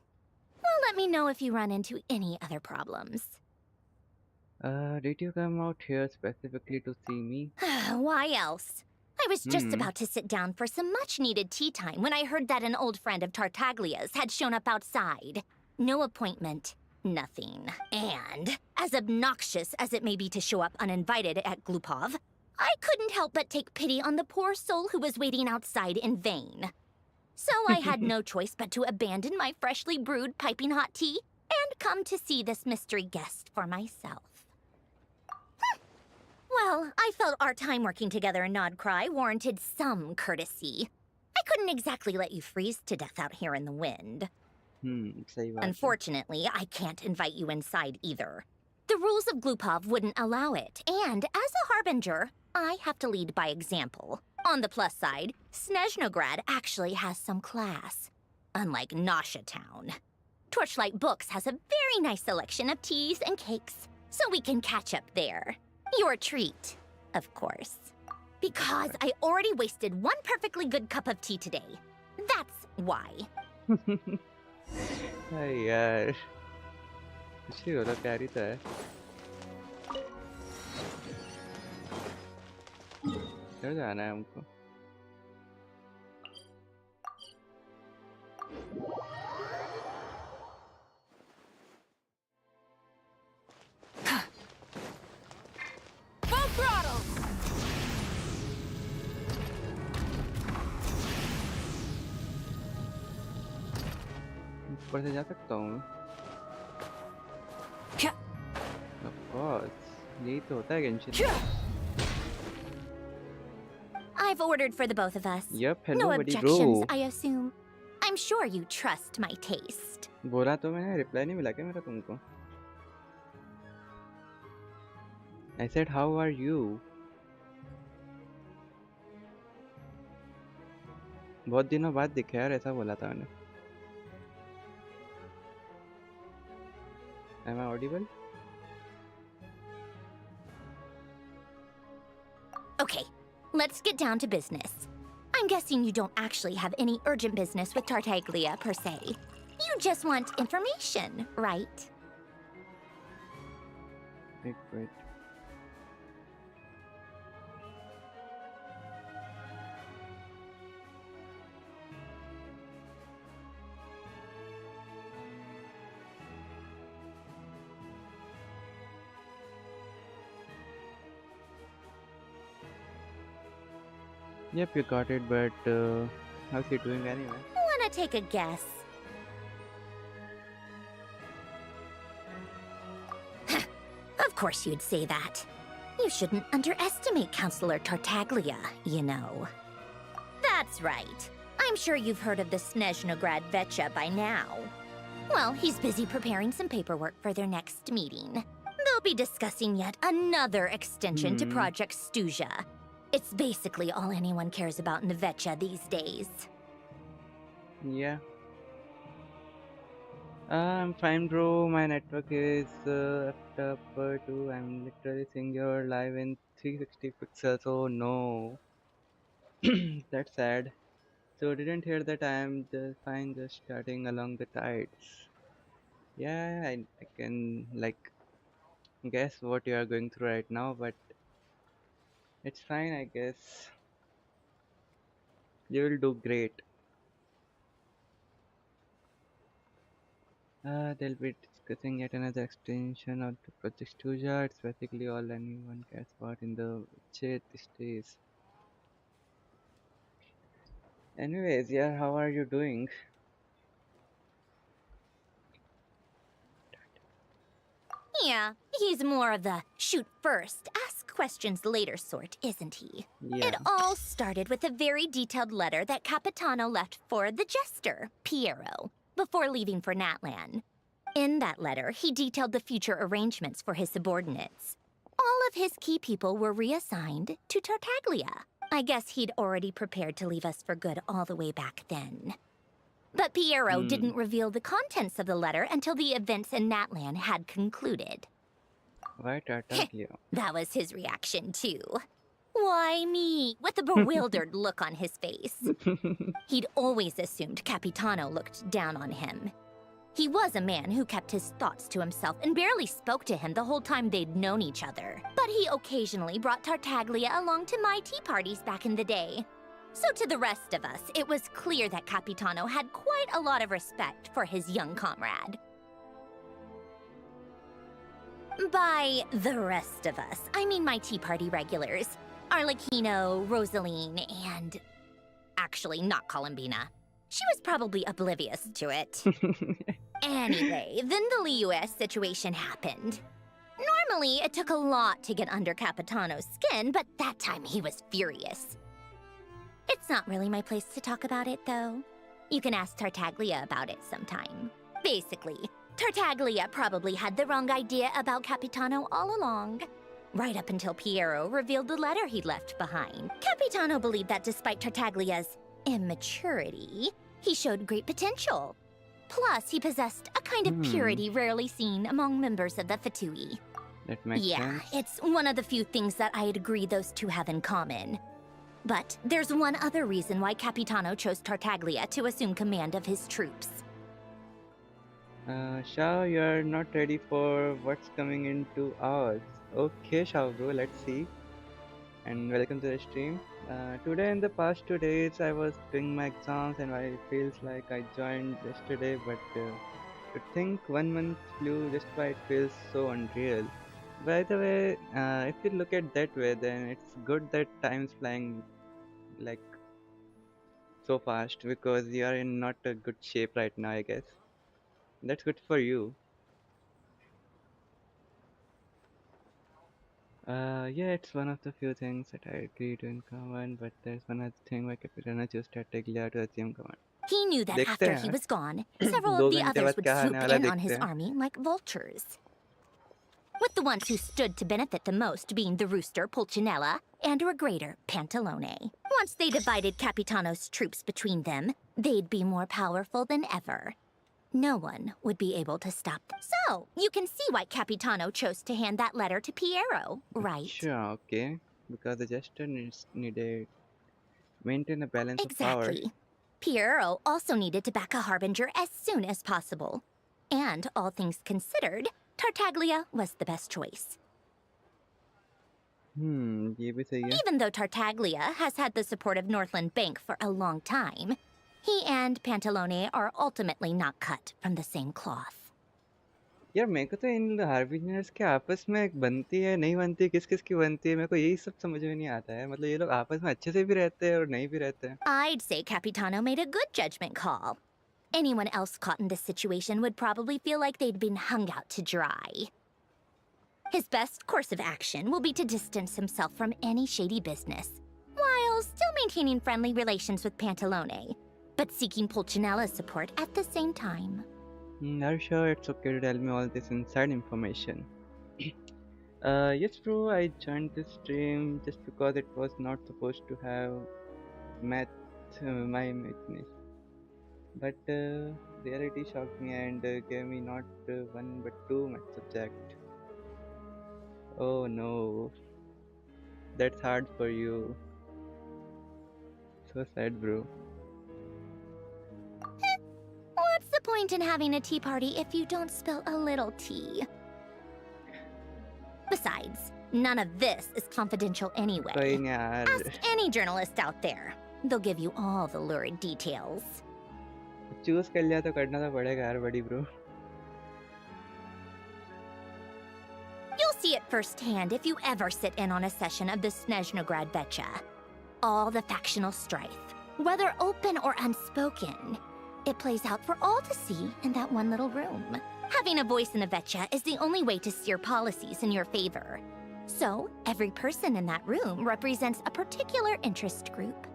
Well, let me know if you run into any other problems. Did you come out here specifically to see me? Why else? I was just about to sit down for some much-needed tea time when I heard that an old friend of Tartaglia's had shown up outside. No appointment, nothing. And, as obnoxious as it may be to show up uninvited at Glupov, I couldn't help but take pity on the poor soul who was waiting outside in vain. So I had no choice but to abandon my freshly brewed piping hot tea and come to see this mystery guest for myself. Well, I felt our time working together in Nodcry warranted some courtesy. I couldn't exactly let you freeze to death out here in the wind. Unfortunately, I can't invite you inside either. The rules of Glupov wouldn't allow it, and as a harbinger, I have to lead by example. On the plus side, Snezhnograd actually has some class, unlike Nosha Town. Torchlight Books has a very nice selection of teas and cakes, so we can catch up there. Your treat, of course. Because I already wasted one perfectly good cup of tea today. That's why. Hey, यार. कुछ ही हो रहा, प्यारी तो है. किधर जाना है हमको? Full throttle! ऊपर से जा सकता हूँ? Of course. यही तो होता है Genshin. I've ordered for the both of us. Yep, hello, no buddy objections, bro. I assume. I'm sure you trust my taste. बोला तो मैंने, रिप्लाई नहीं मिला क्या मेरा तुमको? I said, how are you? बहुत दिनों बाद दिखे यार, ऐसा बोला था मैंने. Am I audible? Okay, let's get down to business. I'm guessing you don't actually have any urgent business with Tartaglia per se. You just want information, right? Wait. Yep, you got it, but how's he doing anyway? Wanna take a guess? Of course you'd say that. You shouldn't underestimate Counselor Tartaglia, you know. That's right. I'm sure you've heard of the Snezhnograd Vecha by now. Well, he's busy preparing some paperwork for their next meeting. They'll be discussing yet another extension to Project Stuzha. It's basically all anyone cares about in the Vecha these days. Yeah. I'm fine, bro. My network is effed up too. I'm literally seeing your live in 360 pixels. Oh no. That's sad. So didn't hear that. I'm just fine, just starting along the tides. Yeah, I can like guess what you are going through right now, but it's fine, I guess. You will do great. They'll be discussing yet another extension of the Project Stuzha. It's basically all anyone cares about in the chat these days. Anyways, yeah, how are you doing? Yeah, he's more of the shoot first, ask questions later sort, isn't he? Yeah. It all started with a very detailed letter that Capitano left for the jester, Piero, before leaving for Natlan. In that letter, he detailed the future arrangements for his subordinates. All of his key people were reassigned to Tartaglia. I guess he'd already prepared to leave us for good all the way back then. But Piero didn't reveal the contents of the letter until the events in Natlan had concluded. Why Tartaglia? That was his reaction, too. Why me? With a bewildered look on his face. He'd always assumed Capitano looked down on him. He was a man who kept his thoughts to himself and barely spoke to him the whole time they'd known each other. But he occasionally brought Tartaglia along to my tea parties back in the day. So to the rest of us, it was clear that Capitano had quite a lot of respect for his young comrade. By the rest of us, I mean my tea party regulars. Arlecchino, Rosaline, and... actually, not Columbina. She was probably oblivious to it. Anyway, then the Liu-S situation happened. Normally, it took a lot to get under Capitano's skin, but that time he was furious. It's not really my place to talk about it, though. You can ask Tartaglia about it sometime. Basically, Tartaglia probably had the wrong idea about Capitano all along. Right up until Piero revealed the letter he'd left behind. Capitano believed that despite Tartaglia's immaturity, he showed great potential. Plus, he possessed a kind of purity rarely seen among members of the Fatui. That makes sense. It's one of the few things that I'd agree those two have in common. But there's one other reason why Capitano chose Tartaglia to assume command of his troops. Shao, you're not ready for what's coming into ours. Okay, Shao bro, let's see. And welcome to the stream. Today in the past 2 days I was doing my exams and it feels like I joined yesterday, but to think 1 month flew just by, it feels so unreal. By the way, if you look at that way, then it's good that time's flying like so fast because you are in not a good shape right now, I guess. That's good for you. Yeah, it's one of the few things that I agree to in common, but there's one other thing why Capitano chose Tartaglia to assume command. He knew that after he was gone, several of the others would swoop in on his army like vultures. With the ones who stood to benefit the most being the rooster Pulcinella and Regrator Pantalone. Once they divided Capitano's troops between them, they'd be more powerful than ever. No one would be able to stop them. So, you can see why Capitano chose to hand that letter to Piero, right? Sure, okay. Because the jester needed maintain a balance of power. Exactly. Piero also needed to back a harbinger as soon as possible. And all things considered, Tartaglia was the best choice. Even though Tartaglia has had the support of Northland Bank for a long time, he and Pantalone are ultimately not cut from the same cloth. यार मेरे को तो इन हार्बिंजर्स के आपस में बनती है नहीं बनती किस किस की बनती है मेरे को यही सब समझ में नहीं आता है मतलब ये लोग आपस में अच्छे से भी रहते हैं और नहीं भी रहते हैं. I'd say Capitano made a good judgment call. Anyone else caught in this situation would probably feel like they'd been hung out to dry. His best course of action will be to distance himself from any shady business, while still maintaining friendly relations with Pantalone, but seeking Pulcinella's support at the same time. Are you sure it's okay to tell me all this inside information? Yes, bro, I joined this stream just because it was not supposed to have math, my mathness. But reality shocked me and gave me not one but two math subject. Oh no, that's hard for you. So sad, bro. What's the point in having a tea party if you don't spill a little tea? Besides, none of this is confidential anyway. कोई नहीं यार. Ask any journalist out there. They'll give you all the lurid details. Choose कर लिया तो करना तो पड़ेगा यार बड़ी bro. You'll see it firsthand if you ever sit in on a session of the Snezhnaya Betcha. All the factional strife, whether open or unspoken, it plays out for all to see in that one little room. Having a voice in the Vetcha is the only way to steer policies in your favor. So, every person in that room represents a particular interest group.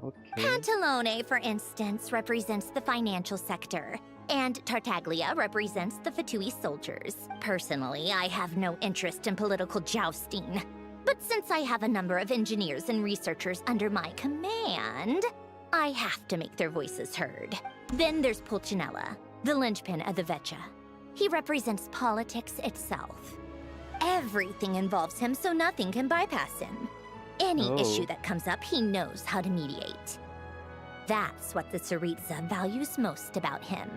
Okay. Pantalone, for instance, represents the financial sector, and Tartaglia represents the Fatui soldiers. Personally, I have no interest in political jousting. But since I have a number of engineers and researchers under my command, I have to make their voices heard. Then there's Pulcinella, the linchpin of the Vetcha. He represents politics itself. Everything involves him, so nothing can bypass him. Any issue that comes up, he knows how to mediate. That's what the Tsaritsa values most about him.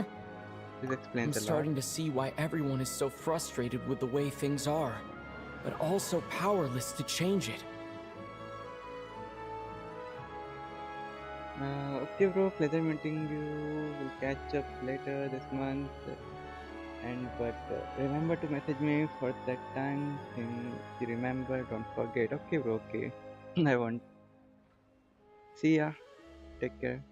This I'm explains a lot. starting to see why everyone is so frustrated with the way things are, but also powerless to change it. Okay, bro. Pleasure meeting you. We'll catch up later this month. But remember to message me for that time. If you remember, don't forget. Okay, bro. Okay. I won't. See ya. Take care.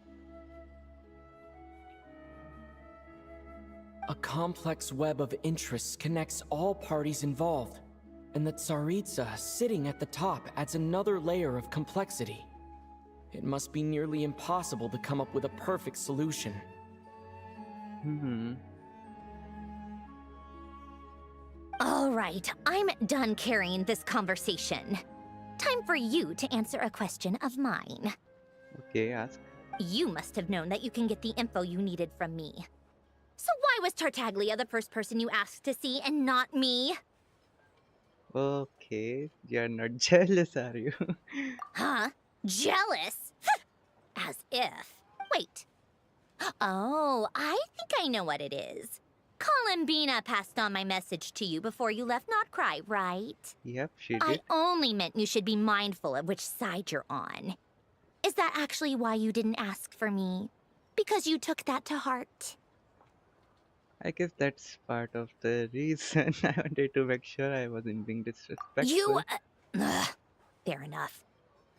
A complex web of interests connects all parties involved, and the Tsaritsa sitting at the top adds another layer of complexity. It must be nearly impossible to come up with a perfect solution. All right, I'm done carrying this conversation. Time for you to answer a question of mine. Okay, ask. You must have known that you can get the info you needed from me. So why was Tartaglia the first person you asked to see and not me? Okay, you're not jealous, are you? Huh? Jealous? As if. Wait. Oh, I think I know what it is. Columbina passed on my message to you before you left Notcry, right? Yep, she I did. only meant you should be mindful of which side you're on. Is that actually why you didn't ask for me? Because you took that to heart? I guess that's part of the reason. I wanted to make sure I wasn't being disrespectful. You... fair enough.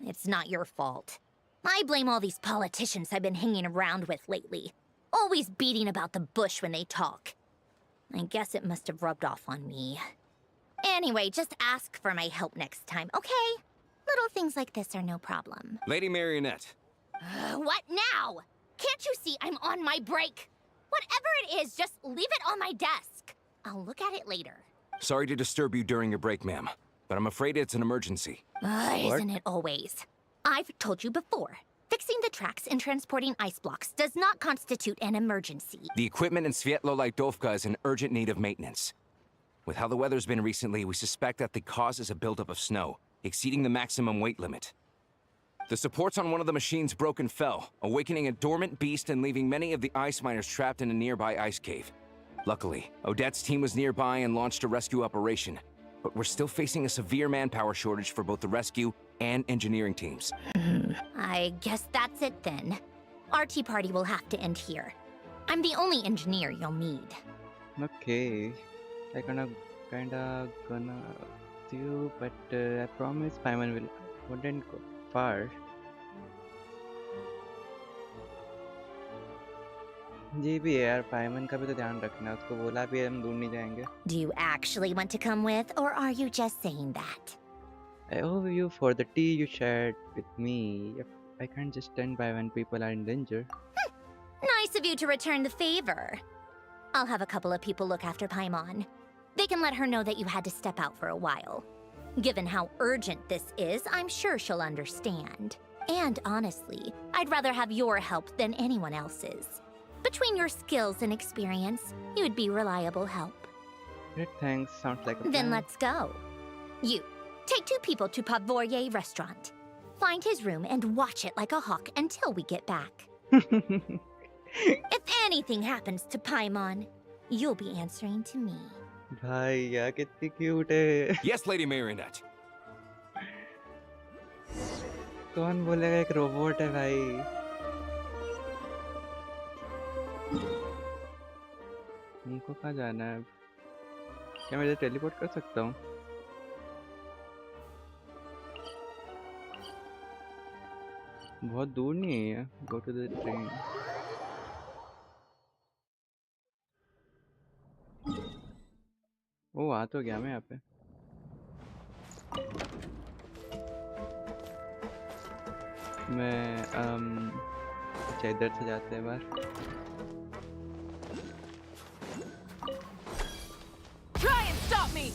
It's not your fault. I blame all these politicians I've been hanging around with lately. Always beating about the bush when they talk. I guess it must have rubbed off on me. Anyway, just ask for my help next time, okay? Little things like this are no problem. Lady Marionette. What now? Can't you see I'm on my break? Whatever it is, just leave it on my desk. I'll look at it later. Sorry to disturb you during your break, ma'am, but I'm afraid it's an emergency. Isn't it always? I've told you before. Fixing the tracks and transporting ice blocks does not constitute an emergency. The equipment in Svietlo-Lidovka is in urgent need of maintenance. With how the weather's been recently, we suspect that the cause is a buildup of snow, exceeding the maximum weight limit. The supports on one of the machines broke and fell, awakening a dormant beast and leaving many of the ice miners trapped in a nearby ice cave. Luckily, Odette's team was nearby and launched a rescue operation, but we're still facing a severe manpower shortage for both the rescue and engineering teams. I guess that's it then. Our tea party will have to end here. I'm the only engineer you'll need. Okay. I kinda gonna do you, but I promise Paimon wouldn't go far. जी भी है यार, पाइमन का भी तो ध्यान रखना है, उसको बोला भी है हम दूर नहीं जाएंगे. Do you actually want to come with, or are you just saying that? I owe you for the tea you shared with me. Yep, I can't just stand by when people are in danger. Nice of you to return the favor. I'll have a couple of people look after Paimon. They can let her know that you had to step out for a while. Given how urgent this is, I'm sure she'll understand. And honestly, I'd rather have your help than anyone else's. Between your skills and experience, you'd be reliable help. Great, thanks. Sounds like a plan. Then let's go. You, take 2 people to Pavoyer restaurant. Find his room and watch it like a hawk until we get back. If anything happens to Paimon, you'll be answering to me. भाई यार कितनी cute है. Yes, Lady Marionette. कौन बोलेगा एक robot है भाई. उनको कहाँ जाना है? क्या मैं इधर टेलीपोर्ट कर सकता हूँ? बहुत दूर नहीं है. Go to the train. ओ आ तो गया मैं यहाँ पे. मैं अच्छा इधर से जाते हैं बाहर. Try and stop me!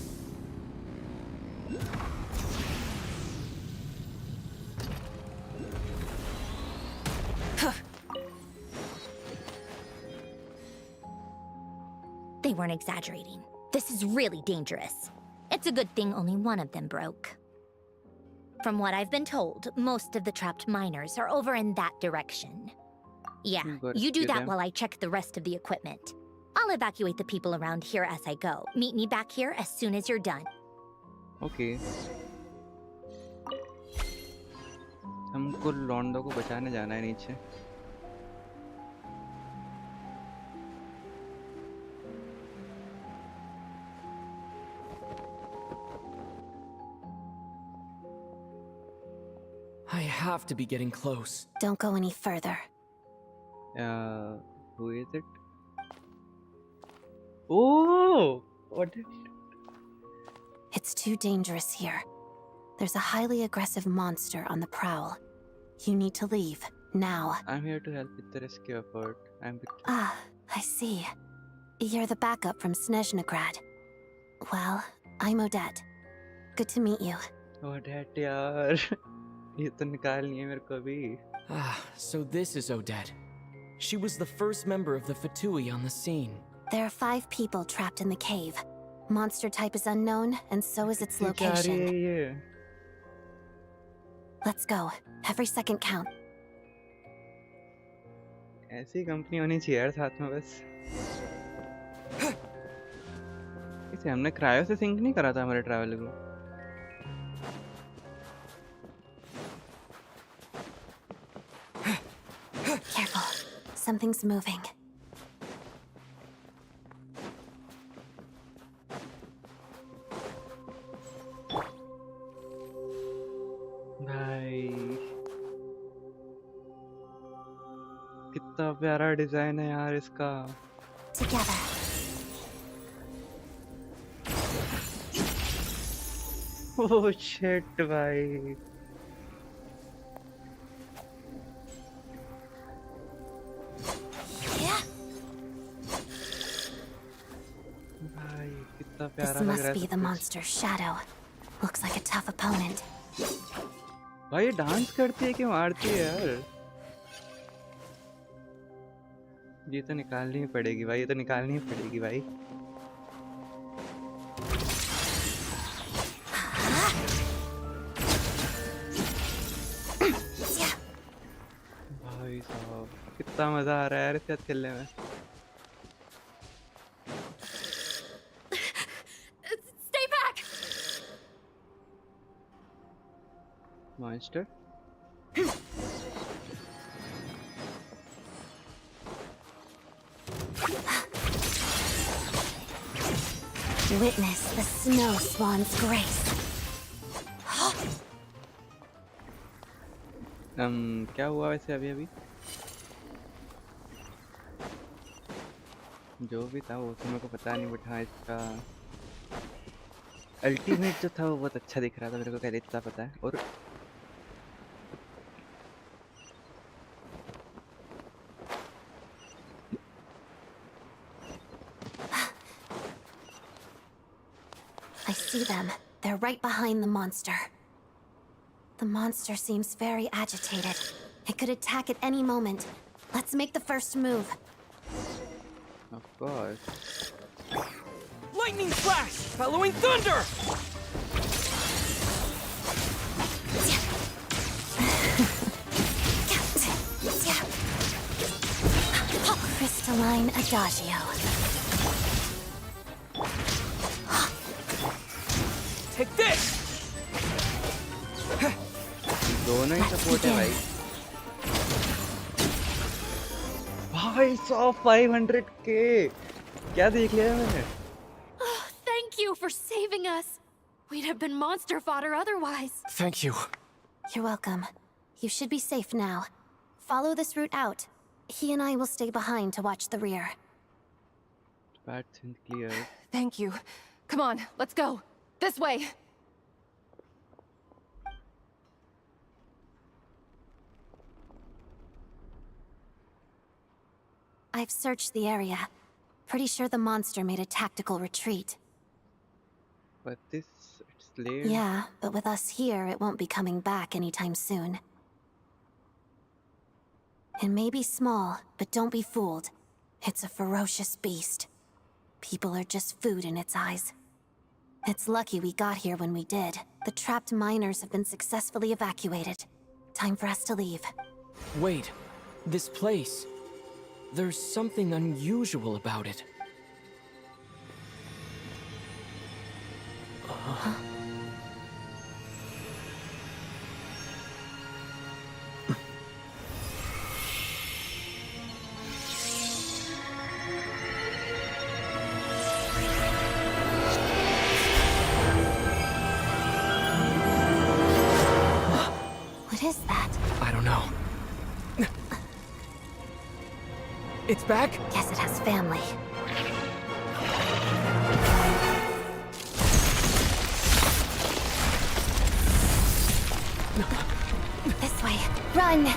They weren't exaggerating. This is really dangerous. It's a good thing only one of them broke. From what I've been told, most of the trapped miners are over in that direction. Yeah, you do that while I check the rest of the equipment. I'll evacuate the people around here as I go. Meet me back here as soon as you're done. Okay. हमको लॉन्डो को बचाने जाना है नीचे. I have to be getting close. Don't go any further. Who is it? Oh, what did... It's too dangerous here. There's a highly aggressive monster on the prowl. You need to leave, now. I'm here to help with the rescue effort. I'm Victor. Ah, I see. You're the backup from Snezhnagrad. Well, I'm Odette. Good to meet you. Odette, yaar. ये तो निकालनी है मेरे को भी. Ah, so this is Odette. She was the first member of the Fatui on the scene. There are 5 people trapped in the cave. Monster type is unknown, and so is its location. Let's go. Every second count. ऐसी company होनी चाहिए यार साथ में बस. इसे हमने cryo से सिंक नहीं करा था हमारे ट्रैवल को. Careful. Something's moving. भाई कितना प्यारा डिजाइन है यार इसका. Together. Oh shit भाई. This must be the monster's shadow. Looks like a tough opponent. भाई ये डांस करती है कि मारती है यार. ये तो निकालनी ही पड़ेगी भाई. ये तो निकालनी ही पड़ेगी भाई. भाई साहब कितना मजा आ रहा है यार इसके साथ खेलने में. Stay back! Monster. Witness the snow swan's grace. क्या हुआ वैसे अभी अभी? जो भी था वो तो मेरे को पता नहीं. बट हाँ इसका अल्टीमेट जो था वो बहुत अच्छा दिख रहा था मेरे को, पहले इतना पता है। और I see them. They're right behind the monster. The monster seems very agitated. It could attack at any moment. Let's make the first move. of course. Lightning flash! Following thunder! Crystalline Adagio. Take this! दोनों ही support है भाई। भाई 500K क्या देख लिया मैंने? Thank you for saving us. We'd have been monster fodder otherwise. Thank you. You're welcome. You should be safe now. Follow this route out. He and I will stay behind to watch the rear. Path clear. Thank you. Come on, let's go. This way. I've searched the area. Pretty sure the monster made a tactical retreat. But it's late. Yeah, but with us here, it won't be coming back anytime soon. It may be small, but don't be fooled. It's a ferocious beast. People are just food in its eyes. It's lucky we got here when we did. The trapped miners have been successfully evacuated. Time for us to leave. Wait, this place. There's something unusual about it. What is that? I don't know. It's back? Guess it has family. This way. Run!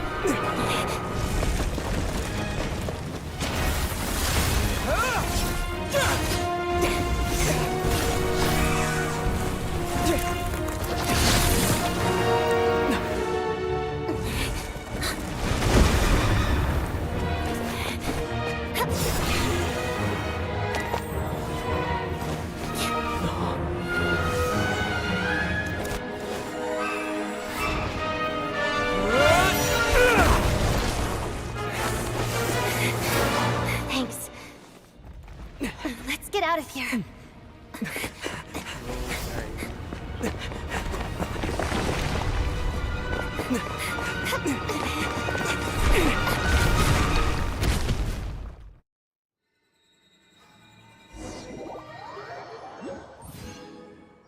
Thanks. Let's get out of here.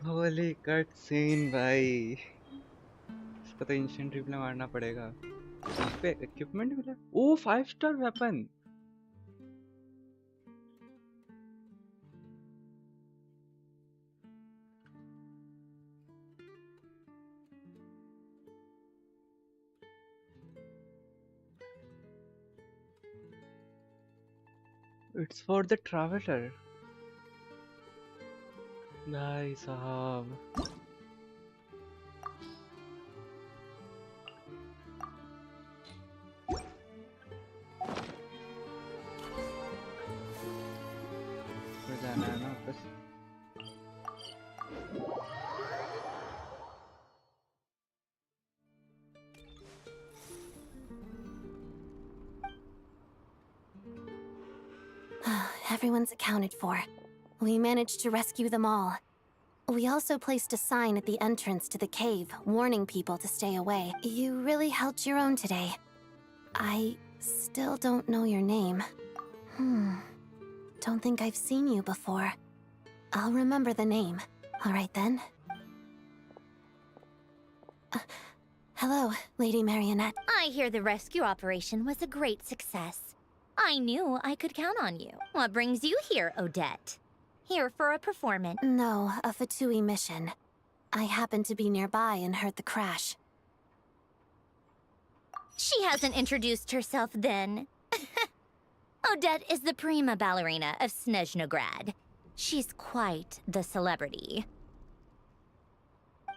Holy cutscene भाई, इसको तो instant replay मारना पड़ेगा। इस पे equipment मिला। ओ five-star weapon. It's for the traveler. भाई साहब। तो जाना है ना वापस। Everyone's accounted for. We managed to rescue them all. We also placed a sign at the entrance to the cave, warning people to stay away. You really held your own today. I still don't know your name. Don't think I've seen you before. I'll remember the name. All right then. Hello, Lady Marionette. I hear the rescue operation was a great success. I knew I could count on you. What brings you here, Odette? Here for a performance. No, a Fatui mission. I happened to be nearby and heard the crash. She hasn't introduced herself then. Odette is the prima ballerina of Snezhnograd. She's quite the celebrity.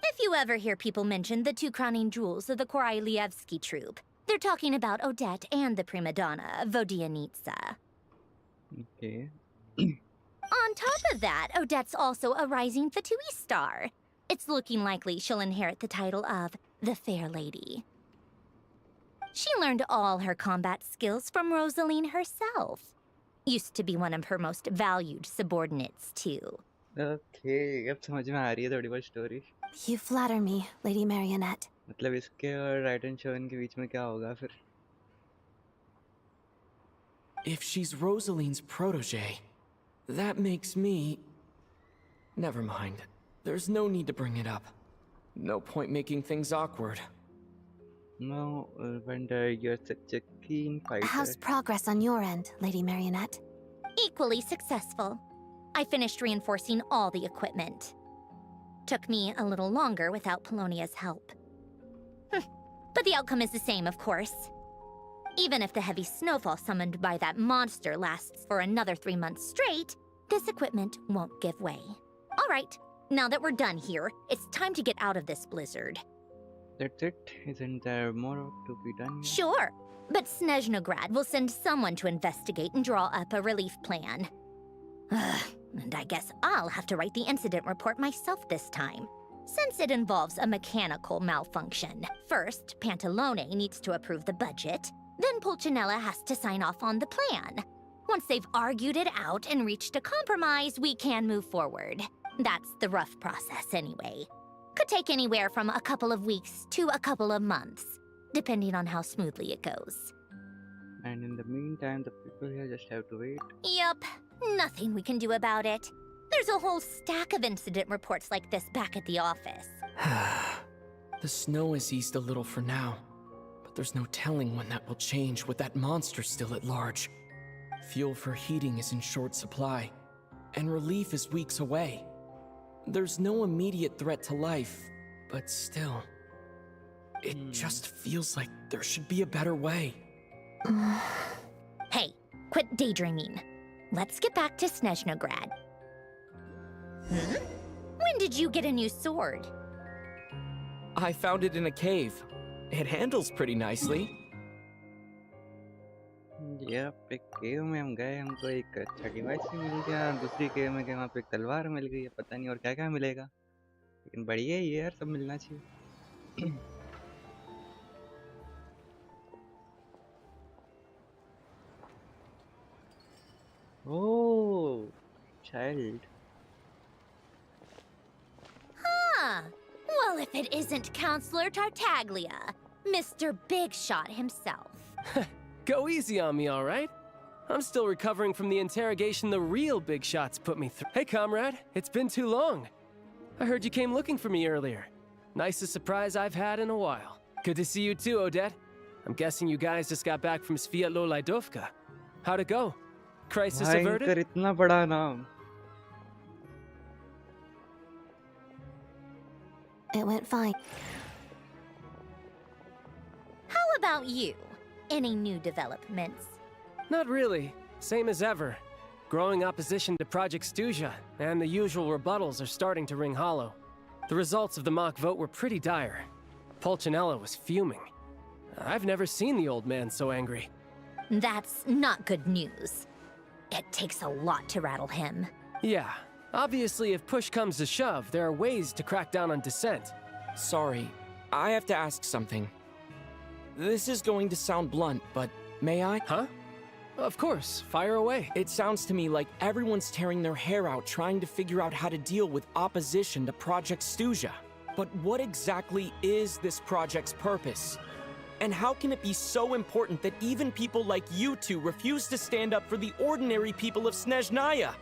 If you ever hear people mention the two crowning jewels of the Korailievsky troupe, they're talking about Odette and the prima donna, Vodianitsa. Okay. On top of that, Odette's also a rising Fatui star. It's looking likely she'll inherit the title of the Fair Lady. She learned all her combat skills from Rosaline herself. Used to be one of her most valued subordinates, too. Okay, अब समझ में आ रही है थोड़ी बहुत story. You flatter me, Lady Marionette. मतलब इसके और राइट एंड शोन के बीच में क्या होगा फिर? If she's Rosaline's protege, that makes me... Never mind. There's no need to bring it up. No point making things awkward. No wonder you're such a keen fighter. How's progress on your end, Lady Marionette? Equally successful. I finished reinforcing all the equipment. Took me a little longer without Polonia's help. But the outcome is the same, of course. Even if the heavy snowfall summoned by that monster lasts for another 3 months straight, this equipment won't give way. All right, now that we're done here, it's time to get out of this blizzard. That's it? Isn't there more to be done? Sure, but Snezhnograd will send someone to investigate and draw up a relief plan. And I guess I'll have to write the incident report myself this time, since it involves a mechanical malfunction. First, Pantalone needs to approve the budget, then Pulcinella has to sign off on the plan. Once they've argued it out and reached a compromise, we can move forward. That's the rough process anyway. Could take anywhere from a couple of weeks to a couple of months, depending on how smoothly it goes. And in the meantime, the people here just have to wait. Yup, nothing we can do about it. There's a whole stack of incident reports like this back at the office. The snow has eased a little for now, but there's no telling when that will change with that monster still at large. Fuel for heating is in short supply, and relief is weeks away. There's no immediate threat to life, but still, it just feels like there should be a better way. Hey, quit daydreaming. Let's get back to Snezhnograd. When did you get a new sword? I found it in a cave. It handles pretty nicely. Yep, एक केव में हम गए, हमको एक अच्छा device भी मिल गया. दूसरी केव में गए, वहाँ पे एक तलवार मिल गई. पता नहीं और क्या क्या मिलेगा, लेकिन बढ़िया ही है यार, सब मिलना चाहिए. Oh, child. Huh. Well, if it isn't Counselor Tartaglia, Mr. Big Shot himself. Go easy on me, all right? I'm still recovering from the interrogation the real Big Shots put me through. Hey, comrade, it's been too long. I heard you came looking for me earlier. Nicest surprise I've had in a while. Good to see you too, Odette. I'm guessing you guys just got back from Sviatlo Laidovka. How'd it go? Crisis averted? भयंकर इतना बड़ा नाम. It went fine. How about you? Any new developments? Not really. Same as ever. Growing opposition to Project Stuzha, and the usual rebuttals are starting to ring hollow. The results of the mock vote were pretty dire. Pulcinella was fuming. I've never seen the old man so angry. That's not good news. It takes a lot to rattle him. Yeah. Obviously, if push comes to shove, there are ways to crack down on dissent. Sorry, I have to ask something. This is going to sound blunt, but may I? Huh? Of course, fire away. It sounds to me like everyone's tearing their hair out trying to figure out how to deal with opposition to Project Stuzha. But what exactly is this project's purpose? And how can it be so important that even people like you two refuse to stand up for the ordinary people of Snezhnaya?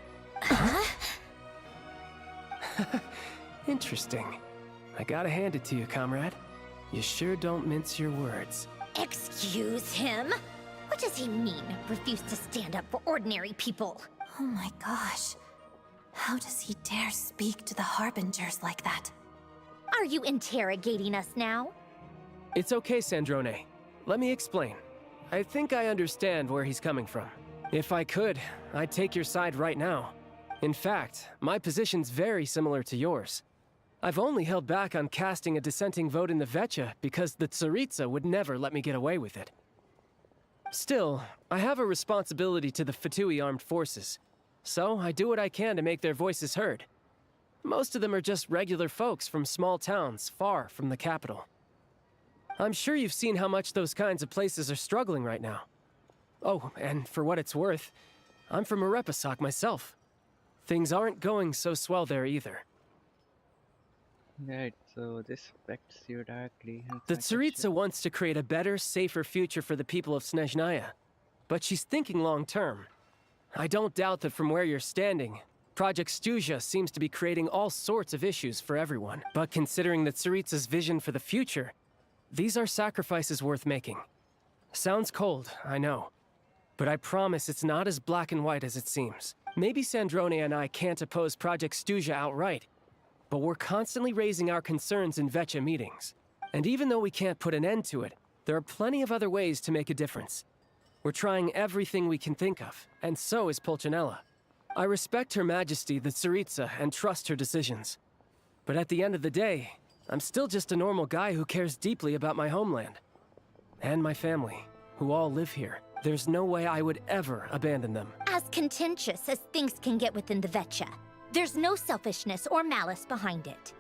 Interesting. I gotta hand it to you, comrade. You sure don't mince your words. Excuse him? What does he mean, refuse to stand up for ordinary people? Oh my gosh. How does he dare speak to the Harbingers like that? Are you interrogating us now? It's okay, Sandrone. Let me explain. I think I understand where he's coming from. If I could, I'd take your side right now. In fact, my position's very similar to yours. I've only held back on casting a dissenting vote in the Vetcha because the Tsaritsa would never let me get away with it. Still, I have a responsibility to the Fatui armed forces, so I do what I can to make their voices heard. Most of them are just regular folks from small towns far from the capital. I'm sure you've seen how much those kinds of places are struggling right now. Oh, and for what it's worth, I'm from Arepasak myself. Things aren't going so swell there either. Right, so this affects you directly. The Tsaritsa wants to create a better, safer future for the people of Snezhnaya, but she's thinking long-term. I don't doubt that from where you're standing, Project Stuzha seems to be creating all sorts of issues for everyone. But considering the Tsaritsa's vision for the future, these are sacrifices worth making. Sounds cold, I know. But I promise it's not as black and white as it seems. Maybe Sandrone and I can't oppose Project Stuzha outright, but we're constantly raising our concerns in Vetcha meetings. And even though we can't put an end to it, there are plenty of other ways to make a difference. We're trying everything we can think of, and so is Pulcinella. I respect Her Majesty, the Tsaritsa, and trust her decisions. But at the end of the day, I'm still just a normal guy who cares deeply about my homeland. And my family, who all live here. There's no way I would ever abandon them. As contentious as things can get within the Vetcha, there's no selfishness or malice behind it.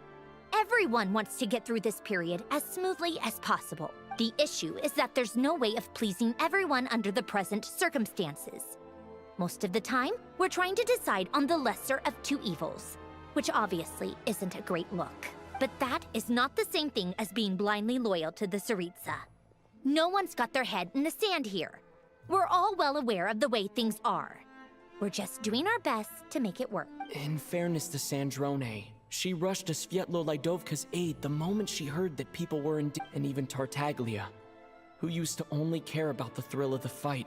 Everyone wants to get through this period as smoothly as possible. The issue is that there's no way of pleasing everyone under the present circumstances. Most of the time, we're trying to decide on the lesser of two evils, which obviously isn't a great look. But that is not the same thing as being blindly loyal to the Tsaritsa. No one's got their head in the sand here. We're all well aware of the way things are. We're just doing our best to make it work. In fairness to Sandrone, she rushed to Svietlo Lidovka's aid the moment she heard that people were in and even Tartaglia, who used to only care about the thrill of the fight,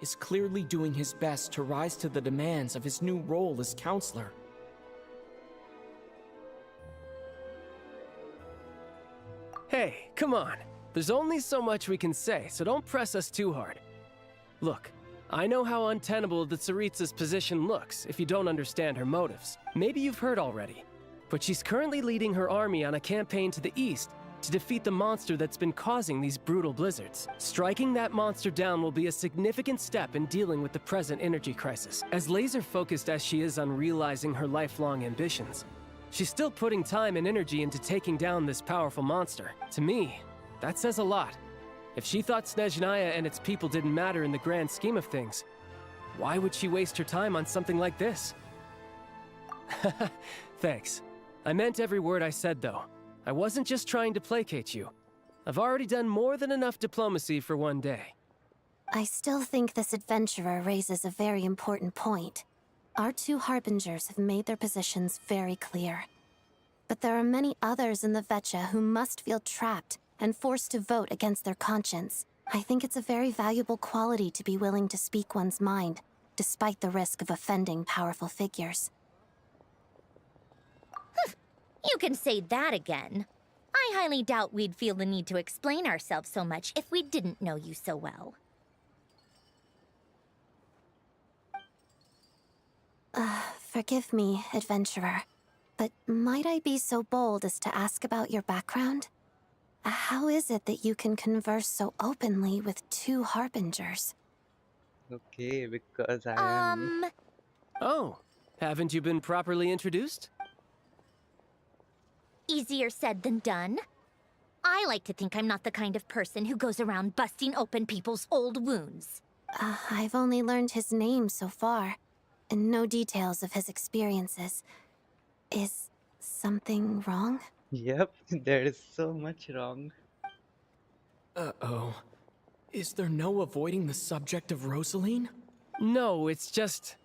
is clearly doing his best to rise to the demands of his new role as counselor. Hey, come on. There's only so much we can say, so don't press us too hard. Look, I know how untenable the Tsaritsa's position looks if you don't understand her motives. Maybe you've heard already, but she's currently leading her army on a campaign to the east to defeat the monster that's been causing these brutal blizzards. Striking that monster down will be a significant step in dealing with the present energy crisis. As laser-focused as she is on realizing her lifelong ambitions, she's still putting time and energy into taking down this powerful monster. To me, that says a lot. If she thought Snezhnaya and its people didn't matter in the grand scheme of things, why would she waste her time on something like this? Thanks. I meant every word I said, though. I wasn't just trying to placate you. I've already done more than enough diplomacy for one day. I still think this adventurer raises a very important point. Our two Harbingers have made their positions very clear. But there are many others in the Vetcha who must feel trapped and forced to vote against their conscience. I think it's a very valuable quality to be willing to speak one's mind, despite the risk of offending powerful figures. You can say that again. I highly doubt we'd feel the need to explain ourselves so much if we didn't know you so well. Forgive me, adventurer, but might I be so bold as to ask about your background? How is it that you can converse so openly with two Harbingers? Okay, because I am... Oh, haven't you been properly introduced? Easier said than done. I like to think I'm not the kind of person who goes around busting open people's old wounds. I've only learned his name so far, and no details of his experiences. Is something wrong? Yep, there is so much wrong. Uh-oh. Is there no avoiding the subject of Rosaline? No, it's just...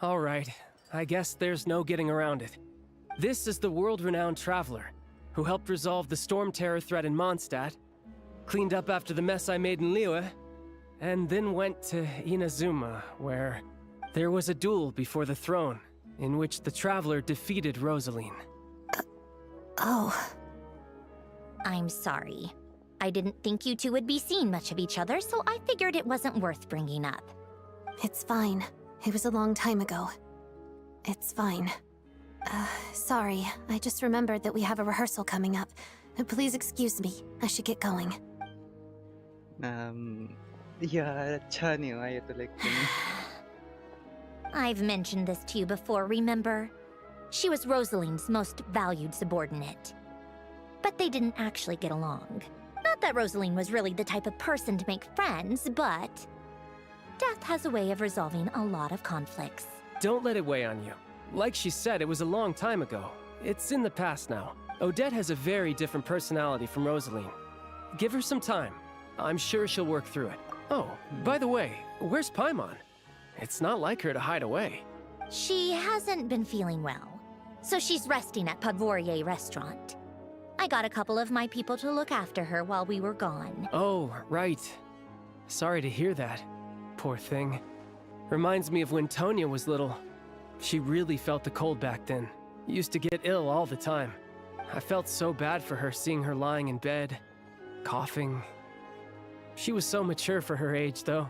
All right, I guess there's no getting around it. This is the world-renowned traveler, who helped resolve the storm terror threat in Mondstadt, cleaned up after the mess I made in Liyue, and then went to Inazuma, where... There was a duel before the throne, in which the Traveler defeated Rosaline. Oh. I'm sorry. I didn't think you two would be seeing much of each other, so I figured it wasn't worth bringing up. It's fine. It was a long time ago. It's fine. Sorry. I just remembered that we have a rehearsal coming up. Please excuse me. I should get going. यार अच्छा नहीं हुआ ये तो लेकिन. I've mentioned this to you before, remember? She was Rosaline's most valued subordinate. But they didn't actually get along. Not that Rosaline was really the type of person to make friends, but death has a way of resolving a lot of conflicts. Don't let it weigh on you. Like she said, it was a long time ago. It's in the past now. Odette has a very different personality from Rosaline. Give her some time. I'm sure she'll work through it. Oh, by the way, where's Paimon? It's not like her to hide away. She hasn't been feeling well, so she's resting at Podvorier restaurant. I got a couple of my people to look after her while we were gone. Oh, right. Sorry to hear that. Poor thing. Reminds me of when Tonya was little. She really felt the cold back then. Used to get ill all the time. I felt so bad for her seeing her lying in bed, coughing. She was so mature for her age, though.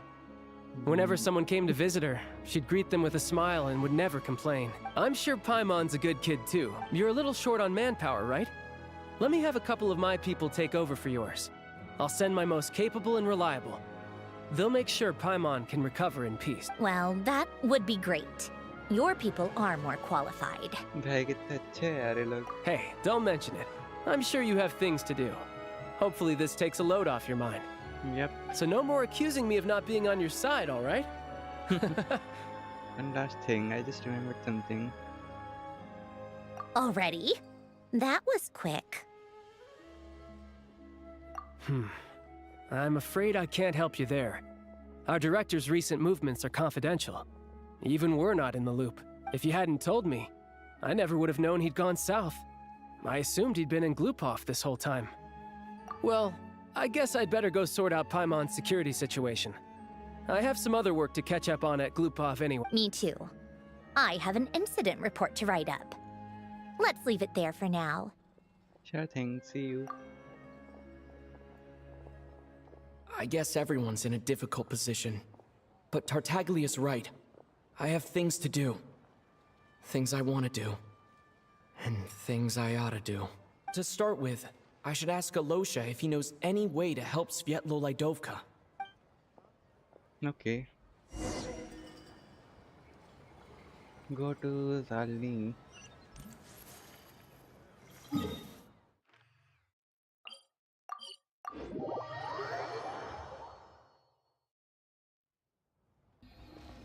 Whenever someone came to visit her, she'd greet them with a smile and would never complain. I'm sure Paimon's a good kid, too. You're a little short on manpower, right? Let me have a couple of my people take over for yours. I'll send my most capable and reliable. They'll make sure Paimon can recover in peace. Well, that would be great. Your people are more qualified. भाई कितने अच्छे हैं यार ये लोग. Hey, don't mention it. I'm sure you have things to do. Hopefully this takes a load off your mind. Yep. So no more accusing me of not being on your side, all right? One last thing, I just remembered something. Already? That was quick. I'm afraid I can't help you there. Our director's recent movements are confidential. Even we're not in the loop. If you hadn't told me, I never would have known he'd gone south. I assumed he'd been in Glupov this whole time. Well, I guess I'd better go sort out Paimon's security situation. I have some other work to catch up on at Glupov anyway. Me too. I have an incident report to write up. Let's leave it there for now. Sure thing, see you. I guess everyone's in a difficult position. But Tartaglia's right. I have things to do. Things I want to do. And things I ought to do. To start with, I should ask Alosha if he knows any way to help Svietlo Lydovka. Okay. Go to Zalni.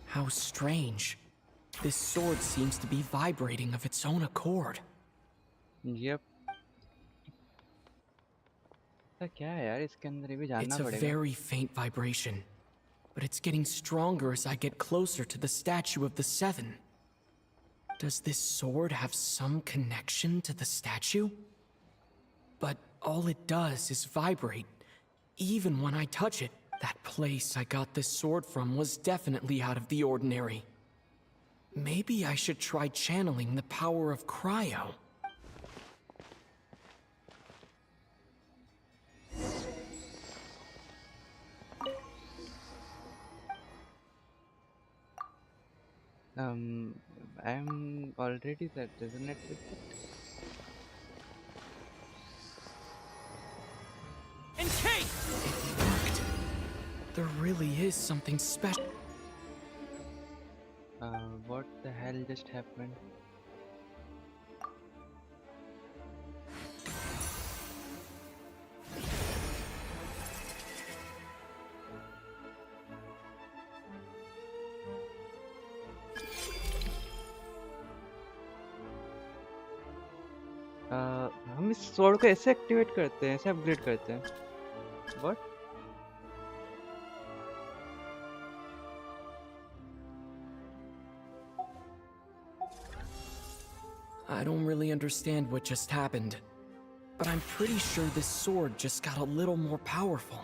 How strange. This sword seems to be vibrating of its own accord. Yep. क्या है यार इसके अंदर भी जानना It's a पड़ेगा. very faint vibration, but it's getting stronger as I get closer to the statue of the Seven. Does this sword have some connection to the statue? But all it does is vibrate, even when I touch it. That place I got this sword from was definitely out of the ordinary. Maybe I should try channeling the power of cryo. I'm already that, isn't it? And Kate! It worked. There really is something special. What the hell just happened? हम इस sword को ऐसे activate करते हैं, ऐसे upgrade करते हैं. What? I don't really understand what just happened, but I'm pretty sure this sword just got a little more powerful.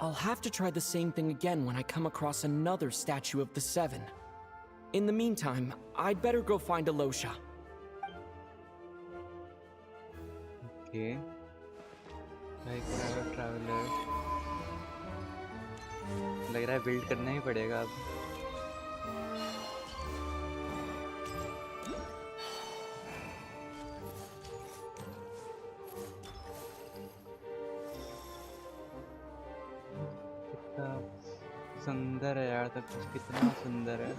I'll have to try the same thing again when I come across another statue of the Seven. In the meantime, I'd better go find Alosha. Okay. Like traveler. लग रहा है build करना ही पड़ेगा अब. कितना सुंदर है यार, सब कुछ कितना सुंदर है.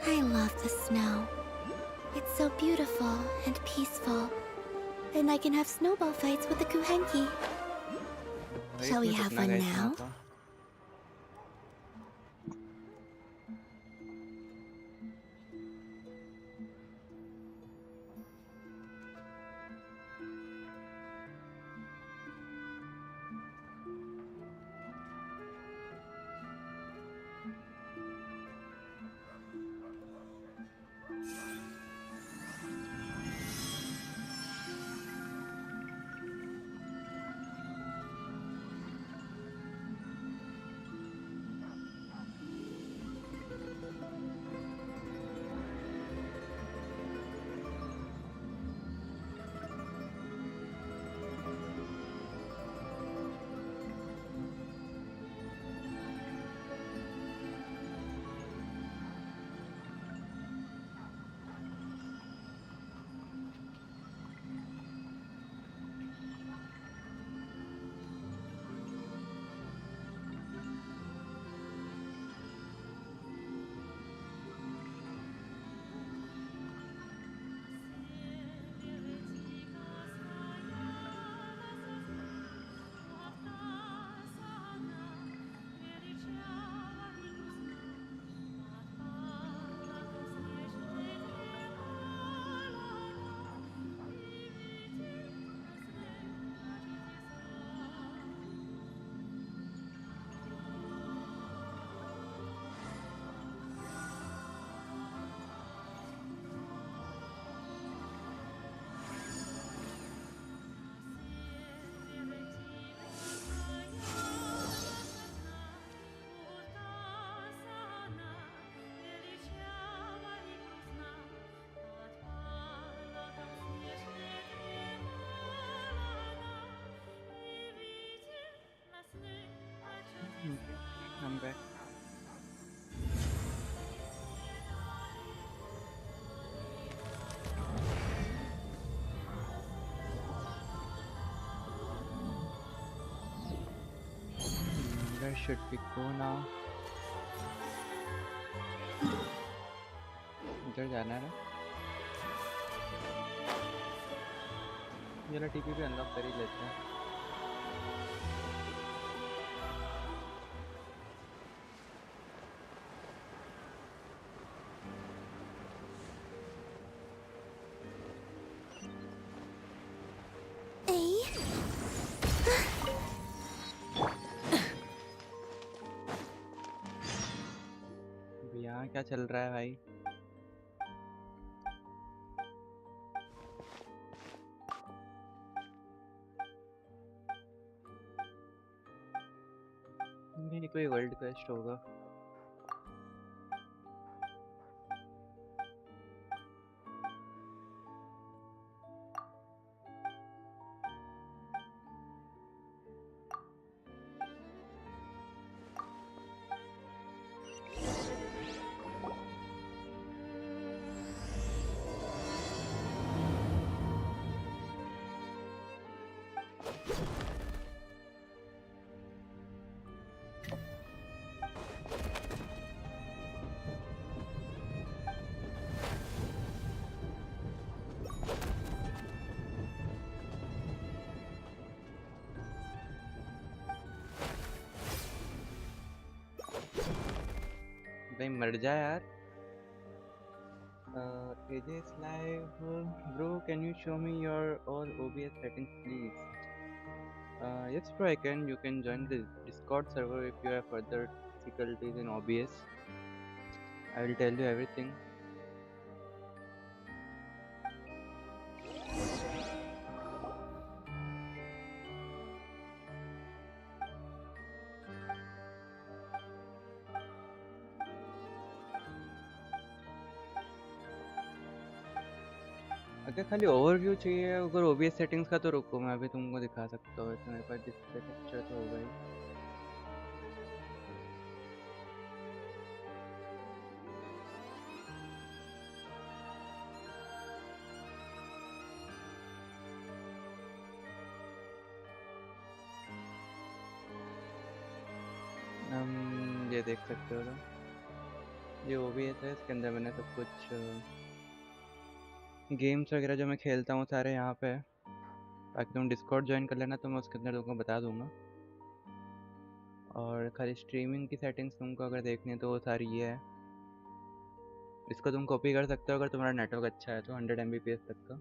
I love the snow. It's so beautiful and peaceful. And I can have snowball fights with the Kuhenki. Shall we have one now? I'm back. Where should we go now? इधर जाना है ना? ये वाला टीपी भी unlock कर ही लेते हैं. यहाँ क्या चल रहा है भाई? ये कोई वर्ल्ड क्वेस्ट होगा. भाई मर जा यार. AJ is live. Bro, can you show me your all OBS settings, please? Yes, bro, I can. You can join the Discord server if you have further difficulties in OBS. I will tell you everything. अगर खाली overview चाहिए, अगर OBS settings का तो रुको, मैं अभी तुमको दिखा सकता हूँ। तो मेरे पास डिस्प्ले कैप्चर तो होगा ही। ये देख सकते हो तुम, ये OBS है, इसके अंदर मैंने सब कुछ गेम्स वगैरह जो मैं खेलता हूँ सारे यहाँ पे है। बाकी तुम डिस्कॉर्ड ज्वाइन कर लेना, तो मैं उसके अंदर तुमको बता दूंगा। और खाली स्ट्रीमिंग की सेटिंग्स तुमको अगर देखनी है तो वो सारी ये है। इसको तुम कॉपी कर सकते हो अगर तुम्हारा नेटवर्क अच्छा है तो 100 Mbps तक का।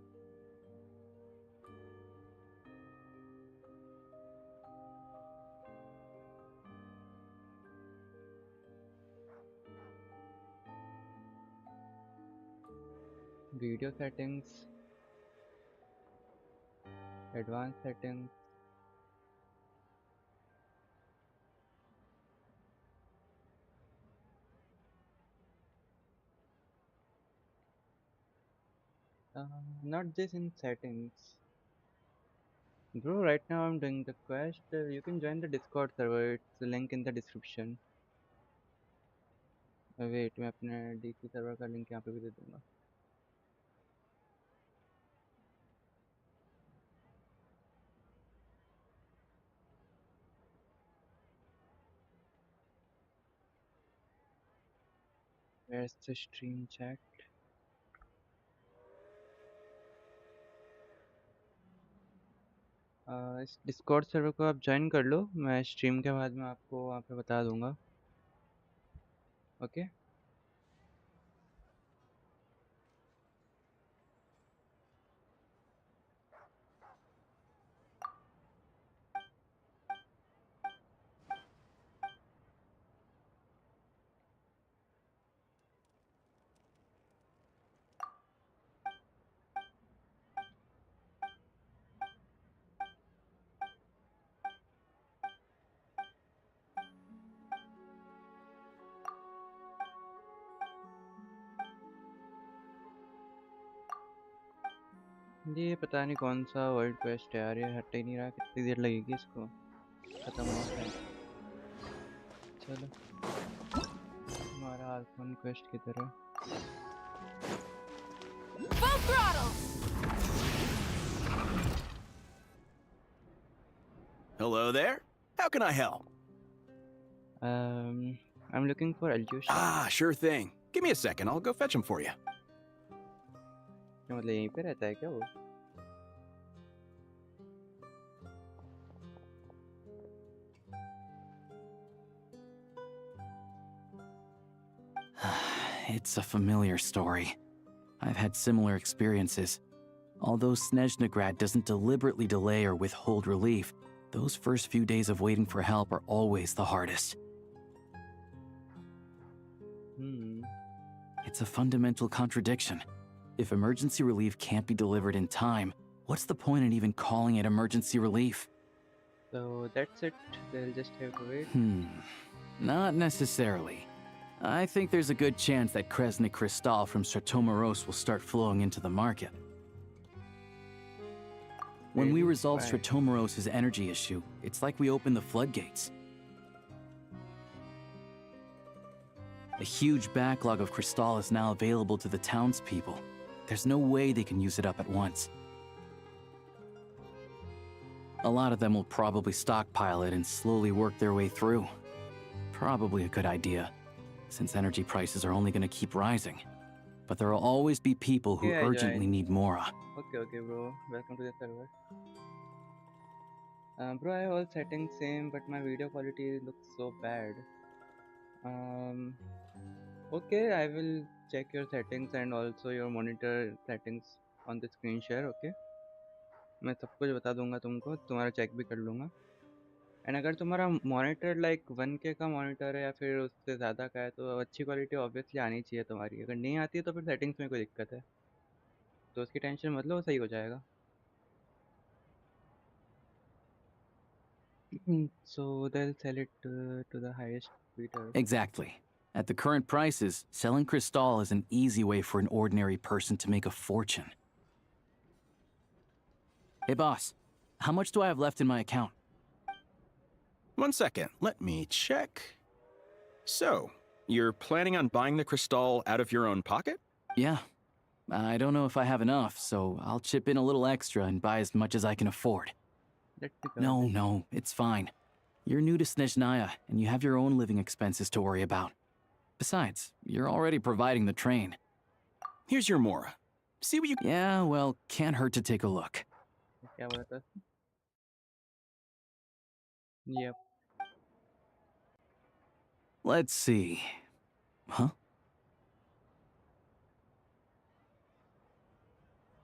Video settings, advance settings, not this in settings. Bro, right now I'm doing the quest. You can join the Discord server. It's the link in the description. Wait, मैं अपने DC server का link यहाँ पे भी दे दूँगा। Where's the stream chat? इस Discord server को आप join कर लो, मैं stream के बाद में आपको वहाँ पे बता दूँगा। Okay? ये पता नहीं कौन सा वर्ल्ड क्वेस्ट है यार, ये हट ही नहीं रहा। कितनी देर लगेगी इसको खत्म होने में? चलो, हमारा आर्कन क्वेस्ट किधर है? Full throttle! Hello there. How can I help? I'm looking for Alyosha. Ah, sure thing. Give me a second. I'll go fetch him for you. क्या मतलब यहीं पे रहता है क्या वो? It's a familiar story. I've had similar experiences. Although Snezhnagrad doesn't deliberately delay or withhold relief, those first few days of waiting for help are always the hardest. It's a fundamental contradiction. If emergency relief can't be delivered in time, what's the point in even calling it emergency relief? So that's it, they'll just have to wait? Not necessarily. I think there's a good chance that Kresnik Crystal from Stratomaros will start flowing into the market. When we resolve Stratomaros' energy issue, it's like we open the floodgates. A huge backlog of Crystal is now available to the townspeople. There's no way they can use it up at once. A lot of them will probably stockpile it and slowly work their way through. Probably a good idea, since energy prices are only going to keep rising. But there will always be people who urgently need Mora. Okay, bro. Welcome to the server. Bro, I have all settings same, but my video quality looks so bad. Okay, I will check your settings and also your monitor settings on the screen share. Okay, मैं सब कुछ बता दूंगा तुमको, तुम्हारा check भी कर लूँगा। एंड अगर तुम्हारा मॉनिटर लाइक 1K का मॉनिटर है या फिर उससे ज़्यादा का है तो अच्छी क्वालिटी ऑब्वियसली आनी चाहिए तुम्हारी। अगर नहीं आती है तो फिर सेटिंग्स में कोई दिक्कत है, तो उसकी टेंशन मत लो, सही हो जाएगा। So they'll sell it to the highest bidder. Exactly. At the current prices, selling Crystal is an easy way for an ordinary person to make a fortune. Hey boss, how much do I have left in my account? 1 second, let me check. So, you're planning on buying the crystal out of your own pocket? Yeah. I don't know if I have enough, so I'll chip in a little extra and buy as much as I can afford. No, it's fine. You're new to Snezhnaya, and you have your own living expenses to worry about. Besides, you're already providing the train. Here's your Mora. See what you... Yeah, well, can't hurt to take a look. क्या बोला था? Yep. Let's see. Huh?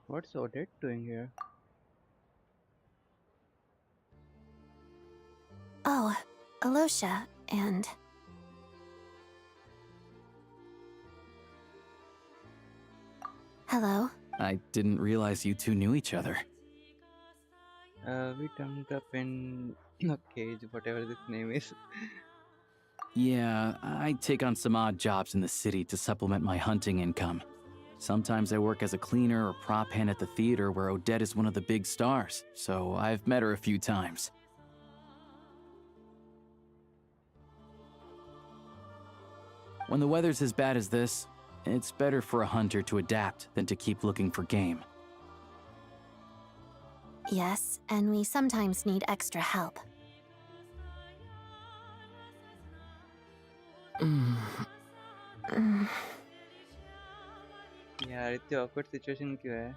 What's Odette doing here? Oh, Alosha, and... Hello. I didn't realize you two knew each other. We turned up in a cage, whatever this name is. Yeah, I take on some odd jobs in the city to supplement my hunting income. Sometimes I work as a cleaner or prop hand at the theater where Odette is one of the big stars, so I've met her a few times. When the weather's as bad as this, it's better for a hunter to adapt than to keep looking for game. Yes, and we sometimes need extra help. यार इतनी awkward situation क्यों है?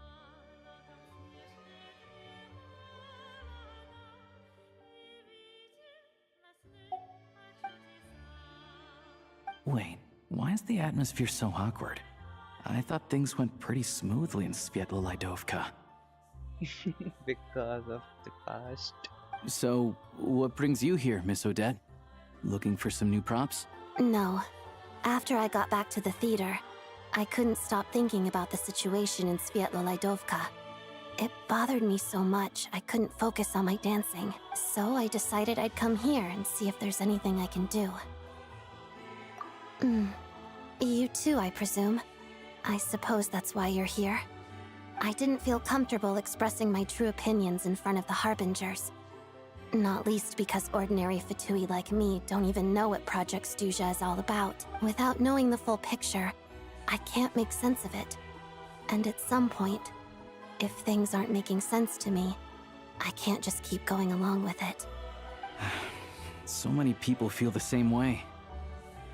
Wait, why is the atmosphere so awkward? I thought things went pretty smoothly in Svietlolaidovka. Because of the past. So, what brings you here, Miss Odette? Looking for some new props? No. After I got back to the theater, I couldn't stop thinking about the situation in Svietlolaidovka. It bothered me so much, I couldn't focus on my dancing. So I decided I'd come here and see if there's anything I can do. You too, I presume. I suppose that's why you're here. I didn't feel comfortable expressing my true opinions in front of the Harbingers. Not least because ordinary Fatui like me don't even know what Project Stuzha is all about. Without knowing the full picture, I can't make sense of it. And at some point, if things aren't making sense to me, I can't just keep going along with it. So many people feel the same way.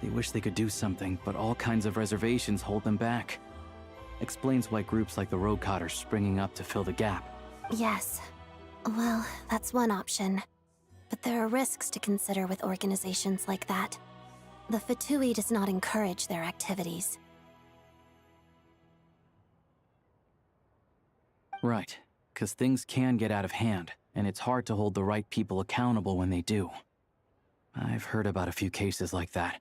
They wish they could do something, but all kinds of reservations hold them back. Explains why groups like the Rokot are springing up to fill the gap. Yes. Well, that's one option. But there are risks to consider with organizations like that. The Fatui does not encourage their activities. Right, because things can get out of hand, and it's hard to hold the right people accountable when they do. I've heard about a few cases like that.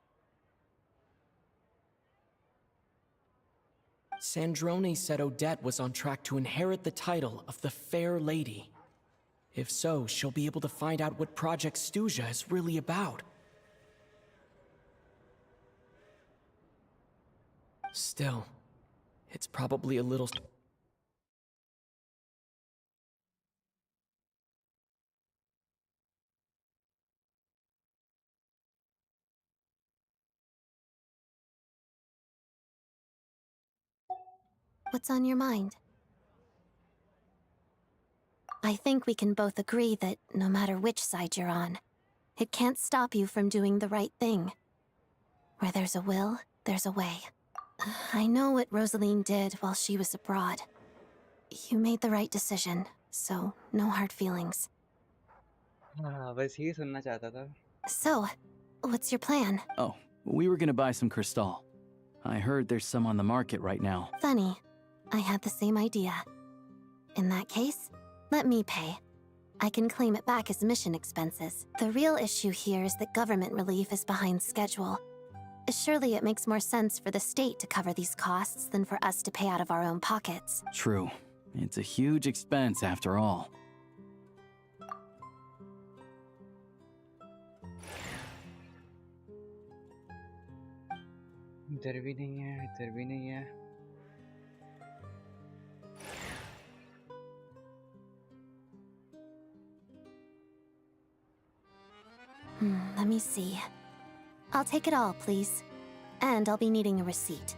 Sandrone said Odette was on track to inherit the title of the Fair Lady. If so, she'll be able to find out what Project Stuzha is really about. Still, it's probably a little... What's on your mind? I think we can both agree that no matter which side you're on, it can't stop you from doing the right thing. Where there's a will, there's a way. I know what Rosaline did while she was abroad. You made the right decision, so no hard feelings. बस यही सुनना चाहता था. So, what's your plan? Oh, we were gonna buy some crystal. I heard there's some on the market right now. Funny. I had the same idea. In that case, let me pay. I can claim it back as mission expenses. The real issue here is that government relief is behind schedule. Surely it makes more sense for the state to cover these costs than for us to pay out of our own pockets. True. It's a huge expense after all. इधर भी नहीं है, इधर भी नहीं है. Let me see. I'll take it all, please. And I'll be needing a receipt.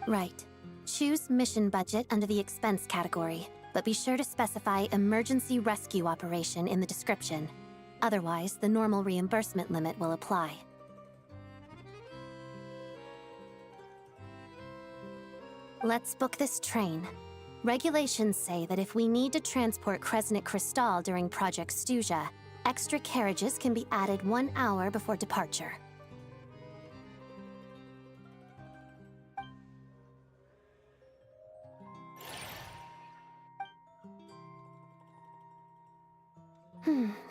Right. Choose mission budget under the expense category, but be sure to specify emergency rescue operation in the description. Otherwise, the normal reimbursement limit will apply. Let's book this train. Regulations say that if we need to transport Kresnik Crystal during Project Stuzha, extra carriages can be added 1 hour before departure.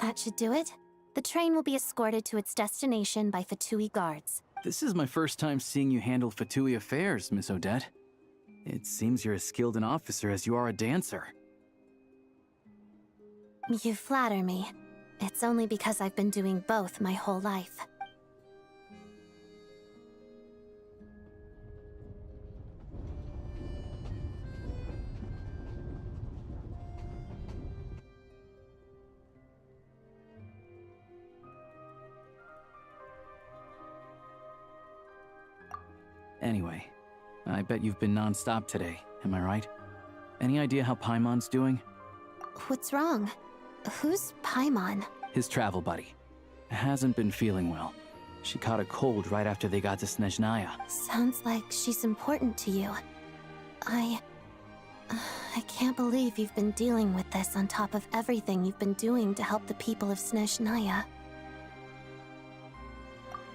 That should do it. The train will be escorted to its destination by Fatui guards. This is my first time seeing you handle Fatui affairs, Miss Odette. It seems you're as skilled an officer as you are a dancer. You flatter me. It's only because I've been doing both my whole life. Anyway, I bet you've been non-stop today, am I right? Any idea how Paimon's doing? What's wrong? Who's Paimon? His travel buddy. Hasn't been feeling well. She caught a cold right after they got to Snezhnaya. Sounds like she's important to you. I can't believe you've been dealing with this on top of everything you've been doing to help the people of Snezhnaya.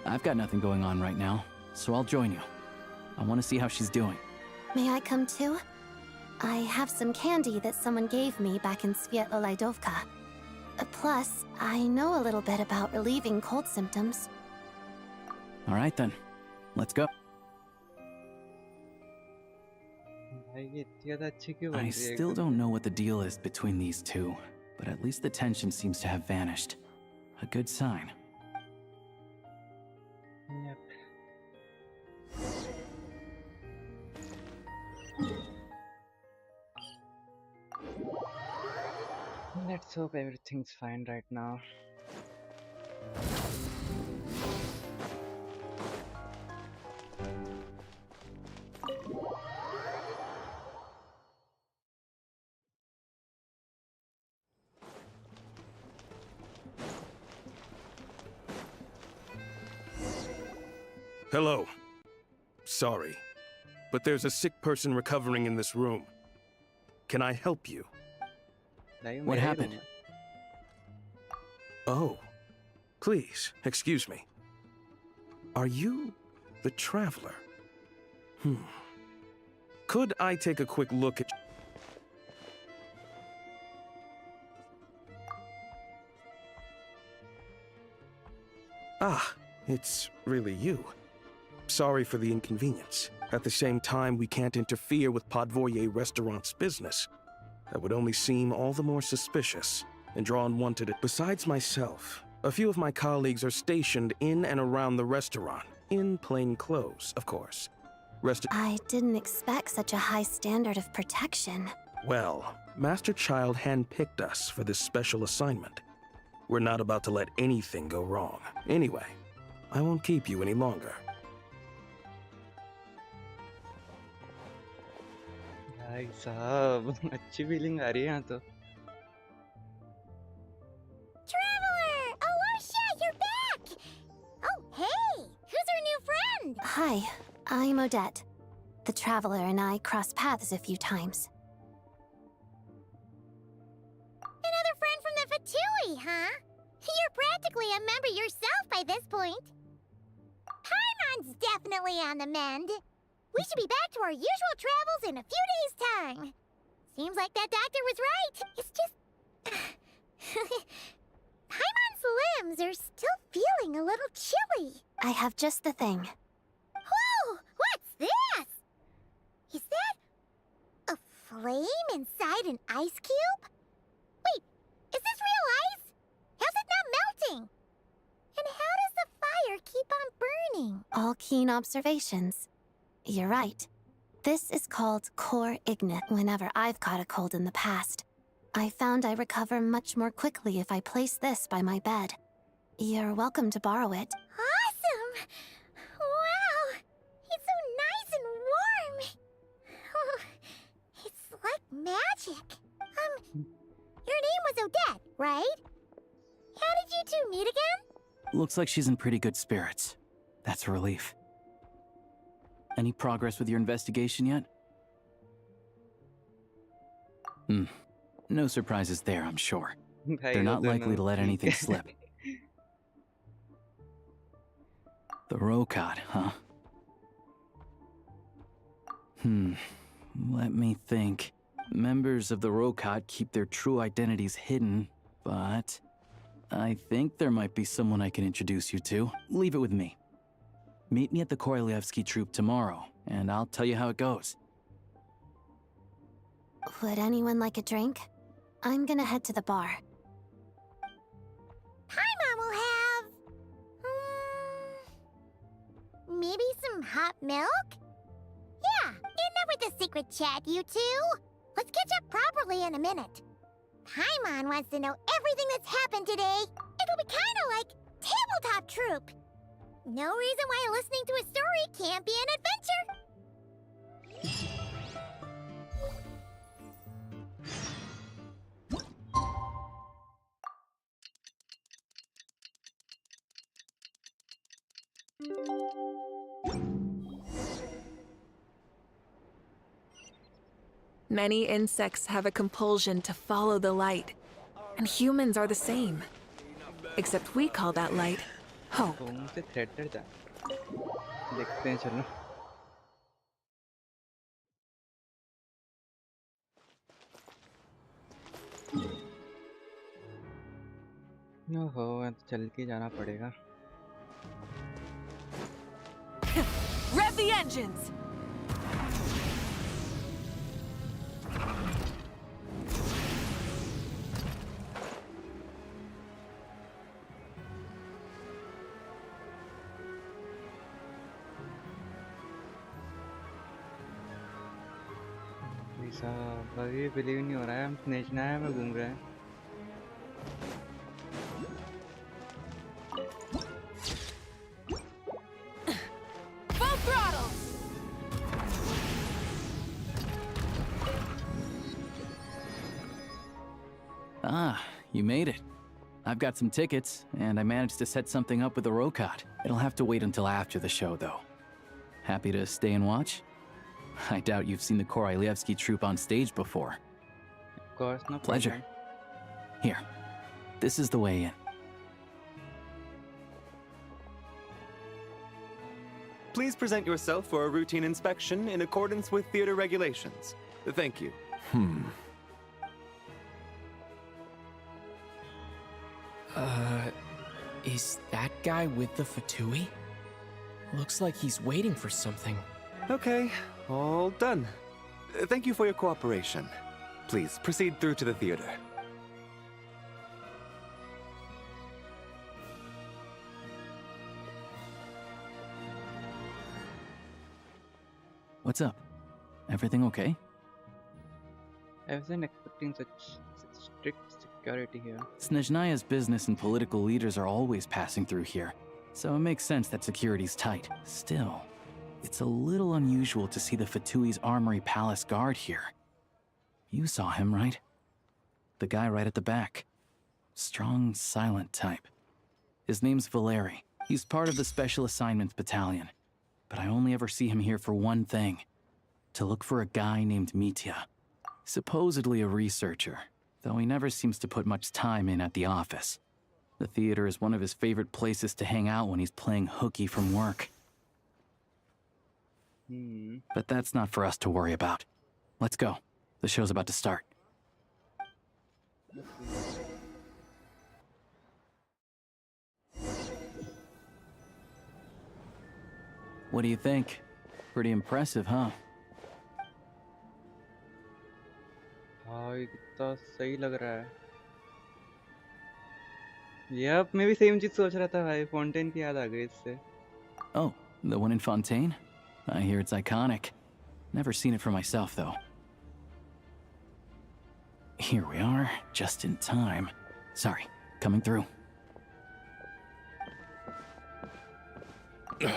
I've got nothing going on right now, so I'll join you. I want to see how she's doing. May I come too? I have some candy that someone gave me back in Svietloleidovka. Plus, I know a little bit about relieving cold symptoms. All right then, let's go. I still don't know what the deal is between these two, but at least the tension seems to have vanished. A good sign. Yep. Let's hope everything's fine right now. Hello. Sorry, but there's a sick person recovering in this room. Can I help you? What happened? Oh, please, excuse me. Are you the Traveler? Could I take a quick look at... Ah, it's really you. Sorry for the inconvenience. At the same time, we can't interfere with Podvoye Restaurant's business. That would only seem all the more suspicious and draw unwanted. Besides myself, a few of my colleagues are stationed in and around the restaurant, in plain clothes, of course. I didn't expect such a high standard of protection. Well, Master Child handpicked us for this special assignment. We're not about to let anything go wrong. Anyway, I won't keep you any longer. भाई साहब अच्छी feeling आ रही है यहाँ तो Traveler! Alosha, you're back! Oh, hey! Who's our new friend? Hi, I'm Odette. The Traveler and I crossed paths a few times. Another friend from the Fatui, huh? You're practically a member yourself by this point. Paimon's definitely on the mend. We should be back to our usual travels in a few days' time. Seems like that doctor was right. It's just... Paimon's limbs are still feeling a little chilly. I have just the thing. Whoa! What's this? Is that... a flame inside an ice cube? Wait, is this real ice? How's it not melting? And how does the fire keep on burning? All keen observations. You're right. This is called core ignis. Whenever I've caught a cold in the past, I found I recover much more quickly if I place this by my bed. You're welcome to borrow it. Awesome! Wow! It's so nice and warm! Oh, it's like magic. Your name was Odette, right? How did you two meet again? Looks like she's in pretty good spirits. That's a relief. Any progress with your investigation yet? No surprises there, I'm sure. They're not likely to let anything slip. The Rokad, huh? Let me think. Members of the Rokad keep their true identities hidden, but I think there might be someone I can introduce you to. Leave it with me. Meet me at the Korolyevsky troop tomorrow, and I'll tell you how it goes. Would anyone like a drink? I'm gonna head to the bar. Paimon will have... maybe some hot milk? Yeah, enough with the secret chat, you two. Let's catch up properly in a minute. Paimon wants to know everything that's happened today. It'll be kinda like tabletop troop. No reason why listening to a story can't be an adventure. Many insects have a compulsion to follow the light, and humans are the same. Except we call that light hope. उनसे thread कर जा देखते हैं चलो ओहो चल के जाना पड़ेगा Rev the engines! अभी बिलीव नहीं हो रहा है हम स्नेजनाया में घूम रहे हैं Full throttle! Ah, you made it. I've got some tickets, and I managed to set something up with the Rokad. It'll have to wait until after the show, though. Happy to stay and watch? I doubt you've seen the Korolyevsky troupe on stage before. Of course, no Pleasure. problem. Here, this is the way in. Please present yourself for a routine inspection in accordance with theater regulations. Thank you. Is that guy with the Fatui? Looks like he's waiting for something. Okay, all done. Thank you for your cooperation. Please proceed through to the theater. What's up? Everything okay? I wasn't expecting such strict security here. Snezhnaya's business and political leaders are always passing through here, so it makes sense that security's tight. Still, it's a little unusual to see the Fatui's Armory Palace guard here. You saw him, right? The guy right at the back. Strong, silent type. His name's Valeri. He's part of the Special Assignments Battalion. But I only ever see him here for one thing. To look for a guy named Mitya. Supposedly a researcher, though he never seems to put much time in at the office. The theater is one of his favorite places to hang out when he's playing hooky from work. But that's not for us to worry about. Let's go. The show's about to start. What do you think? Pretty impressive, huh? भाई कितना सही लग रहा है Yep, मैं भी same चीज सोच रहा था भाई फाउंटेन की याद आ गई इससे Oh, the one in Fontaine? I hear it's iconic. Never seen it for myself, though. Here we are, just in time. Sorry, coming through. Ugh.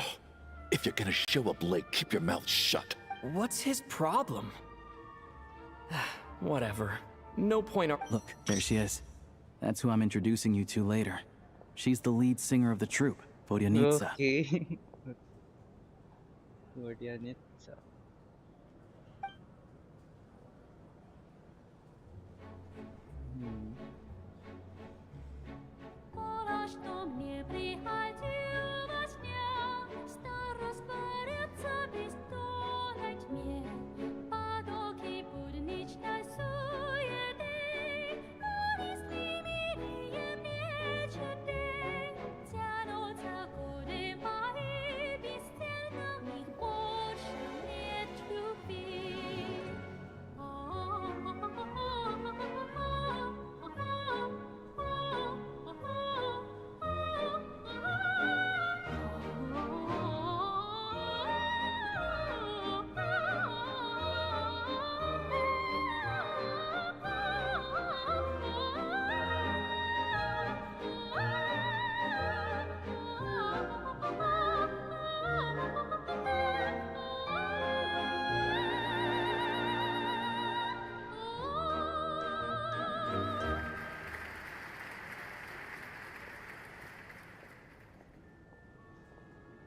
If you're gonna show up late, keep your mouth shut. What's his problem? Whatever. No point. Look, there she is. That's who I'm introducing you to later. She's the lead singer of the troupe, Vodyanitsa. Okay. Vodyanitsa.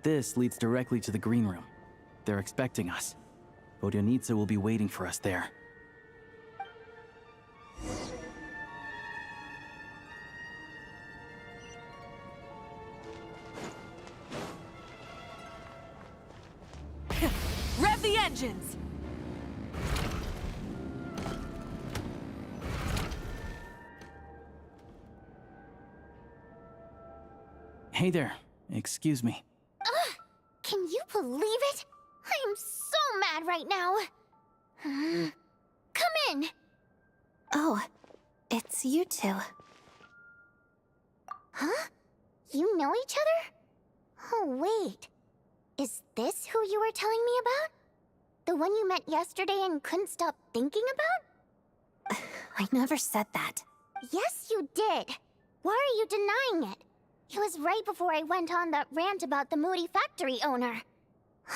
This leads directly to the green room. They're expecting us. Vodyanitsa will be waiting for us there. Rev the engines! Hey there. Excuse me. Can you believe it? I am so mad right now. Come in. Oh, it's you two. Huh? You know each other? Oh, wait. Is this who you were telling me about? The one you met yesterday and couldn't stop thinking about? I never said that. Yes, you did. Why are you denying it? It was right before I went on that rant about the moody factory owner.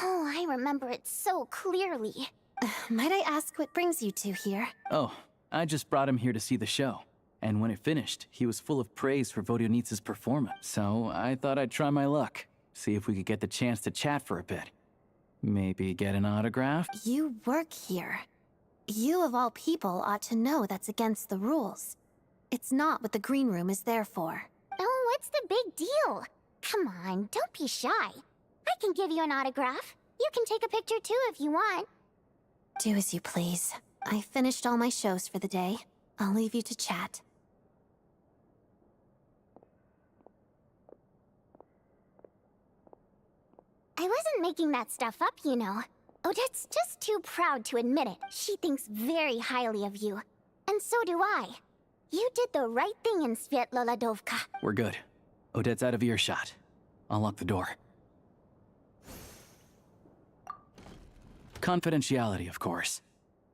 Oh, I remember it so clearly. Might I ask what brings you two here? Oh, I just brought him here to see the show. And when it finished, he was full of praise for Vodyanitsa's performance. So I thought I'd try my luck. See if we could get the chance to chat for a bit. Maybe get an autograph? You work here. You of all people ought to know that's against the rules. It's not what the green room is there for. Oh, what's the big deal? Come on, don't be shy. I can give you an autograph. You can take a picture too if you want. Do as you please. I finished all my shows for the day. I'll leave you to chat. I wasn't making that stuff up, you know. Odette's just too proud to admit it. She thinks very highly of you. And so do I. You did the right thing in Svietloladovka. We're good. Odette's out of earshot. I'll lock the door. Confidentiality, of course.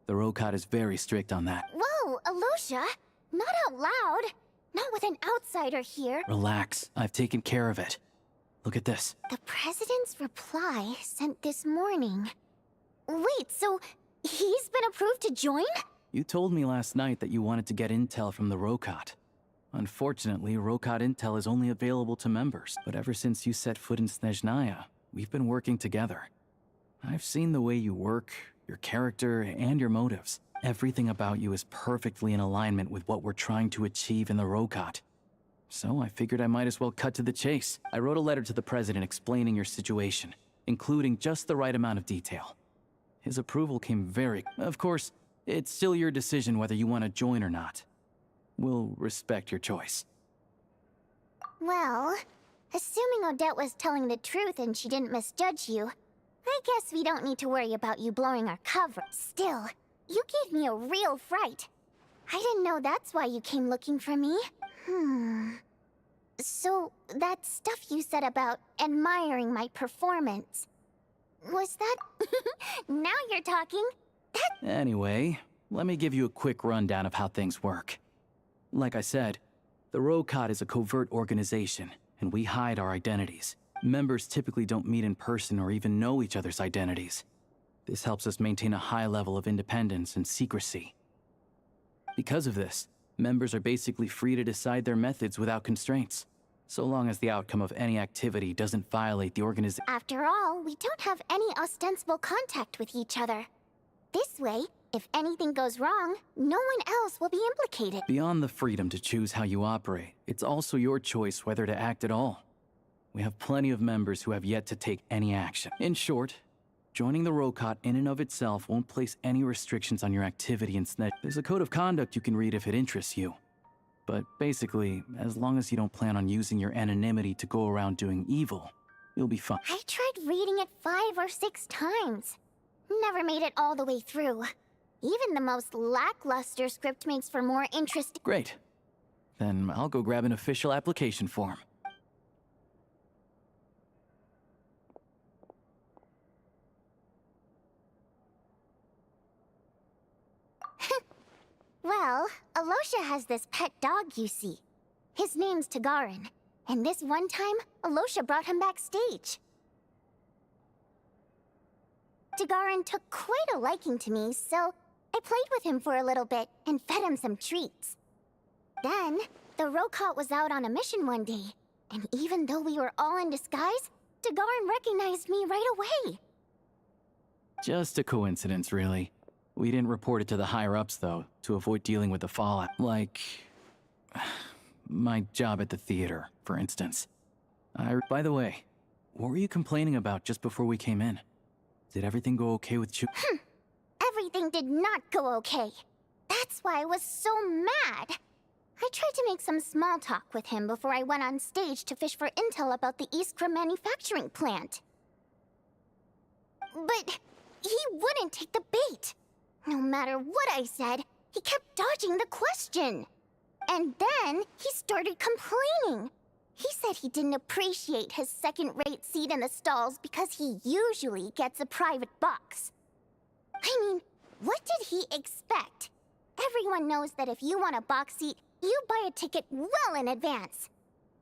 The Rokat is very strict on that. Whoa, Alosha! Not out loud! Not with an outsider here. Relax. I've taken care of it. Look at this. The President's reply sent this morning. Wait, so he's been approved to join? You told me last night that you wanted to get intel from the Rokat. Unfortunately, Rokat intel is only available to members. But ever since you set foot in Snezhnaya, we've been working together. I've seen the way you work, your character, and your motives. Everything about you is perfectly in alignment with what we're trying to achieve in the Rokat. So I figured I might as well cut to the chase. I wrote a letter to the President explaining your situation, including just the right amount of detail. His approval came very... Of course, it's still your decision whether you want to join or not. We'll respect your choice. Well, assuming Odette was telling the truth and she didn't misjudge you, I guess we don't need to worry about you blowing our cover. Still, you gave me a real fright. I didn't know that's why you came looking for me. So, that stuff you said about admiring my performance, was that... Now you're talking. Anyway, Let me give you a quick rundown of how things work. Like I said, the Rokot is a covert organization, and we hide our identities. Members typically don't meet in person or even know each other's identities. This helps us maintain a high level of independence and secrecy. Because of this, members are basically free to decide their methods without constraints, so long as the outcome of any activity doesn't violate the organization. After all, we don't have any ostensible contact with each other. This way, if anything goes wrong, no one else will be implicated. Beyond the freedom to choose how you operate, it's also your choice whether to act at all. We have plenty of members who have yet to take any action. In short, joining the Rokot in and of itself won't place any restrictions on your activity in Snezhnaya. There's a code of conduct you can read if it interests you. But basically, as long as you don't plan on using your anonymity to go around doing evil, you'll be fine. I tried reading it 5 or 6 times. Never made it all the way through. Even the most lackluster script makes for more interesting. Great. Then I'll go grab an official application form. Well, Alosha has this pet dog, you see. His name's Tagarin, and this one time, Alosha brought him backstage. Tagarin took quite a liking to me, so I played with him for a little bit and fed him some treats. Then, the Rokot was out on a mission one day, and even though we were all in disguise, Tagarin recognized me right away. Just a coincidence, really. We didn't report it to the higher-ups, though, to avoid dealing with the fallout. Like, my job at the theater, for instance. By the way, what were you complaining about just before we came in? Did everything go okay with Chu? Everything did not go okay. That's why I was so mad. I tried to make some small talk with him before I went on stage to fish for intel about the Iskra manufacturing plant. But he wouldn't take the bait. No matter what I said, he kept dodging the question. And then he started complaining. He said he didn't appreciate his second-rate seat in the stalls because he usually gets a private box. I mean, what did he expect? Everyone knows that if you want a box seat, you buy a ticket well in advance.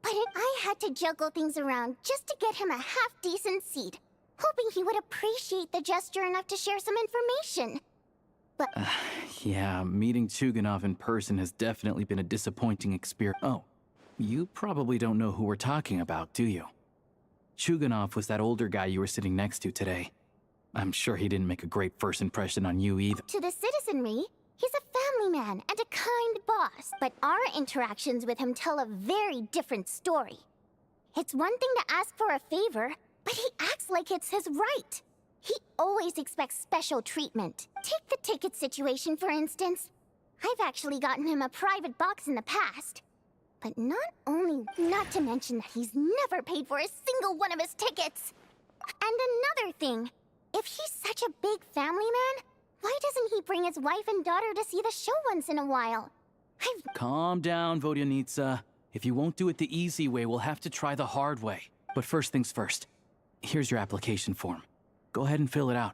But I had to juggle things around just to get him a half-decent seat, hoping he would appreciate the gesture enough to share some information. But Yeah, meeting Chuganov in person has definitely been a disappointing experience. Oh, you probably don't know who we're talking about, do you? Chuganov was that older guy you were sitting next to today. I'm sure he didn't make a great first impression on you either. to the citizenry, he's a family man and a kind boss. But our interactions with him tell a very different story. It's one thing to ask for a favor, but he acts like it's his right. He always expects special treatment. Take the ticket situation, for instance. I've actually gotten him a private box in the past. But not to mention that he's never paid for a single one of his tickets. And another thing, if he's such a big family man, why doesn't he bring his wife and daughter to see the show once in a while? Calm down, Vodyanitsa. If you won't do it the easy way, we'll have to try the hard way. But first things first. Here's your application form. Go ahead and fill it out.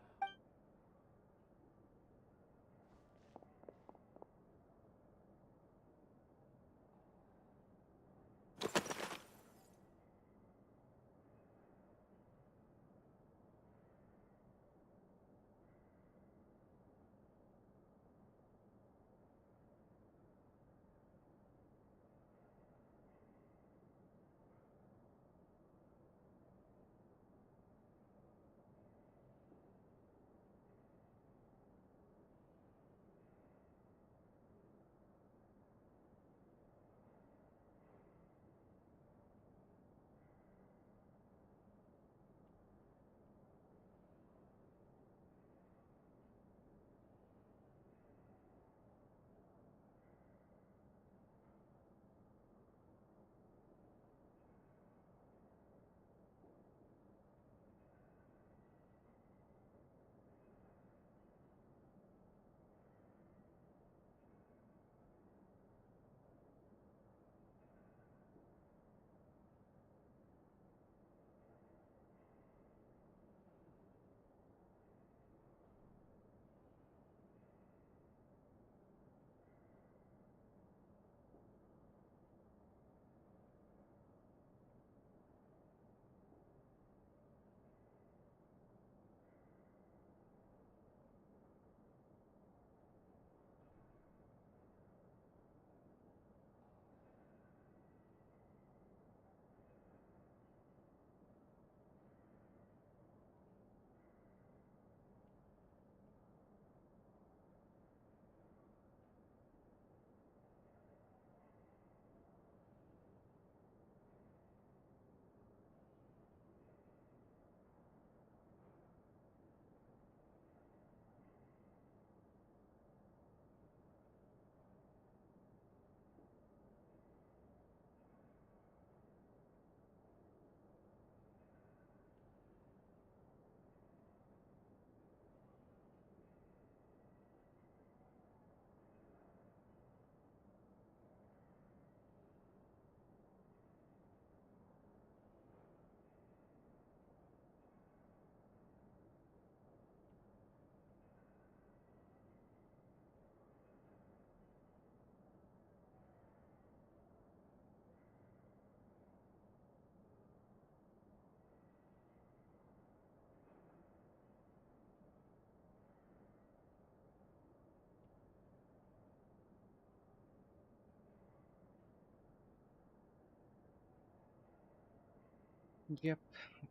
Yep.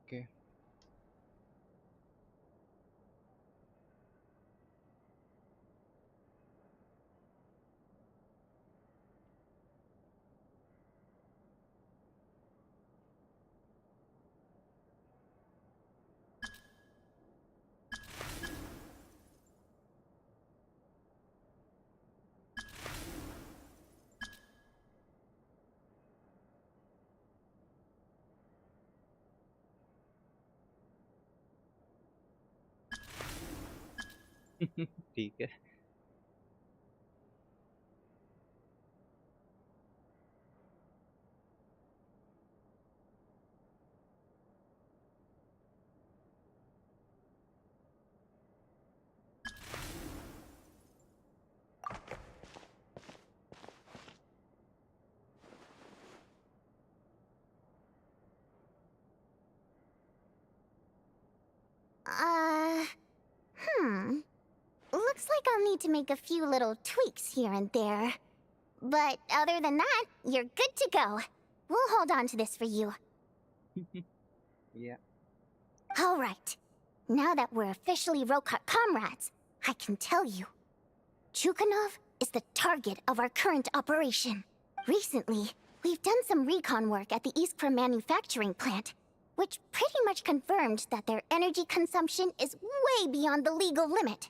Okay. ठीक है. Looks like I'll need to make a few little tweaks here and there. But other than that, you're good to go. We'll hold on to this for you. Yeah. Alright. Now that we're officially Rokart comrades, I can tell you. Chukhanov is the target of our current operation. Recently, we've done some recon work at the Iskra manufacturing plant, which pretty much confirmed that their energy consumption is way beyond the legal limit.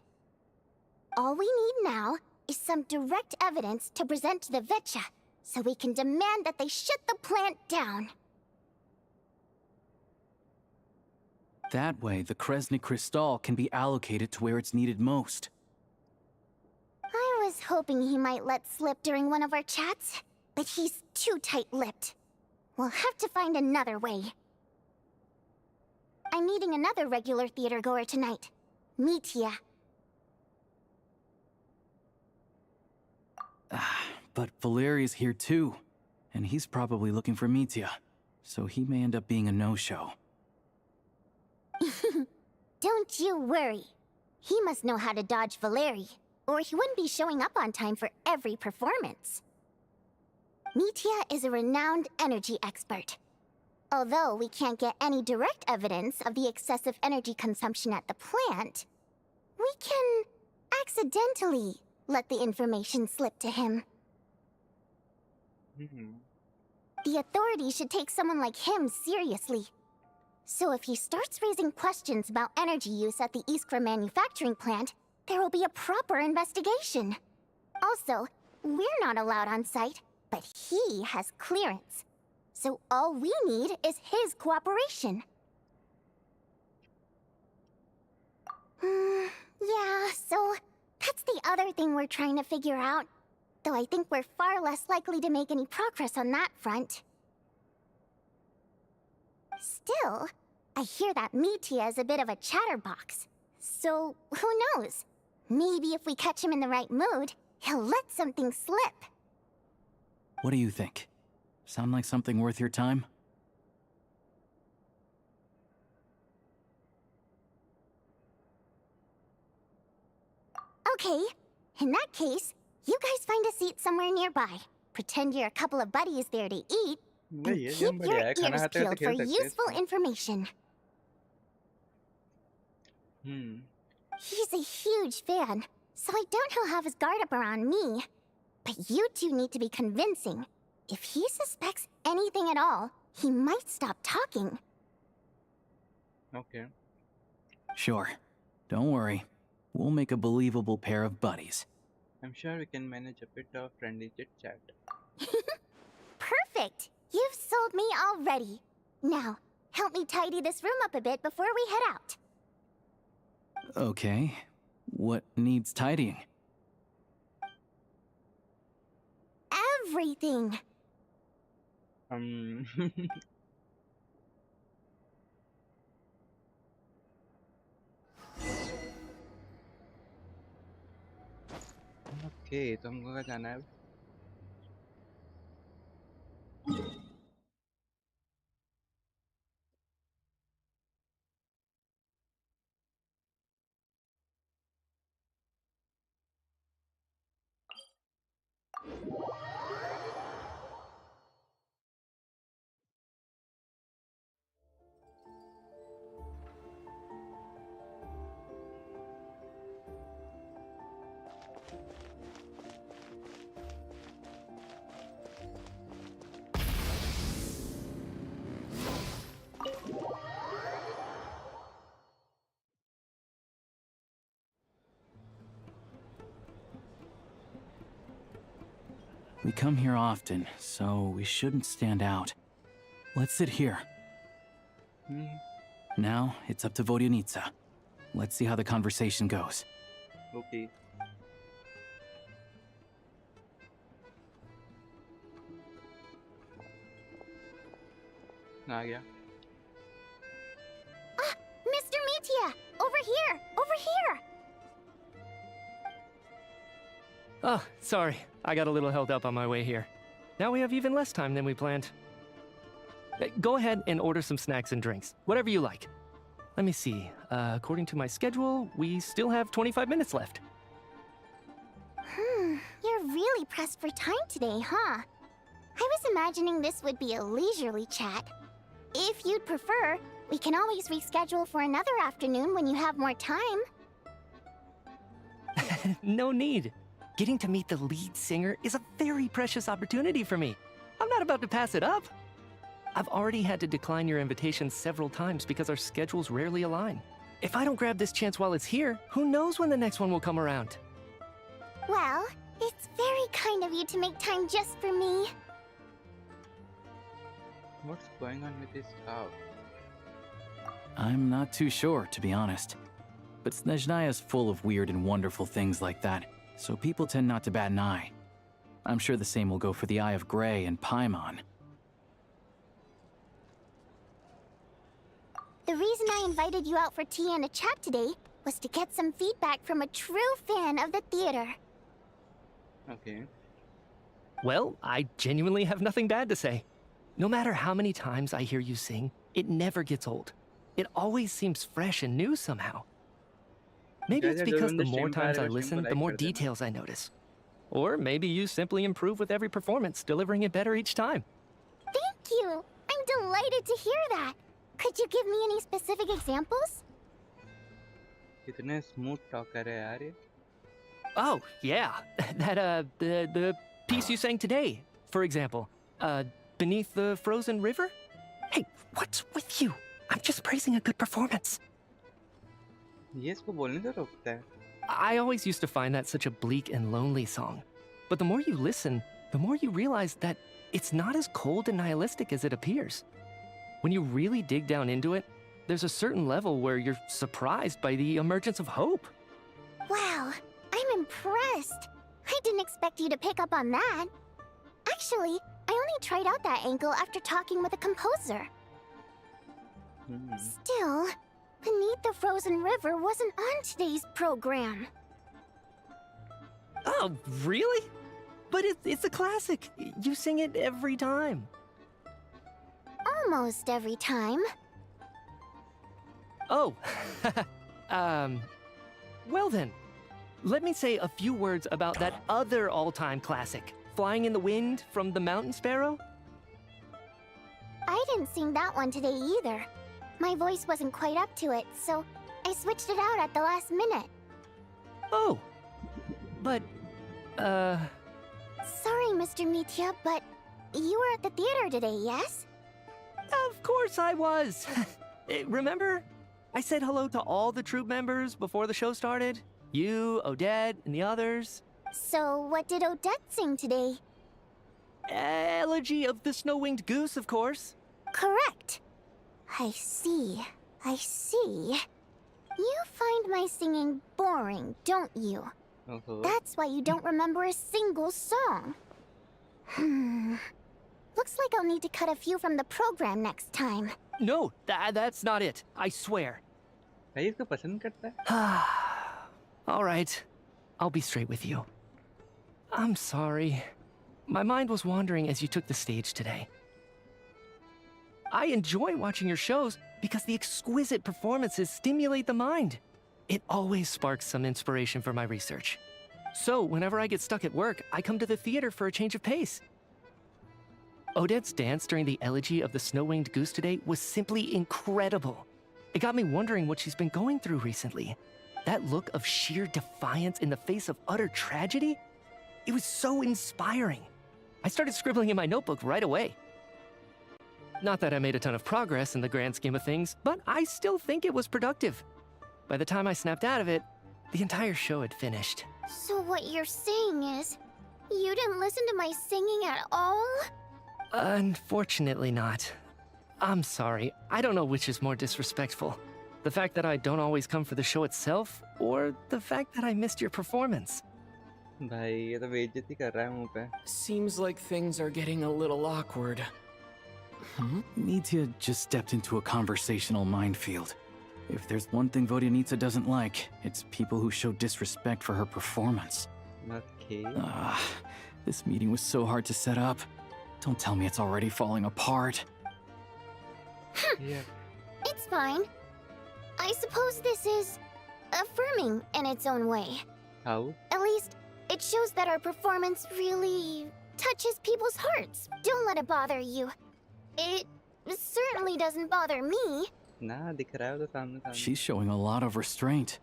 All we need now is some direct evidence to present to the Vetcha, so we can demand that they shut the plant down. That way, the Kresnik Crystal can be allocated to where it's needed most. I was hoping he might let slip during one of our chats, but he's too tight-lipped. We'll have to find another way. I'm meeting another regular theater goer tonight, Mitya. But Valeria's here too, and he's probably looking for Mitya, so he may end up being a no-show. Don't you worry. He must know how to dodge Valeri, or he wouldn't be showing up on time for every performance. Mitya is a renowned energy expert. Although we can't get any direct evidence of the excessive energy consumption at the plant, we can accidentally let the information slip to him. The authorities should take someone like him seriously. So if he starts raising questions about energy use at the Iskra manufacturing plant, there will be a proper investigation. Also, we're not allowed on site, but he has clearance. So all we need is his cooperation. Yeah, so that's the other thing we're trying to figure out. Though I think we're far less likely to make any progress on that front. Still, I hear that Mitya is a bit of a chatterbox. So, who knows? Maybe if we catch him in the right mood, he'll let something slip. What do you think? Sound like something worth your time? Okay, in that case, you guys find a seat somewhere nearby. Pretend you're a couple of buddies there to eat, and ये keep game your बढ़िया है, खाना ears खाते खाते peeled for खेल सकते हैं useful इसको. information. He's a huge fan, so I doubt he'll have his guard up around me. But you two need to be convincing. If he suspects anything at all, he might stop talking. Okay. Sure. Don't worry. We'll make a believable pair of buddies. I'm sure we can manage a bit of friendly chit-chat. Perfect! You've sold me already. Now, help me tidy this room up a bit before we head out. Okay. What needs tidying? Everything! Okay, तो हमको कहाँ जाना है अब? We come here often, so we shouldn't stand out. Let's sit here. Now, it's up to Vodyanitsa. Let's see how the conversation goes. Okay. आ गया. Ah, Mr. Mitya! Over here! Over here! Oh, sorry. I got a little held up on my way here. Now we have even less time than we planned. Go ahead and order some snacks and drinks. Whatever you like. Let me see. According to my schedule, we still have 25 minutes left. You're really pressed for time today, huh? I was imagining this would be a leisurely chat. If you'd prefer, we can always reschedule for another afternoon when you have more time. No need. Getting to meet the lead singer is a very precious opportunity for me. I'm not about to pass it up. I've already had to decline your invitation several times because our schedules rarely align. If I don't grab this chance while it's here, who knows when the next one will come around? Well, it's very kind of you to make time just for me. What's going on with this cow? I'm not too sure, to be honest. But Snezhnaya's full of weird and wonderful things like that, so people tend not to bat an eye. I'm sure the same will go for the Eye of Grey and Paimon. The reason I invited you out for tea and a chat today was to get some feedback from a true fan of the theater. Okay. Well, I genuinely have nothing bad to say. No matter how many times I hear you sing, it never gets old. It always seems fresh and new somehow. Maybe it's because the more times I listen, the more details I notice. Or maybe you simply improve with every performance, delivering it better each time. Thank you! I'm delighted to hear that! Could you give me any specific examples? कितने smooth talker है यार ये. Oh, yeah. The piece you sang today, for example. Beneath the Frozen River? Hey, what's with you? I'm just praising a good performance. ये इसको बोलने से रोकता है. I always used to find that such a bleak and lonely song. But the more you listen, the more you realize that it's not as cold and nihilistic as it appears. When you really dig down into it, there's a certain level where you're surprised by the emergence of hope. Wow, I'm impressed. I didn't expect you to pick up on that. Actually, I only tried out that angle after talking with a composer. Still, Beneath the Frozen River wasn't on today's program. Oh, really? But it's a classic. You sing it every time. Almost every time. Oh, well then, let me say a few words about that other all-time classic, Flying in the Wind from the Mountain Sparrow. I didn't sing that one today either. My voice wasn't quite up to it, so I switched it out at the last minute. Oh, but, Sorry, Mr. Mitya, but you were at the theater today, yes? Of course I was. Remember? I said hello to all the troupe members before the show started. You, Odette, and the others. So what did Odette sing today? Elegy of the Snow-Winged Goose, of course. Correct. I see. I see. You find my singing boring, don't you? That's why you don't remember a single song. Looks like I'll need to cut a few from the program next time. No, that's not it. I swear. भाई इसको पसंद करता है? All right. I'll be straight with you. I'm sorry. My mind was wandering as you took the stage today. I enjoy watching your shows because the exquisite performances stimulate the mind. It always sparks some inspiration for my research. So, whenever I get stuck at work, I come to the theater for a change of pace. Odette's dance during the Elegy of the Snow-Winged Goose today was simply incredible. It got me wondering what she's been going through recently. That look of sheer defiance in the face of utter tragedy? It was so inspiring. I started scribbling in my notebook right away. Not that I made a ton of progress in the grand scheme of things, but I still think it was productive. By the time I snapped out of it, the entire show had finished. So what you're saying is, You didn't listen to my singing at all? Unfortunately not. I'm sorry. I don't know which is more disrespectful. The fact that I don't always come for the show itself, or the fact that I missed your performance. भाई ये तो बेइज्जती कर रहा है मुंह पे. Seems like things are getting a little awkward. Nitya just stepped into a conversational minefield. If there's one thing Vodyanitsa doesn't like, it's people who show disrespect for her performance. Okay. This meeting was so hard to set up. Don't tell me it's already falling apart. Yeah. It's fine. I suppose this is affirming in its own way. How? At least, it shows that our performance really touches people's hearts. Don't let it bother you. It certainly doesn't bother me. Nah, दिख रहा है तो सामने. She's showing a lot of restraint.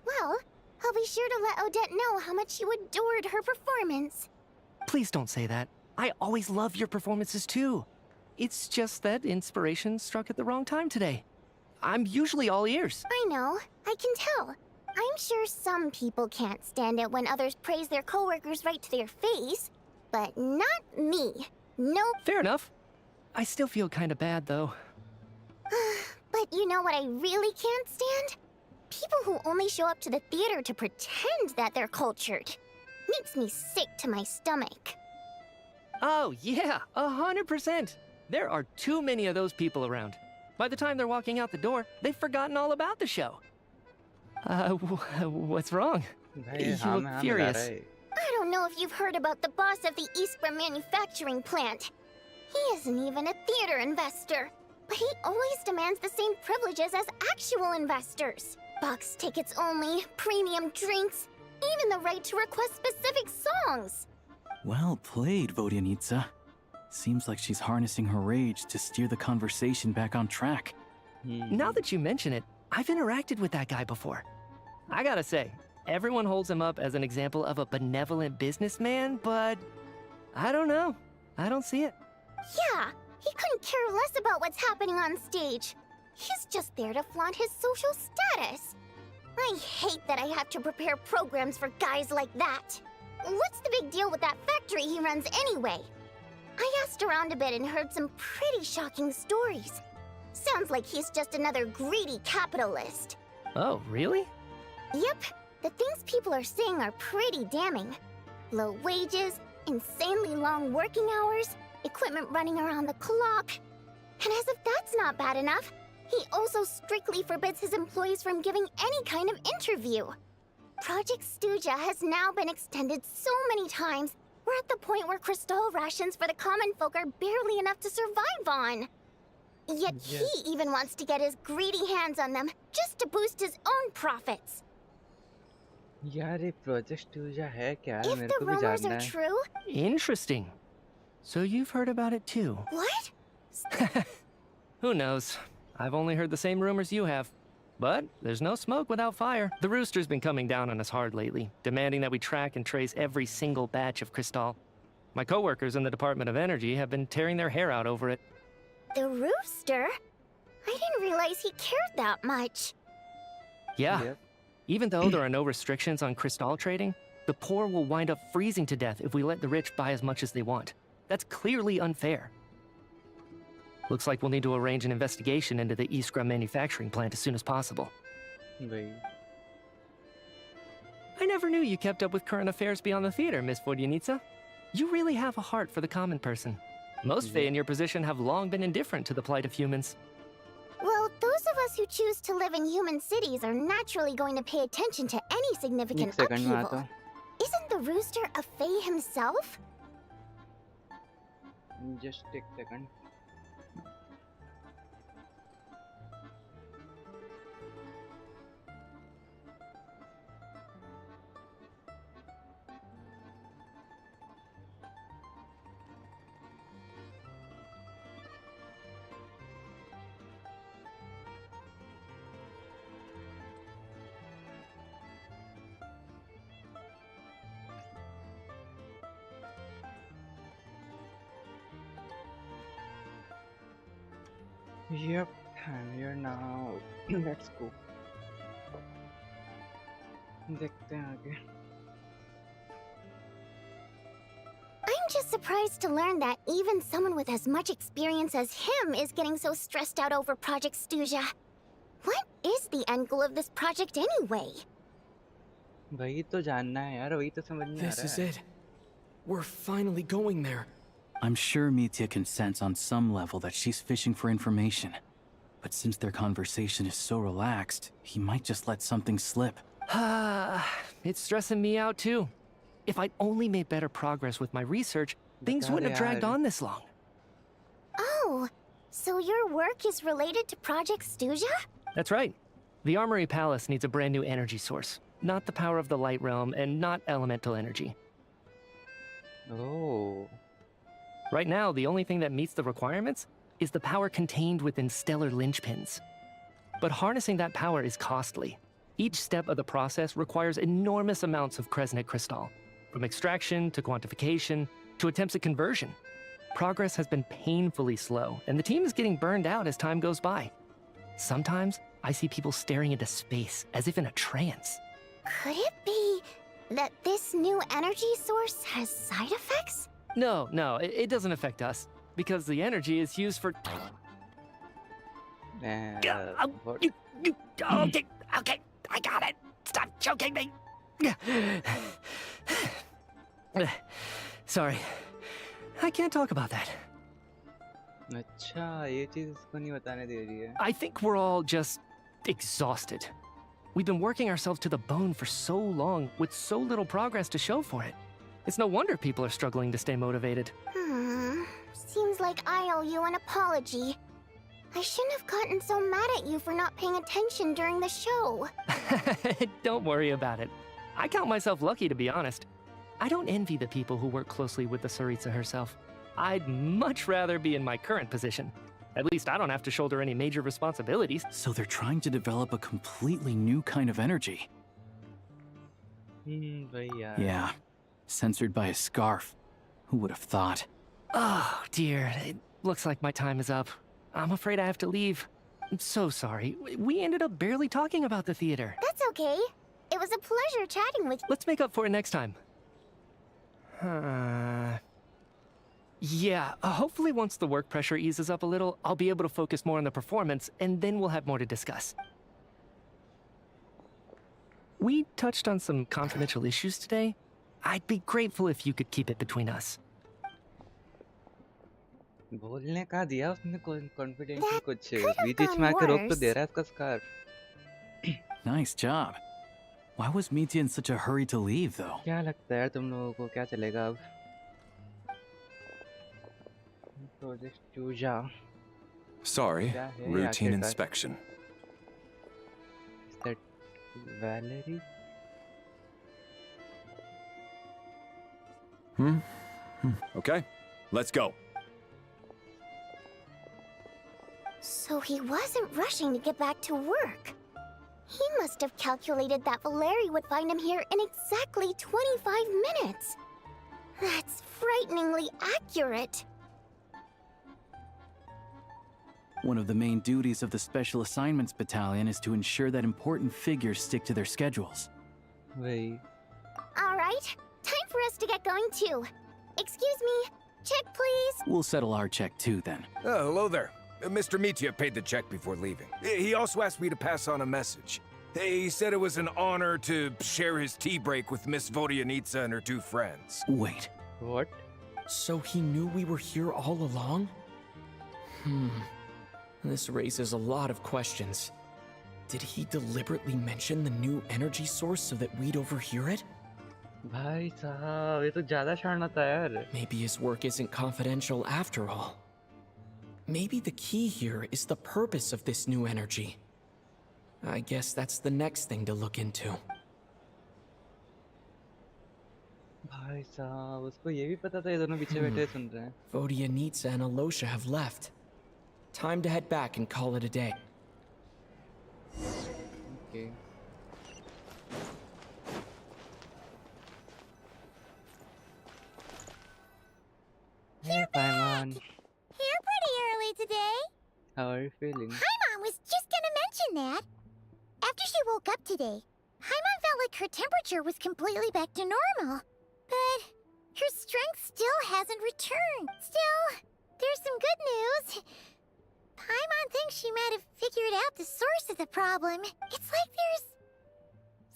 Well, I'll be sure to let Odette know how much you adored her performance. Please don't say that. I always love your performances too. It's just that inspiration struck at the wrong time today. I'm usually all ears. I know. I can tell. I'm sure some people can't stand it when others praise their coworkers right to their face, but not me. Nope. Fair enough. I still feel kind of bad though. But you know what I really can't stand? People who only show up to the theater to pretend that they're cultured. Makes me sick to my stomach. Oh yeah, 100%. There are too many of those people around. By the time they're walking out the door, they've forgotten all about the show. What's wrong? You look furious. I don't know if you've heard about the boss of the Iskra manufacturing plant. He isn't even a theater investor, but he always demands the same privileges as actual investors. Box tickets only, premium drinks, even the right to request specific songs. Well played, Vodyanitsa. Seems like she's harnessing her rage to steer the conversation back on track. Now that you mention it, I've interacted with that guy before. I gotta say, everyone holds him up as an example of a benevolent businessman, but I don't know. I don't see it. Yeah, he couldn't care less about what's happening on stage. He's just there to flaunt his social status. I hate that I have to prepare programs for guys like that. What's the big deal with that factory he runs anyway? I asked around a bit and heard some pretty shocking stories. Sounds like he's just another greedy capitalist. Oh, really? Yep, the things people are saying are pretty damning. Low wages, insanely long working hours, equipment running around the clock. And as if that's not bad enough, he also strictly forbids his employees from giving any kind of interview. Project Stuja has now been extended so many times, we're at the point where crystal rations for the common folk are barely enough to survive on. Yet he even wants to get his greedy hands on them, just to boost his own profits. यार ये project स्टूजा है क्या? If मेरे the को भी rumors जानना are है. true... Interesting. So you've heard about it too? What? Who knows? I've only heard the same rumors you have. But there's no smoke without fire. The Rooster's been coming down on us hard lately, demanding that we track and trace every single batch of Crystal. My coworkers in the Department of Energy have been tearing their hair out over it. The Rooster? I didn't realize he cared that much. Yeah. Even though there are no restrictions on Crystal trading, the poor will wind up freezing to death if we let the rich buy as much as they want. That's clearly unfair. Looks like we'll need to arrange an investigation into the Iskra manufacturing plant as soon as possible. Wait. I never knew you kept up with current affairs beyond the theater, Miss Vodyanitsa. You really have a heart for the common person. Most Fae in your position have long been indifferent to the plight of humans. Well, those of us who choose to live in human cities are naturally going to pay attention to any significant upheaval. Isn't the Rooster a Fae himself? Just take a second. Yep, I'm here now. Let's go. देखते हैं आगे. I'm just surprised to learn that even someone with as much experience as him is getting so stressed out over Project Stuzha. What is the end goal of this project anyway? वही तो जानना है यार, वही तो समझ नहीं आ This रहा is है. it. We're finally going there. I'm sure Mitya can sense on some level that she's fishing for information. But since their conversation is so relaxed, he might just let something slip. It's stressing me out too. If I'd only made better progress with my research, things wouldn't have dragged on this long. Oh, so your work is related to Project Stuzha? That's right. The Armory Palace needs a brand new energy source. Not the power of the Light Realm, and not elemental energy. Oh. Right now, the only thing that meets the requirements is the power contained within stellar linchpins. But harnessing that power is costly. Each step of the process requires enormous amounts of Kresnik crystal, from extraction to quantification to attempts at conversion. Progress has been painfully slow, and the team is getting burned out as time goes by. Sometimes, I see people staring into space as if in a trance. Could it be that this new energy source has side effects? No, it doesn't affect us, because the energy is used for... What? Okay, I got it. Stop choking me. Sorry, I can't talk about that. अच्छा, ये चीज इसको नहीं बताने दे रही है. I think we're all just exhausted. We've been working ourselves to the bone for so long with so little progress to show for it. It's no wonder people are struggling to stay motivated. Seems like I owe you an apology. I shouldn't have gotten so mad at you for not paying attention during the show. Don't worry about it. I count myself lucky, to be honest. I don't envy the people who work closely with the Tsaritsa herself. I'd much rather be in my current position. At least I don't have to shoulder any major responsibilities. So they're trying to develop a completely new kind of energy. वही यार. Yeah, censored by a scarf. Who would have thought? Oh, dear. It looks like my time is up. I'm afraid I have to leave. I'm so sorry. We ended up barely talking about the theater. That's okay. It was a pleasure chatting with you. Let's make up for it next time. Yeah, hopefully once the work pressure eases up a little, I'll be able to focus more on the performance, and then we'll have more to discuss. We touched on some confidential issues today. I'd be grateful if you could keep it between us. बोलने का दिया उसने confidential कुछ. बीच में आके रोक तो दे रहा है इसका scarf. Nice job. Why was Mitya in such a hurry to leave, though? क्या लगता है तुम लोगों को क्या चलेगा अब? Project Stuzha. Sorry, क्या है routine आखिरकार? inspection. Is that Valerie? Okay, let's go. So he wasn't rushing to get back to work. He must have calculated that Valerie would find him here in exactly 25 minutes. That's frighteningly accurate. One of the main duties of the Special Assignments Battalion is to ensure that important figures stick to their schedules. वही. All right, time for us to get going too. Excuse me, check please. We'll settle our check too, then. Oh, hello there. Mr. Mitya paid the check before leaving. He also asked me to pass on a message. He said it was an honor to share his tea break with Miss Vodyanitsa and her two friends. Wait. What? So he knew we were here all along? This raises a lot of questions. Did he deliberately mention the new energy source so that we'd overhear it? भाई साहब ये तो ज़्यादा शानता है यार. Maybe his work isn't confidential after all. Maybe the key here is the purpose of this new energy. I guess that's the next thing to look into. भाई साहब उसको ये भी पता था ये दोनों पीछे बैठे सुन रहे हैं. Vodyanitsa and Alosha have left. Time to head back and call it a day. Okay. Hey, Paimon. Here pretty early today. How are you feeling? Paimon was just gonna mention that. After she woke up today, Paimon felt like her temperature was completely back to normal. But Her strength still hasn't returned. Still, there's some good news. Paimon thinks she might have figured out the source of the problem. It's like there's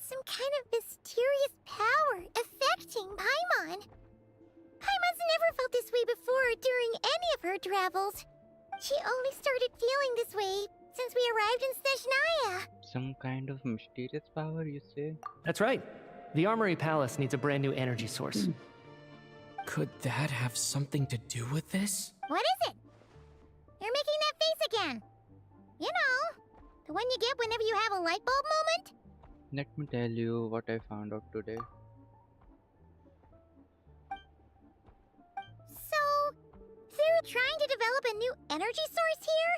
some kind of mysterious power affecting Paimon. Paimon's never felt this way before during any of her travels. She only started feeling this way since we arrived in Snezhnaya. Some kind of mysterious power, you say? That's right. The Armory Palace needs a brand new energy source. Could that have something to do with this? What is it? You're making that face again. You know, the one you get whenever you have a light bulb moment? Let me tell you what I found out today. So, they're trying to develop a new energy source here?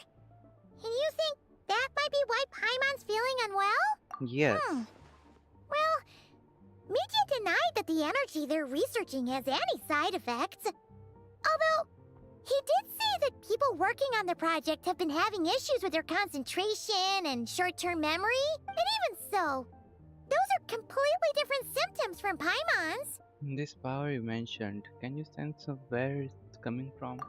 And you think that might be why Paimon's feeling unwell? Yes. Well, Media denied that the energy they're researching has any side effects. Although, he did say that people working on the project have been having issues with their concentration and short-term memory. And even so, those are completely different symptoms from Paimon's. This power you mentioned, can you sense of where it's coming from?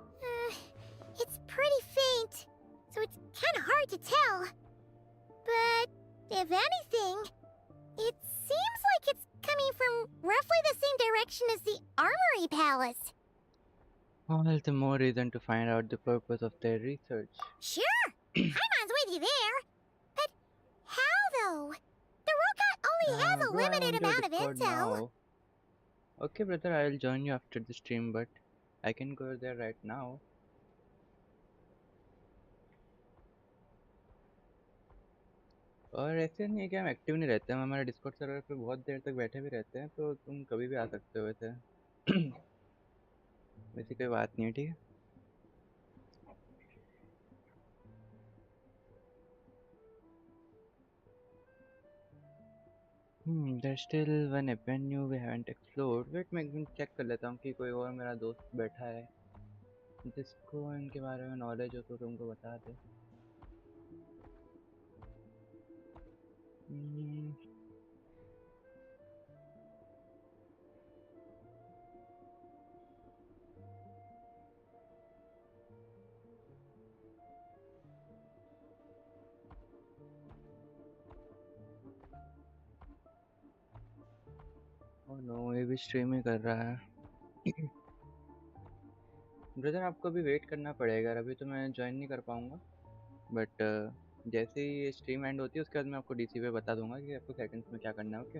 It's pretty faint, so it's kind of hard to tell. But, if anything, it seems like it's coming from roughly the same direction as the Armory Palace. All the more reason to find out the purpose of their research. Sure, Paimon's with you there. But how, though? The robot only has a Bro, I limited want your amount of Discord intel. now. Okay, brother, I'll join you after the stream, but I can go there right now. और ऐसे नहीं है कि हम active नहीं रहते, हम हमारे डिस्कॉर्ड सर्वर पे बहुत देर तक बैठे भी रहते हैं, तो तुम कभी भी आ सकते हो वैसे। वैसी कोई बात नहीं है, ठीक है? There's still one avenue we haven't explored. Wait, मैं एक मिनट चेक कर लेता हूँ कि कोई और मेरा दोस्त बैठा है जिसको इनके बारे में नॉलेज हो तो तुमको बता दे। ओह नो, ये भी स्ट्रीम ही कर रहा है। ब्रदर आपको भी वेट करना पड़ेगा, अभी तो मैं ज्वाइन नहीं कर पाऊँगा, बट जैसे ही ये स्ट्रीम एंड होती है उसके बाद मैं आपको डीसी पे बता दूंगा कि आपको सेटिंग्स में क्या करना है। ओके,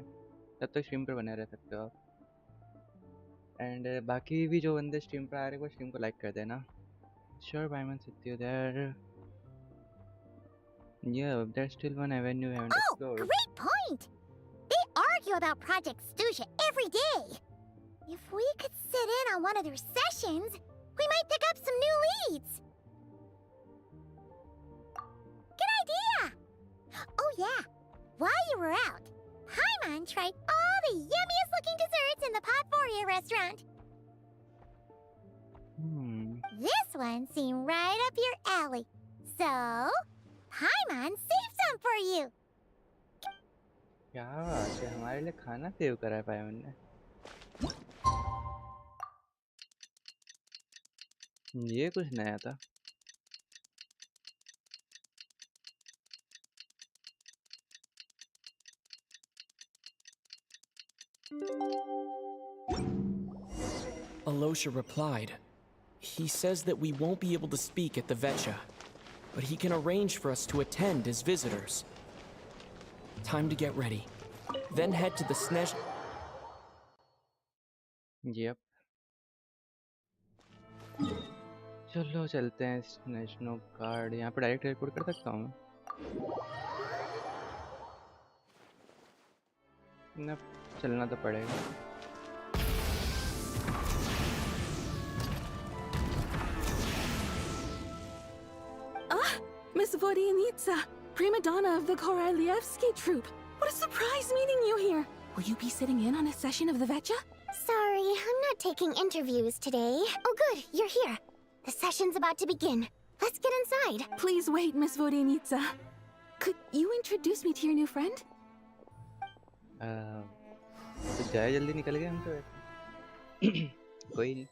तब तक स्ट्रीम पर बने रह सकते हो आप। एंड बाकी भी जो बंदे स्ट्रीम पर आ रहे हैं वो स्ट्रीम को लाइक कर देना। Sure Paimon Sityu there. Yeah, there's still one avenue we haven't explored. Great point! They argue about Project Snezhnaya every day. If we could sit in on one of their sessions, we might pick up some new leads. Good idea! Oh yeah, while you were out, Paimon tried all the yummiest looking desserts in the Potvoria restaurant. This one seemed right up your alley. So, Paimon saved some for you. क्या बात है, हमारे लिए खाना save करा है पायमन ने। ये कुछ नया था। Alosha replied. He says that we won't be able to speak at the Vetcha, but he can arrange for us to attend as visitors. Time to get ready. Then head to the Snezh... Yep. चलो चलते हैं national card. यहाँ पे direct report कर सकता हूँ ना, चलना तो पड़ेगा। Miss Vodyanitsa, prima donna of the Korolievsky troupe. What a surprise meeting you here. Will you be sitting in on a session of the Vetcha? Sorry, I'm not taking interviews today. Oh good, you're here. The session's about to begin. Let's get inside. Please wait, Miss Vodyanitsa. Could you introduce me to your new friend? तो जाए जल्दी निकल गए हम तो। कोई नहीं.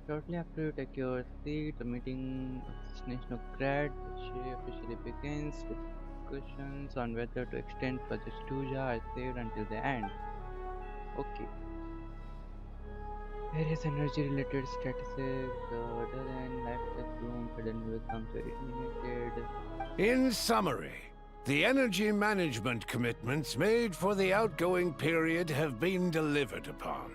Shortly after you take your seat, the meeting of Snezhnaya officially begins. Discussions on whether to extend Project Stuja are saved until the end. Okay. Various energy-related statistics, the deadline, life test room, suddenly becomes very limited. In summary, the energy management commitments made for the outgoing period have been delivered upon.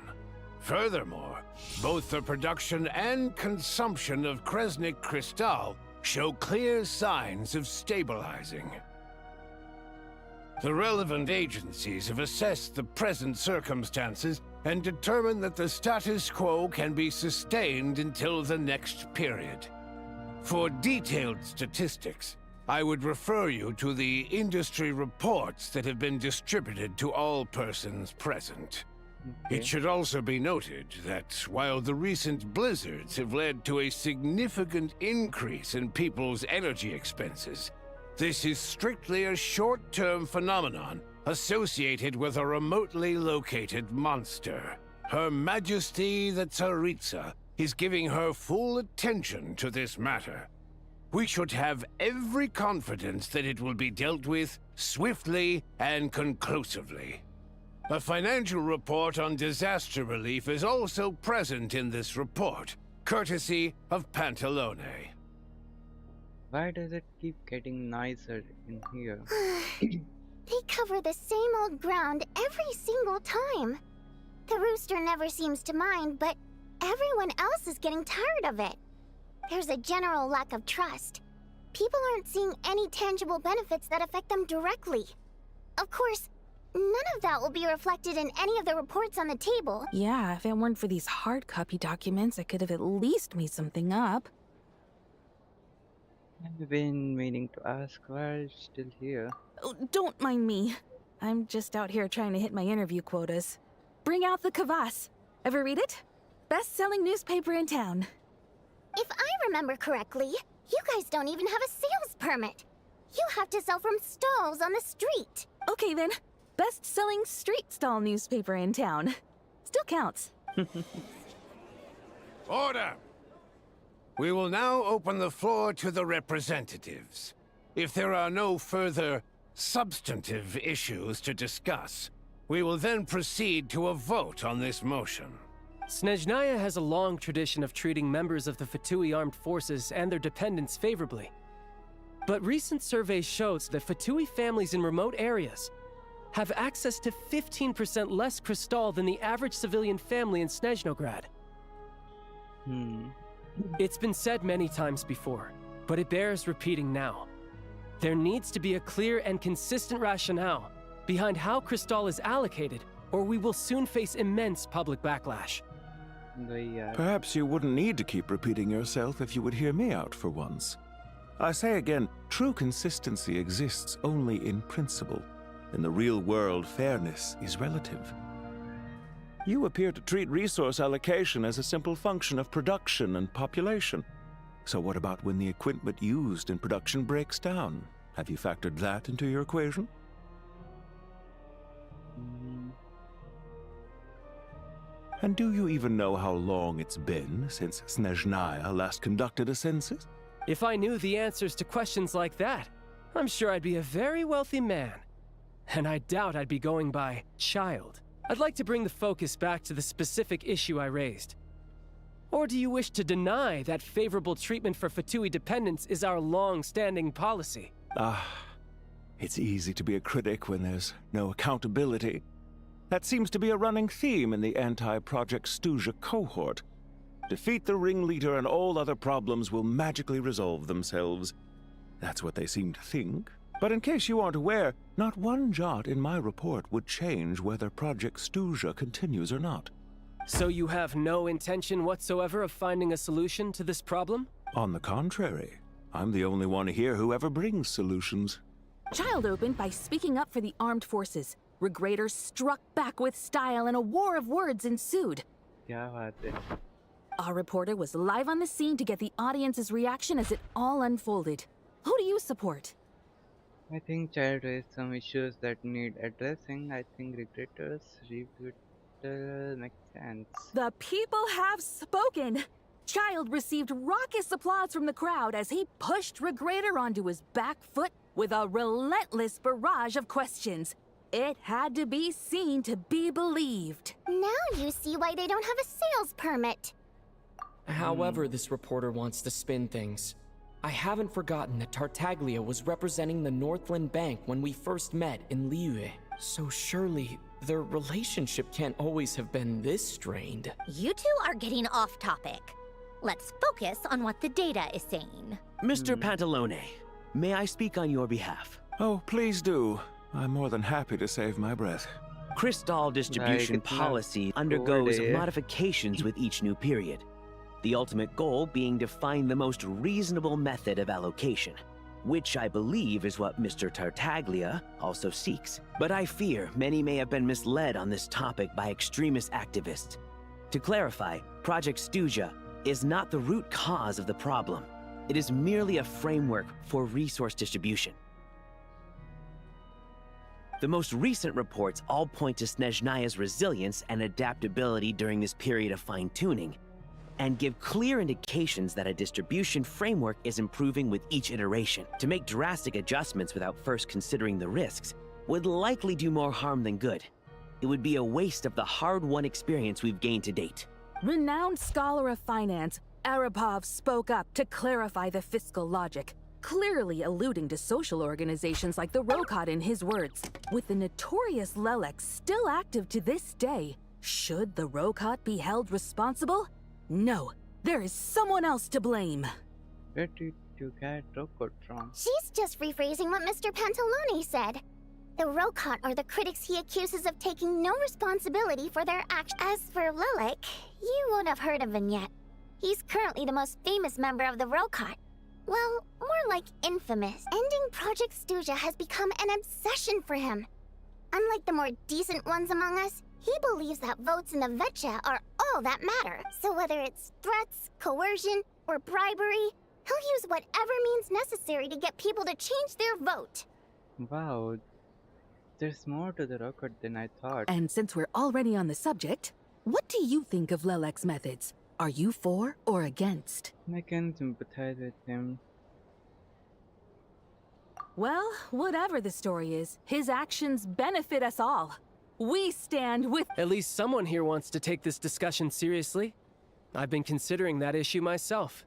Furthermore, both the production and consumption of Kresnik Crystal show clear signs of stabilizing. The relevant agencies have assessed the present circumstances and determined that the status quo can be sustained until the next period. For detailed statistics, I would refer you to the industry reports that have been distributed to all persons present. It should also be noted that while the recent blizzards have led to a significant increase in people's energy expenses, this is strictly a short-term phenomenon associated with a remotely located monster. Her Majesty the Tsaritsa is giving her full attention to this matter. We should have every confidence that it will be dealt with swiftly and conclusively. A financial report on disaster relief is also present in this report, courtesy of Pantalone. Why does it keep getting nicer in here? They cover the same old ground every single time. The rooster never seems to mind, but everyone else is getting tired of it. There's a general lack of trust. People aren't seeing any tangible benefits that affect them directly. Of course, none of that will be reflected in any of the reports on the table. Yeah, if it weren't for these hard copy documents, I could have at least made something up. I've been meaning to ask why are you still here? Oh, don't mind me. I'm just out here trying to hit my interview quotas. Bring out the kvass. Ever read it? Best-selling newspaper in town. If I remember correctly, you guys don't even have a sales permit. You have to sell from stalls on the street. Okay then, best-selling street stall newspaper in town. Still counts. Order! We will now open the floor to the representatives. If there are no further substantive issues to discuss, we will then proceed to a vote on this motion. Snezhnaya has a long tradition of treating members of the Fatui armed forces and their dependents favorably. But recent surveys shows that Fatui families in remote areas have access to 15% less crystal than the average civilian family in Snezhnograd. It's been said many times before, but it bears repeating now. There needs to be a clear and consistent rationale behind how crystal is allocated, or we will soon face immense public backlash. Perhaps you wouldn't need to keep repeating yourself if you would hear me out for once. I say again, true consistency exists only in principle. In the real world, fairness is relative. You appear to treat resource allocation as a simple function of production and population. So what about when the equipment used in production breaks down? Have you factored that into your equation? And do you even know how long it's been since Snezhnaya last conducted a census? If I knew the answers to questions like that, I'm sure I'd be a very wealthy man. And I doubt I'd be going by child. I'd like to bring the focus back to the specific issue I raised. Or do you wish to deny that favorable treatment for Fatui dependents is our long-standing policy? It's easy to be a critic when there's no accountability. That seems to be a running theme in the anti-Project Stuja cohort. Defeat the ringleader and all other problems will magically resolve themselves. That's what they seem to think. But in case you aren't aware, not one jot in my report would change whether Project Stuja continues or not. So you have no intention whatsoever of finding a solution to this problem? On the contrary, I'm the only one here who ever brings solutions. Child opened by speaking up for the armed forces. Regraders struck back with style and a war of words ensued. क्या बात है? Our reporter was live on the scene to get the audience's reaction as it all unfolded. Who do you support? I think child raised some issues that need addressing. I think regretors, rebuttal makes sense. The people have spoken! Child received raucous applause from the crowd as he pushed Regrettor onto his back foot with a relentless barrage of questions. It had to be seen to be believed. Now you see why they don't have a sales permit. However, this reporter wants to spin things. I haven't forgotten that Tartaglia was representing the Northland Bank when we first met in Liyue. So surely, their relationship can't always have been this strained. You two are getting off topic. Let's focus on what the data is saying. Mr. Pantalone, may I speak on your behalf? Oh, please do. I'm more than happy to save my breath. Crystal distribution policy undergoes modifications with each new period. The ultimate goal being to find the most reasonable method of allocation, which I believe is what Mr. Tartaglia also seeks. But I fear many may have been misled on this topic by extremist activists. To clarify, Project Stuzha is not the root cause of the problem. It is merely a framework for resource distribution. The most recent reports all point to Snezhnaya's resilience and adaptability during this period of fine-tuning, and give clear indications that a distribution framework is improving with each iteration. To make drastic adjustments without first considering the risks would likely do more harm than good. It would be a waste of the hard-won experience we've gained to date. Renowned scholar of finance, Arapov spoke up to clarify the fiscal logic, clearly alluding to social organizations like the Rokot in his words. With the notorious Lelex still active to this day, should the Rokot be held responsible? No, there is someone else to blame. Where did you get Rokot from? She's just rephrasing what Mr. Pantalone said. The Rokot are the critics he accuses of taking no responsibility for their actions. As for Lilac, you won't have heard of him yet. He's currently the most famous member of the Rokot. Well, more like infamous. Ending Project Stuzha has become an obsession for him. Unlike the more decent ones among us, he believes that votes in the Vetcha are all that matter. So whether it's threats, coercion, or bribery, he'll use whatever means necessary to get people to change their vote. Wow, there's more to the Rokot than I thought. And since we're already on the subject, what do you think of Lelek's methods? Are you for or against? I can sympathize with him. Well, whatever the story is, his actions benefit us all. We stand with— At least someone here wants to take this discussion seriously. I've been considering that issue myself.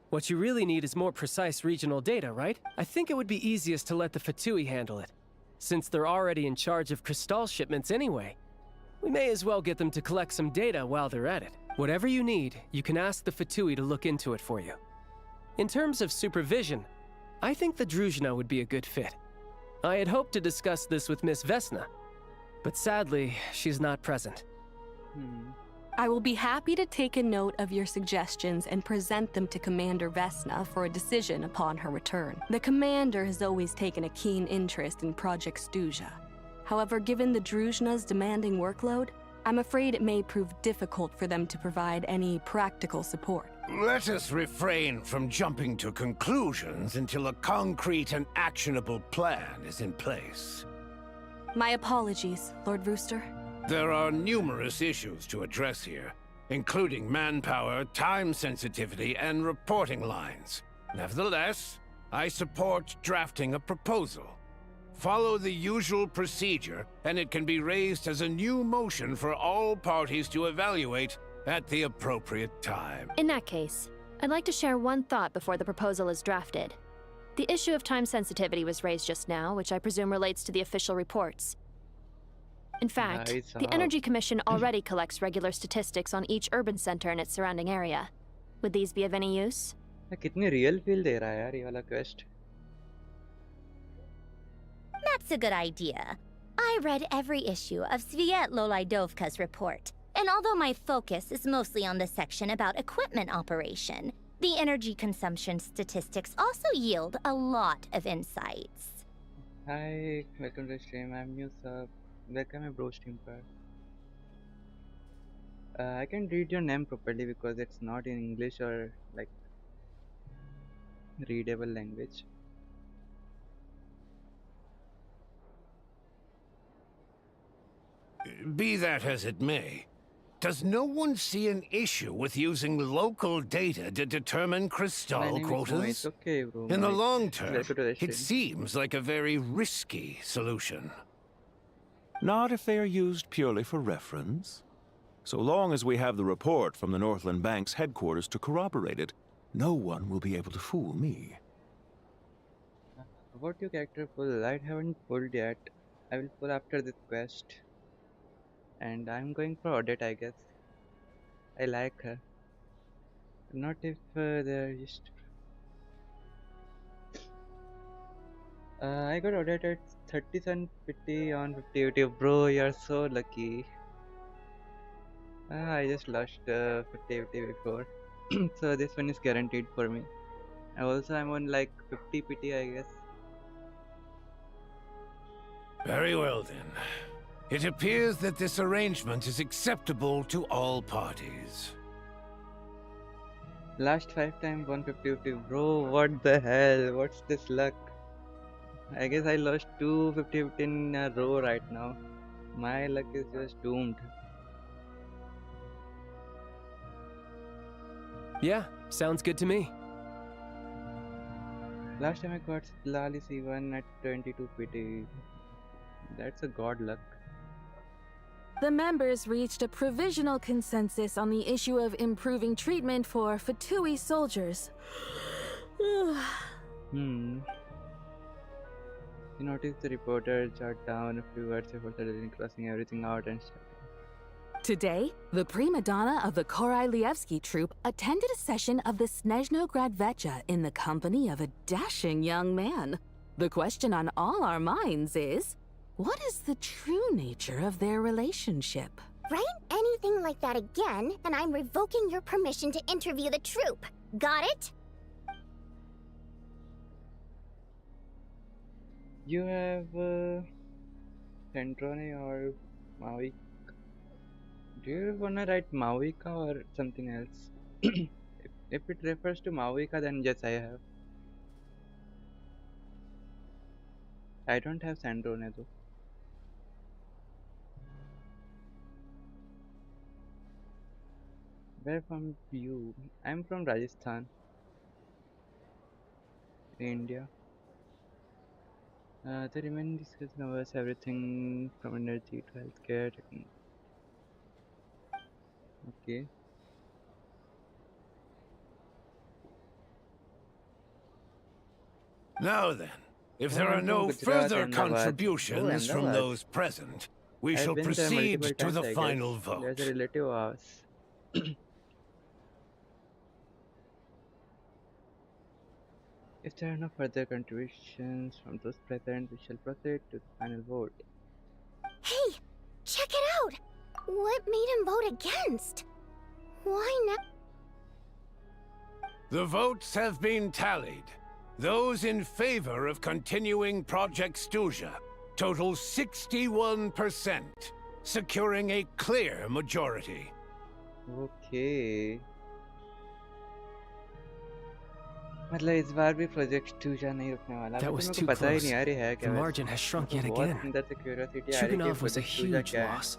What you really need is more precise regional data, right? I think it would be easiest to let the Fatui handle it, since they're already in charge of Crystal shipments anyway. We may as well get them to collect some data while they're at it. Whatever you need, you can ask the Fatui to look into it for you. In terms of supervision, I think the Druzhna would be a good fit. I had hoped to discuss this with Miss Vesna, but sadly, she's not present. I will be happy to take a note of your suggestions and present them to Commander Vesna for a decision upon her return. The Commander has always taken a keen interest in Project Stuzha. However, given the Druzhna's demanding workload, I'm afraid it may prove difficult for them to provide any practical support. Let us refrain from jumping to conclusions until a concrete and actionable plan is in place. My apologies, Lord Rooster. There are numerous issues to address here, including manpower, time sensitivity, and reporting lines. Nevertheless, I support drafting a proposal. Follow the usual procedure, and it can be raised as a new motion for all parties to evaluate at the appropriate time. In that case, I'd like to share one thought before the proposal is drafted. The issue of time sensitivity was raised just now, which I presume relates to the official reports. In fact, the Energy Commission already collects regular statistics on each urban center and its surrounding area. Would these be of any use? कितनी real feel दे रहा है यार ये वाला quest. That's a good idea. I read every issue of Sviet Lolaidovka's report, and although my focus is mostly on the section about equipment operation, the energy consumption statistics also yield a lot of insights. Hi, welcome to the stream. I'm new sub. Welcome my bro stream पर. I can read your name properly because it's not in English or like readable language. Be that as it may, does no one see an issue with using local data to determine crystal quotas? Okay, bro. In the long term, Welcome to the it stream. seems like a very risky solution. Not if they are used purely for reference. So long as we have the report from the Northland Bank's headquarters to corroborate it, no one will be able to fool me. What your character pull? I haven't pulled yet. I will pull after this quest. And I'm going for Odette, I guess. I like her. Not if they're just... I got Odette at 3750 on 50 YouTube. Bro, you're so lucky. I just lost 50 before. So this one is guaranteed for me. Also, I'm on like 50 PT, I guess. Very well then. It appears that this arrangement is acceptable to all parties. Last 5 times 150. Bro, what the hell? What's this luck? I guess I lost 2 50 in a row right now. My luck is just doomed. Yeah, sounds good to me. Last time I got Lali C1 at 22 PT. That's a god luck. The members reached a provisional consensus on the issue of improving treatment for Fatui soldiers. You notice the reporter jot down a few words before suddenly crossing everything out and stuff. Today, the prima donna of the Korailievsky troupe attended a session of the Snezhnograd Vecha in the company of a dashing young man. The question on all our minds is, what is the true nature of their relationship? Write anything like that again, and I'm revoking your permission to interview the troupe. Got it? You have Centrone or Maui. Do you wanna write Mauika or something else? if it refers to Mauika, then yes, I have. I don't have Sandrone though. Where from you? I'm from Rajasthan, India. The remaining discussion covers everything from energy to healthcare. Okay. Now then, if there are no further contributions from those present, we shall proceed to the final vote. There's a relative of ours. If there are no further contributions from those present, we shall proceed to the final vote. Hey, check it out! What made him vote against? Why not? The votes have been tallied. Those in favor of continuing Project Stuzha total 61%, securing a clear majority. Okay. मतलब इस बार भी project स्टूजा नहीं रुकने वाला। That was मुझे too पता ही close. नहीं आ रही है क्या The वैसे। margin has shrunk yet बहुत again. अंदर से curiosity आ रही है कि Chuganov was a प्रोजेक्ट स्टूजा huge क्या है। loss.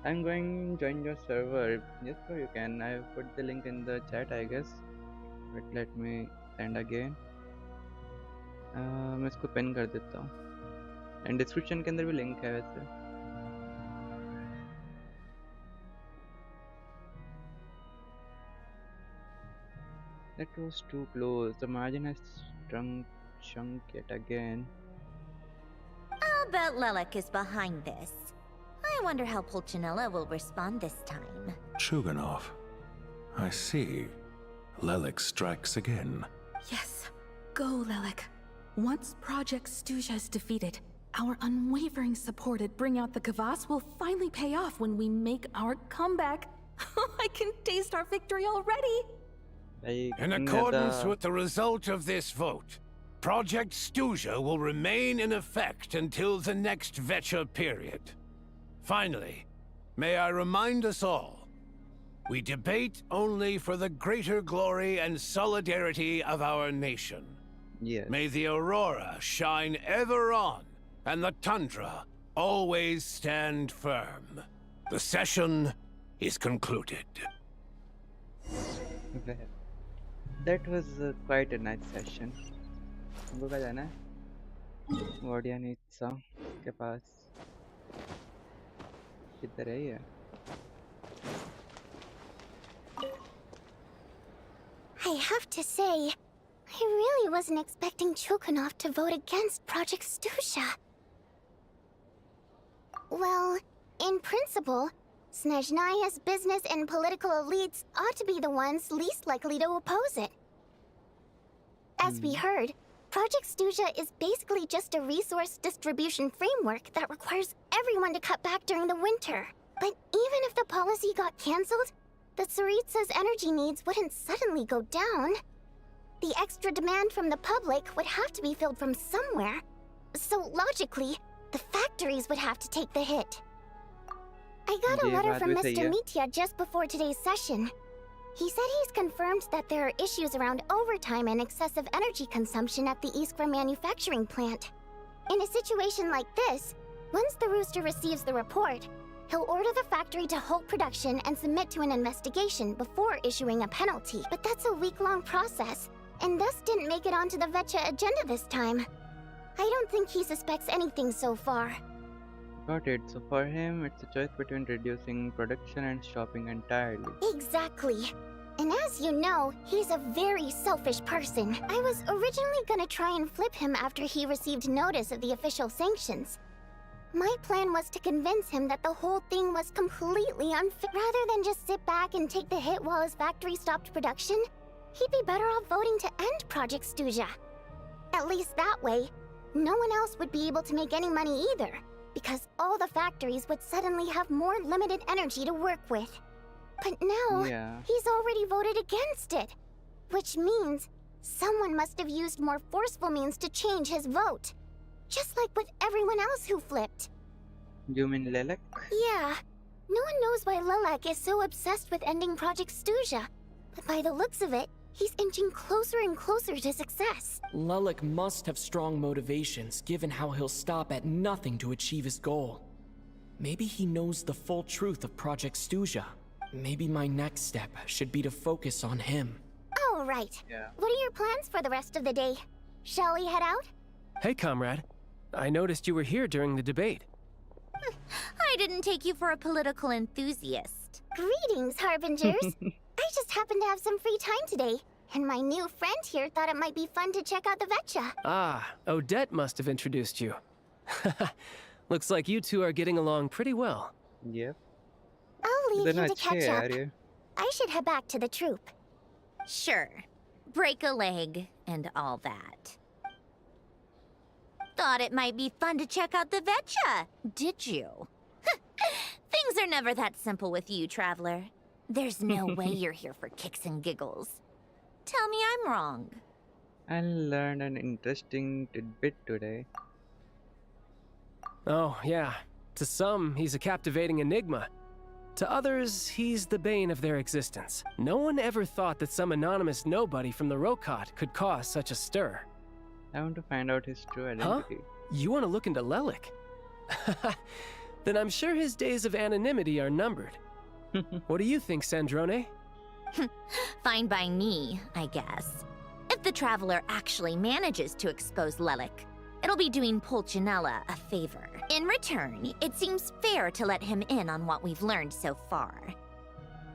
I'm going to join your server. Yes, bro, you can. I have put the link in the chat, I guess. But let me send again. मैं इसको pin कर देता हूँ. And description के अंदर भी link है वैसे. That was too close. The margin has shrunk yet again. I'll bet Lelek is behind this. I wonder how Pulcinella will respond this time. Chuganov. I see. Lelek strikes again. Yes, go, Lelek. Once Project Stuzha is defeated, our unwavering support at Bring Out the Kvass will finally pay off when we make our comeback. I can taste our victory already! In accordance with the result of this vote, Project Stuzha will remain in effect until the next Vecha period. Finally, may I remind us all, we debate only for the greater glory and solidarity of our nation. Yes. May the aurora shine ever on, and the tundra always stand firm. The session is concluded. Well, that was quite a nice session. हमको कहाँ जाना है? वोडियानित्सा के पास किधर है ये? I have to say, I really wasn't expecting Chukhanov to vote against Project Snezhnaya. Well, in principle, Snezhnaya's business and political elites ought to be the ones least likely to oppose it. As we heard, Project Snezhnaya is basically just a resource distribution framework that requires everyone to cut back during the winter. But even if the policy got cancelled, the Tsaritsa's energy needs wouldn't suddenly go down. The extra demand from the public would have to be filled from somewhere. So logically, the factories would have to take the hit. I got a letter from Mr. Mitya just before today's session. He said he's confirmed that there are issues around overtime and excessive energy consumption at the Iskra manufacturing plant. In a situation like this, once the Rooster receives the report, he'll order the factory to halt production and submit to an investigation before issuing a penalty. But that's a week-long process, and thus didn't make it onto the Vetcha agenda this time. I don't think he suspects anything so far. Got it. So for him, it's a choice between reducing production and stopping entirely. Exactly. And as you know, he's a very selfish person. I was originally gonna try and flip him after he received notice of the official sanctions. My plan was to convince him that the whole thing was completely unfair. Rather than just sit back and take the hit while his factory stopped production, he'd be better off voting to end Project Snezhnaya. At least that way, no one else would be able to make any money either, because all the factories would suddenly have more limited energy to work with. But now, he's already voted against it, which means someone must have used more forceful means to change his vote. Just like with everyone else who flipped. You mean Lilac? Yeah. No one knows why Lilac is so obsessed with ending Project Snezhnaya, but by the looks of it, he's inching closer and closer to success. Lilac must have strong motivations, given how he'll stop at nothing to achieve his goal. Maybe he knows the full truth of Project Snezhnaya. Maybe my next step should be to focus on him. Oh, right. What are your plans for the rest of the day? Shall we head out? Hey, comrade. I noticed you were here during the debate. I didn't take you for a political enthusiast. Greetings, Harbingers. I just happened to have some free time today, and my new friend here thought it might be fun to check out the Vetcha. Ah, Odette must have introduced you. Looks like you two are getting along pretty well. Yep. I'll leave you to catch up. I should head back to the troop. Sure. Break a leg and all that. Thought it might be fun to check out the Vetcha, did you? Things are never that simple with you, Traveler. There's no way you're here for kicks and giggles. Tell me I'm wrong. I learned an interesting tidbit today. Oh, yeah. To some, he's a captivating enigma. To others, he's the bane of their existence. No one ever thought that some anonymous nobody from the Rokot could cause such a stir. I want to find out his true identity. Huh? You want to look into Lilac? Then I'm sure his days of anonymity are numbered. What do you think, Sandrone? Fine by me, I guess. If the Traveler actually manages to expose Lilac, it'll be doing Pulcinella a favor. In return, it seems fair to let him in on what we've learned so far.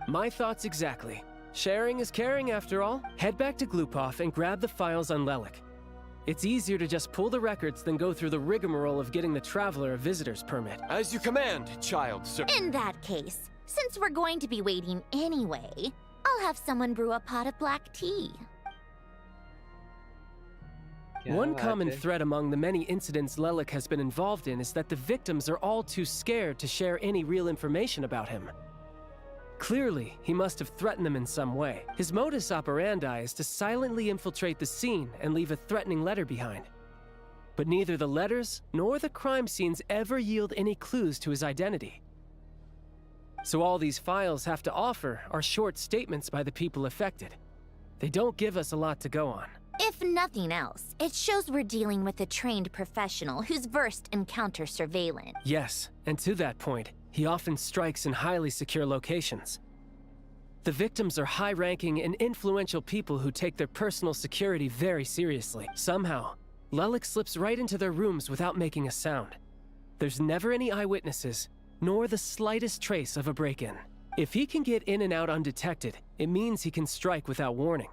My thoughts exactly. Sharing is caring after all. Head back to Glupov and grab the files on Lilac. It's easier to just pull the records than go through the rigmarole of getting the Traveler a visitor's permit. As you command, child, sir. In that case, since we're going to be waiting anyway, I'll have someone brew a pot of black tea. One common thread among the many incidents Lilac has been involved in is that the victims are all too scared to share any real information about him. Clearly, he must have threatened them in some way. His modus operandi is to silently infiltrate the scene and leave a threatening letter behind. But neither the letters nor the crime scenes ever yield any clues to his identity. So all these files have to offer are short statements by the people affected. They don't give us a lot to go on. If nothing else, it shows we're dealing with a trained professional who's versed in counter surveillance. Yes, and to that point, he often strikes in highly secure locations. The victims are high-ranking and influential people who take their personal security very seriously. Somehow, Lelik slips right into their rooms without making a sound. There's never any eyewitnesses, nor the slightest trace of a break-in. If he can get in and out undetected, it means he can strike without warning.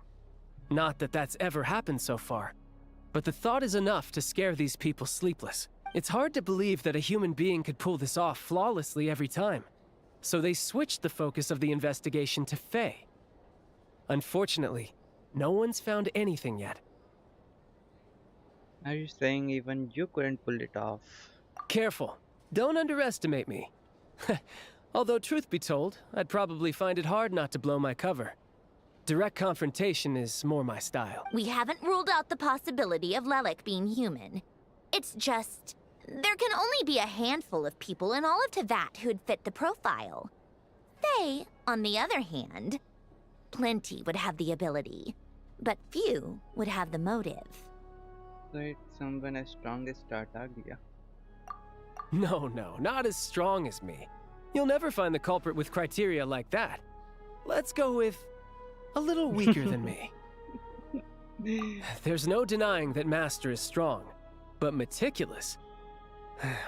Not that that's ever happened so far, but the thought is enough to scare these people sleepless. It's hard to believe that a human being could pull this off flawlessly every time. So they switched the focus of the investigation to Faye. Unfortunately, no one's found anything yet. Are you saying even you couldn't pull it off? Careful. Don't underestimate me. Although truth be told, I'd probably find it hard not to blow my cover. Direct confrontation is more my style. We haven't ruled out the possibility of Lelik being human. It's just, there can only be a handful of people in all of Teyvat who'd fit the profile. Faye, on the other hand, plenty would have the ability, but few would have the motive. So it's someone as strong as Tartaglia. No, not as strong as me. You'll never find the culprit with criteria like that. Let's go with a little weaker than me. There's no denying that Master is strong, but meticulous.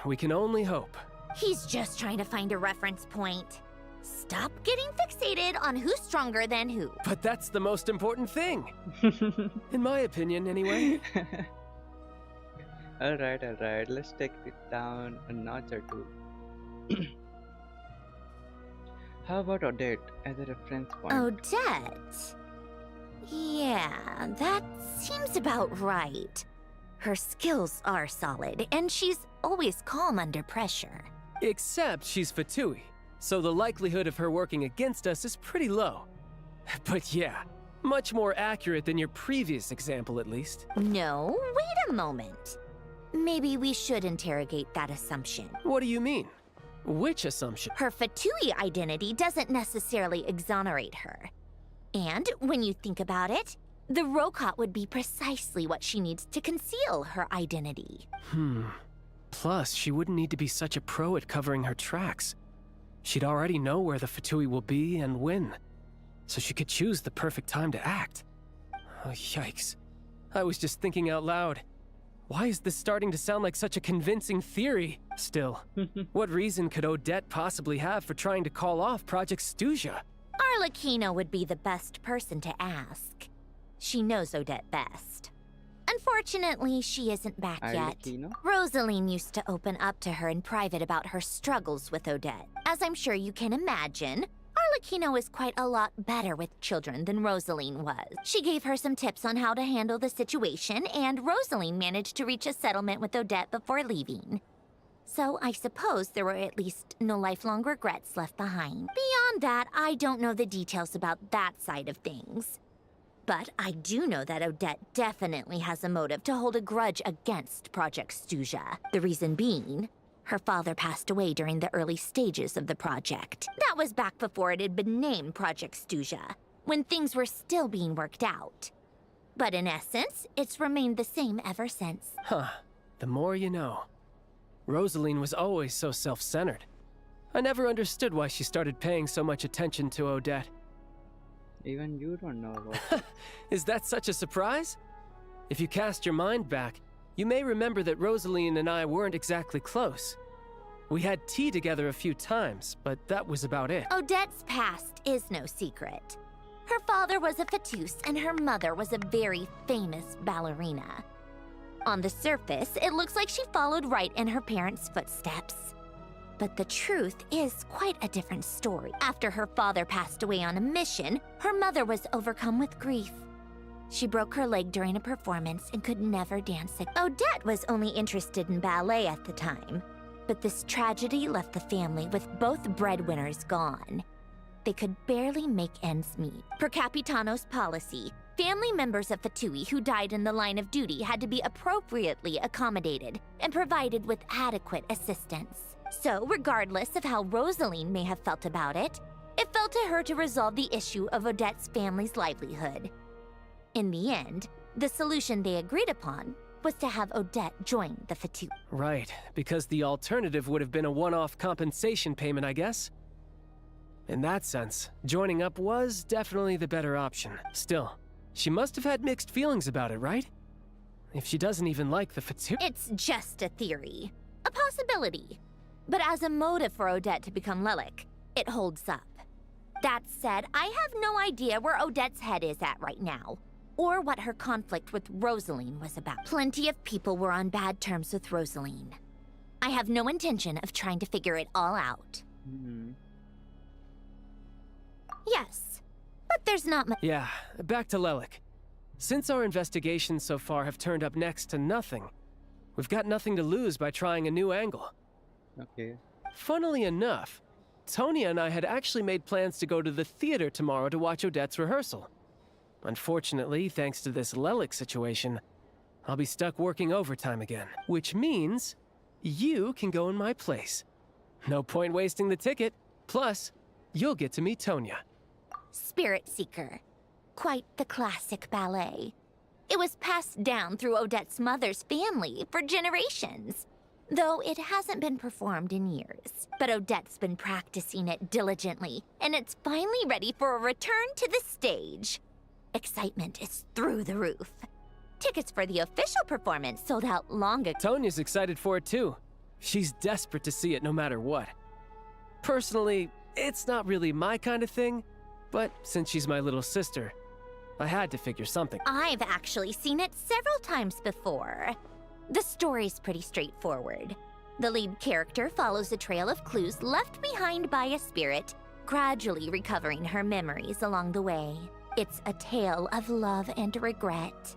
We can only hope. He's just trying to find a reference point. Stop getting fixated on who's stronger than who. But that's the most important thing. In my opinion, anyway. Alright, let's take it down a notch or two. How about Odette as a reference point? Odette? Yeah, that seems about right. Her skills are solid, and she's always calm under pressure. Except she's Fatui, so the likelihood of her working against us is pretty low. But yeah, much more accurate than your previous example, at least. No, wait a moment. Maybe we should interrogate that assumption. What do you mean? Which assumption? Her Fatui identity doesn't necessarily exonerate her. And when you think about it, the Rokot would be precisely what she needs to conceal her identity. Plus, she wouldn't need to be such a pro at covering her tracks. She'd already know where the Fatui will be and when, so she could choose the perfect time to act. Oh, yikes. I was just thinking out loud. Why is this starting to sound like such a convincing theory? Still, what reason could Odette possibly have for trying to call off Project Stuzha? Arlecchino would be the best person to ask. She knows Odette best. Unfortunately, she isn't back yet. Rosaline used to open up to her in private about her struggles with Odette. As I'm sure you can imagine, Arlecchino is quite a lot better with children than Rosaline was. She gave her some tips on how to handle the situation, and Rosaline managed to reach a settlement with Odette before leaving. So I suppose there were at least no lifelong regrets left behind. Beyond that, I don't know the details about that side of things. But I do know that Odette definitely has a motive to hold a grudge against Project Stuzha. The reason being, her father passed away during the early stages of the project. That was back before it had been named Project Stuzha, when things were still being worked out. But in essence, it's remained the same ever since. The more you know. Rosaline was always so self-centered. I never understood why she started paying so much attention to Odette. Even you don't know about it. Is that such a surprise? If you cast your mind back, you may remember that Rosaline and I weren't exactly close. We had tea together a few times, but that was about it. Odette's past is no secret. Her father was a Fatus and her mother was a very famous ballerina. On the surface, it looks like she followed right in her parents' footsteps. But the truth is quite a different story. After her father passed away on a mission, her mother was overcome with grief. She broke her leg during a performance and could never dance again. Odette was only interested in ballet at the time, but this tragedy left the family with both breadwinners gone. They could barely make ends meet. Per Capitano's policy, family members of Fatui who died in the line of duty had to be appropriately accommodated and provided with adequate assistance. So, regardless of how Rosaline may have felt about it, it fell to her to resolve the issue of Odette's family's livelihood. In the end, The solution they agreed upon was to have Odette join the Fatu. Right, because the alternative would have been a one-off compensation payment, I guess. In that sense, joining up was definitely the better option. Still, she must have had mixed feelings about it, right? If she doesn't even like the Fatu— It's just a theory. A possibility. But as a motive for Odette to become Lelik, it holds up. That said, I have no idea where Odette's head is at right now, or what her conflict with Rosaline was about. Plenty of people were on bad terms with Rosaline. I have no intention of trying to figure it all out. Yes, but there's not much— Yeah, back to Lelik. Since our investigations so far have turned up next to nothing, we've got nothing to lose by trying a new angle. Okay. Funnily enough, Tonya and I had actually made plans to go to the theater tomorrow to watch Odette's rehearsal. Unfortunately, thanks to this Lelik situation, I'll be stuck working overtime again. Which means you can go in my place. No point wasting the ticket. Plus, you'll get to meet Tonya. Spirit Seeker. Quite the classic ballet. It was passed down through Odette's mother's family for generations, though it hasn't been performed in years. But Odette's been practicing it diligently, and it's finally ready for a return to the stage. Excitement is through the roof. Tickets for the official performance sold out long ago. Tonya's excited for it too. She's desperate to see it no matter what. Personally, it's not really my kind of thing, but since she's my little sister, I had to figure something. I've actually seen it several times before. The story's pretty straightforward. The lead character follows a trail of clues left behind by a spirit, gradually recovering her memories along the way. It's a tale of love and regret.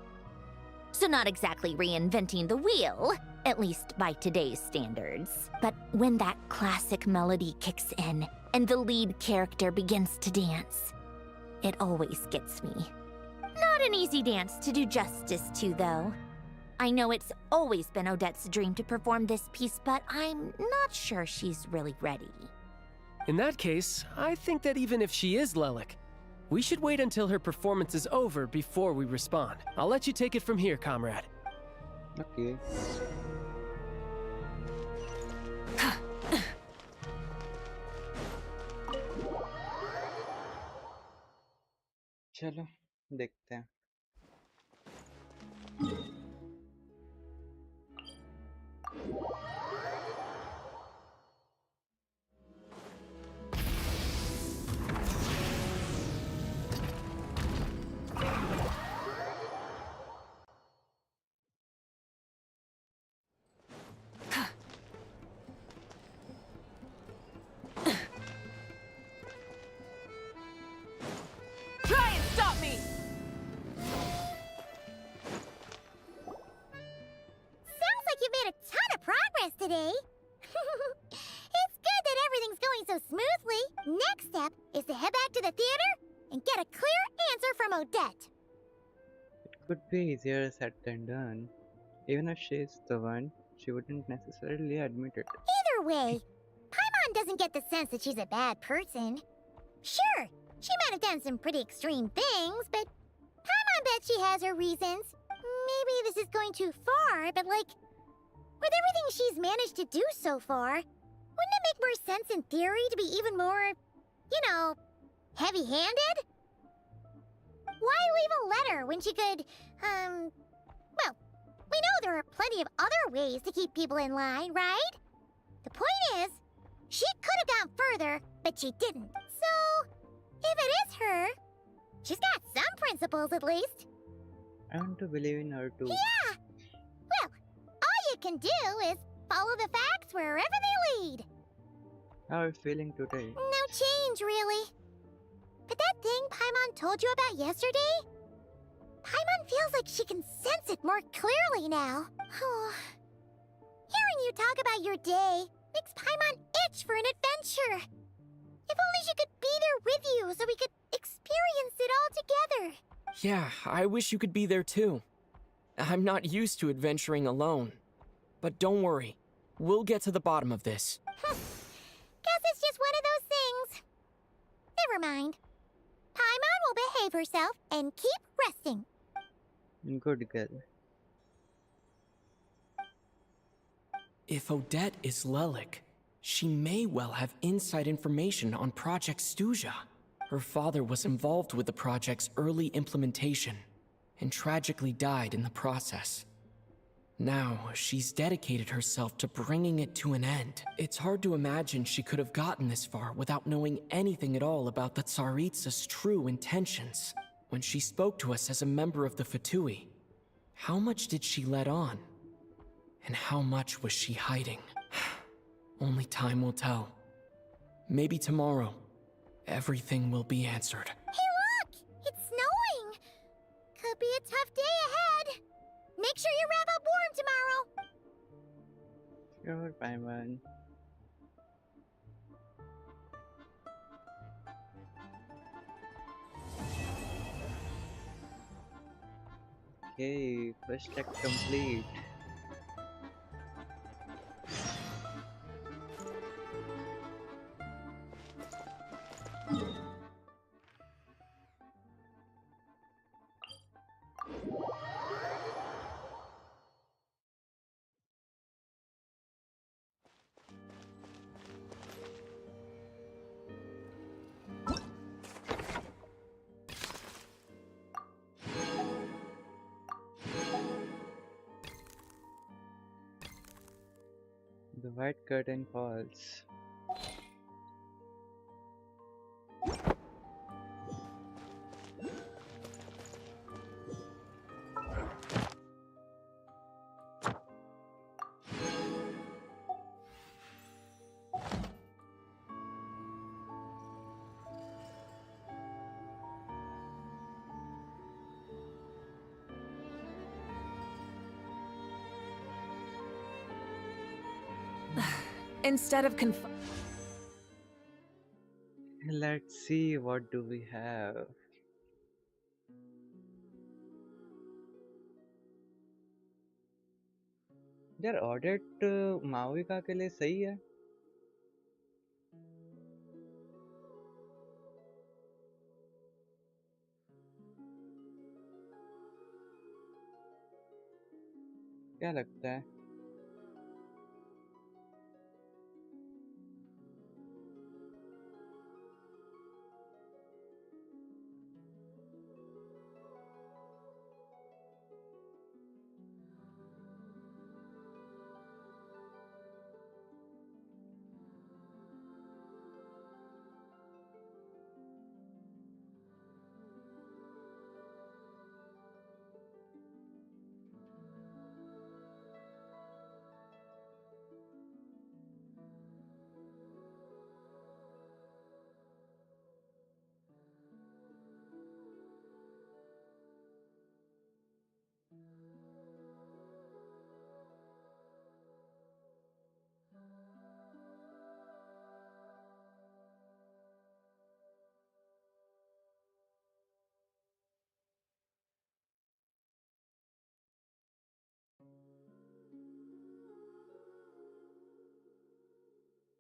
So not exactly reinventing the wheel, at least by today's standards. But when that classic melody kicks in and the lead character begins to dance, it always gets me. Not an easy dance to do justice to, though. I know it's always been Odette's dream to perform this piece, but I'm not sure she's really ready. In that case, I think that even if she is Lelik, we should wait until her performance is over before we respond. I'll let you take it from here, comrade. Okay. चलो देखते हैं. Try and stop me! Sounds like you've made a ton of progress today. It's good that everything's going so smoothly. Next step is to head back to the theater and get a clear answer from Odette. It could be easier said than done. Even if she's the one, she wouldn't necessarily admit it. Either way, Paimon doesn't get the sense that she's a bad person. Sure, she might have done some pretty extreme things, but Paimon bet she has her reasons. Maybe this is going too far, but like, with everything she's managed to do so far, wouldn't it make more sense in theory to be even more, you know, heavy-handed? Why leave a letter when she could, well, we know there are plenty of other ways to keep people in line, right? The point is, she could have gone further, but she didn't. So, if it is her, she's got some principles at least. I want to believe in her too. Yeah! Well, all you can do is follow the facts wherever they lead. How are you feeling today? No change, really. But that thing Paimon told you about yesterday? Paimon feels like she can sense it more clearly now. Hearing you talk about your day makes Paimon itch for an adventure. If only she could be there with you so we could experience it all together. Yeah, I wish you could be there too. I'm not used to adventuring alone. But don't worry, we'll get to the bottom of this. Guess it's just one of those things. Never mind. Paimon will behave herself and keep resting. Good girl. If Odette is Lelik, she may well have inside information on Project Stuzha. Her father was involved with the project's early implementation and tragically died in the process. Now, she's dedicated herself to bringing it to an end. It's hard to imagine she could have gotten this far without knowing anything at all about the Tsaritsa's true intentions. When she spoke to us as a member of the Fatui, how much did she let on? And how much was she hiding? Only time will tell. Maybe tomorrow, everything will be answered. Hey look! It's snowing! Could be a tough day ahead. Make sure you wrap up warm tomorrow. Sure, Paimon. Okay, first act complete. The white curtain falls. Instead of Let's see, what do we have? यार audit माविका के लिए सही है. क्या लगता है?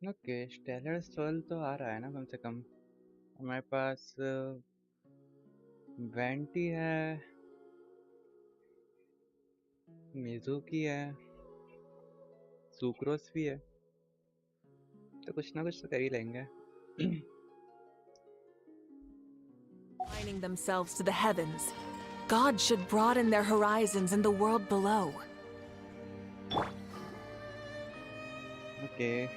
Okay, stellar soul तो आ रहा है ना कम से कम. हमारे पास वेंटी है, मिजुकी है, सुक्रोस भी है, तो कुछ ना कुछ तो कर ही लेंगे. Aligning themselves to the heavens, God should broaden their horizons in the world below. Okay.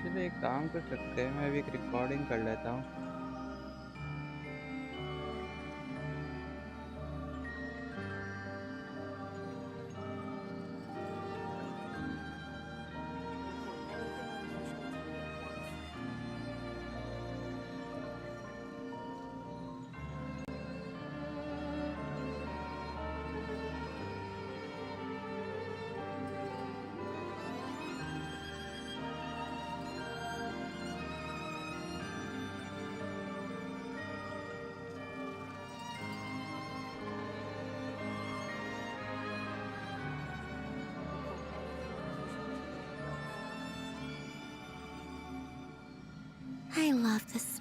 चलिए एक काम कर सकते हैं, मैं भी एक रिकॉर्डिंग कर लेता हूँ.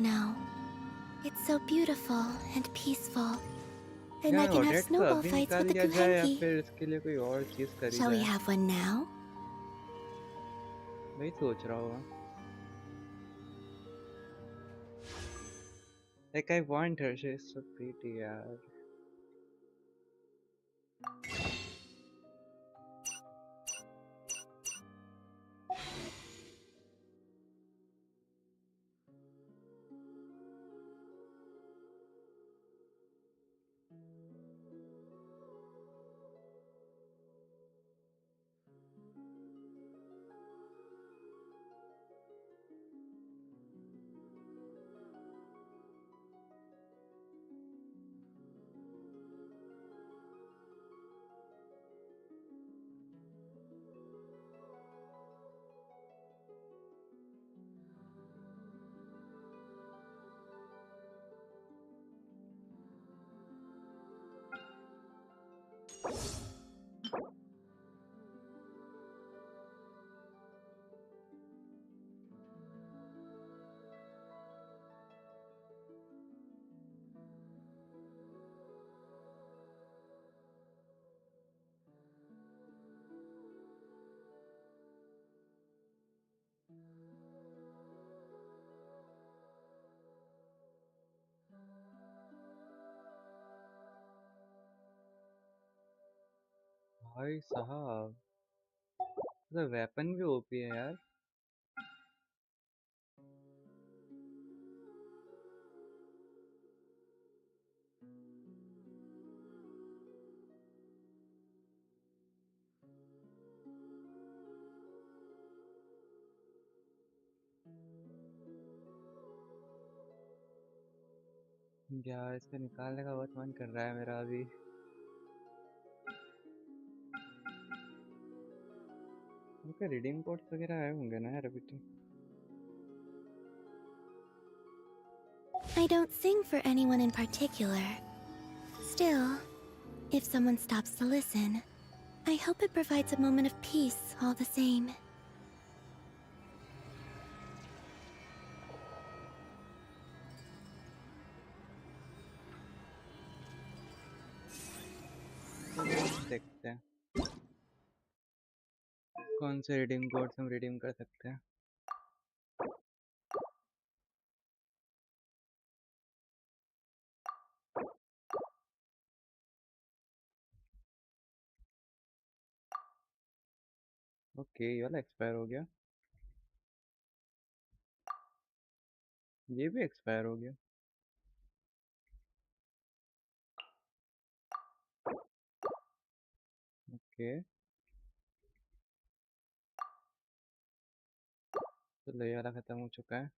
now. It's so beautiful and peaceful. And I यार can have ऑडेट को snowball अभी fights निकाल with the लिया जाए या Kuhenki. फिर इसके लिए कोई और चीज करी Shall we जाए? have one now? वही सोच रहा हूँ. Like I want her, she's so pretty यार. भाई साहब, तो वेपन भी ओपी है यार. यार इसको निकालने का बहुत मन कर रहा है मेरा अभी. उनके रिडीम कोड्स वगैरह आए होंगे ना यार अभी तो. I don't sing for anyone in particular. Still, if someone stops to listen, I hope it provides a moment of peace all the same. देखते हैं कौन से रिडीम कोड्स हम रिडीम कर सकते हैं. ओके ये वाला एक्सपायर हो गया. ये भी एक्सपायर हो गया. ओके तो ये वाला खत्म हो चुका है.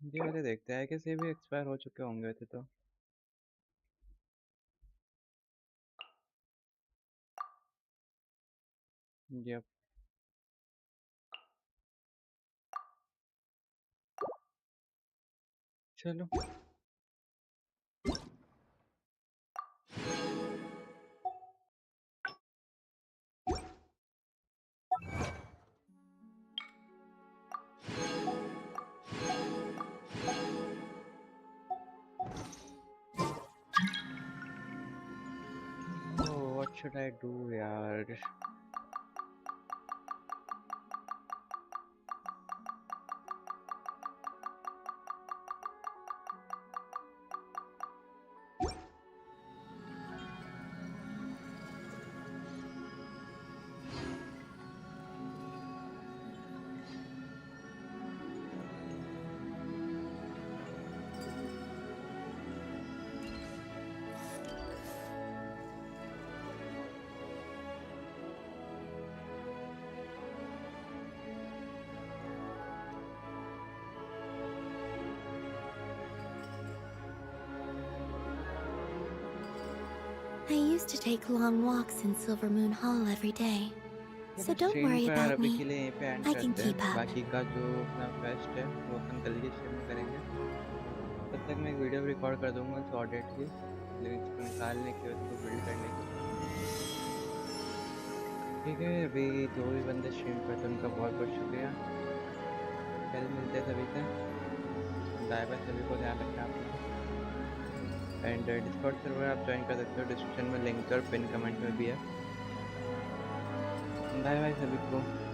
ये वाले देखते हैं कि ये भी एक्सपायर हो चुके होंगे वैसे तो. यप. चलो what should I do यार. I used to take long walks in Silver Moon Hall every day. So don't worry about me. I can keep up. बाकी का जो अपना फेस्ट है वो अपन कल की स्ट्रीम में करेंगे. तब तक मैं एक वीडियो रिकॉर्ड कर दूंगा इस ऑडिट की, लेकिन इसको निकालने की उसको बिल्ड करने की. ठीक है, अभी जो भी बंदे स्ट्रीम करते हैं उनका बहुत बहुत शुक्रिया. कल मिलते हैं सभी से। बाय बाय सभी को, ध्यान रखें आप लोग। एंड डिस्कॉर्ड सर्वर आप ज्वाइन कर सकते हो, डिस्क्रिप्शन में लिंक और पिन कमेंट में भी है। बाय बाय सभी को।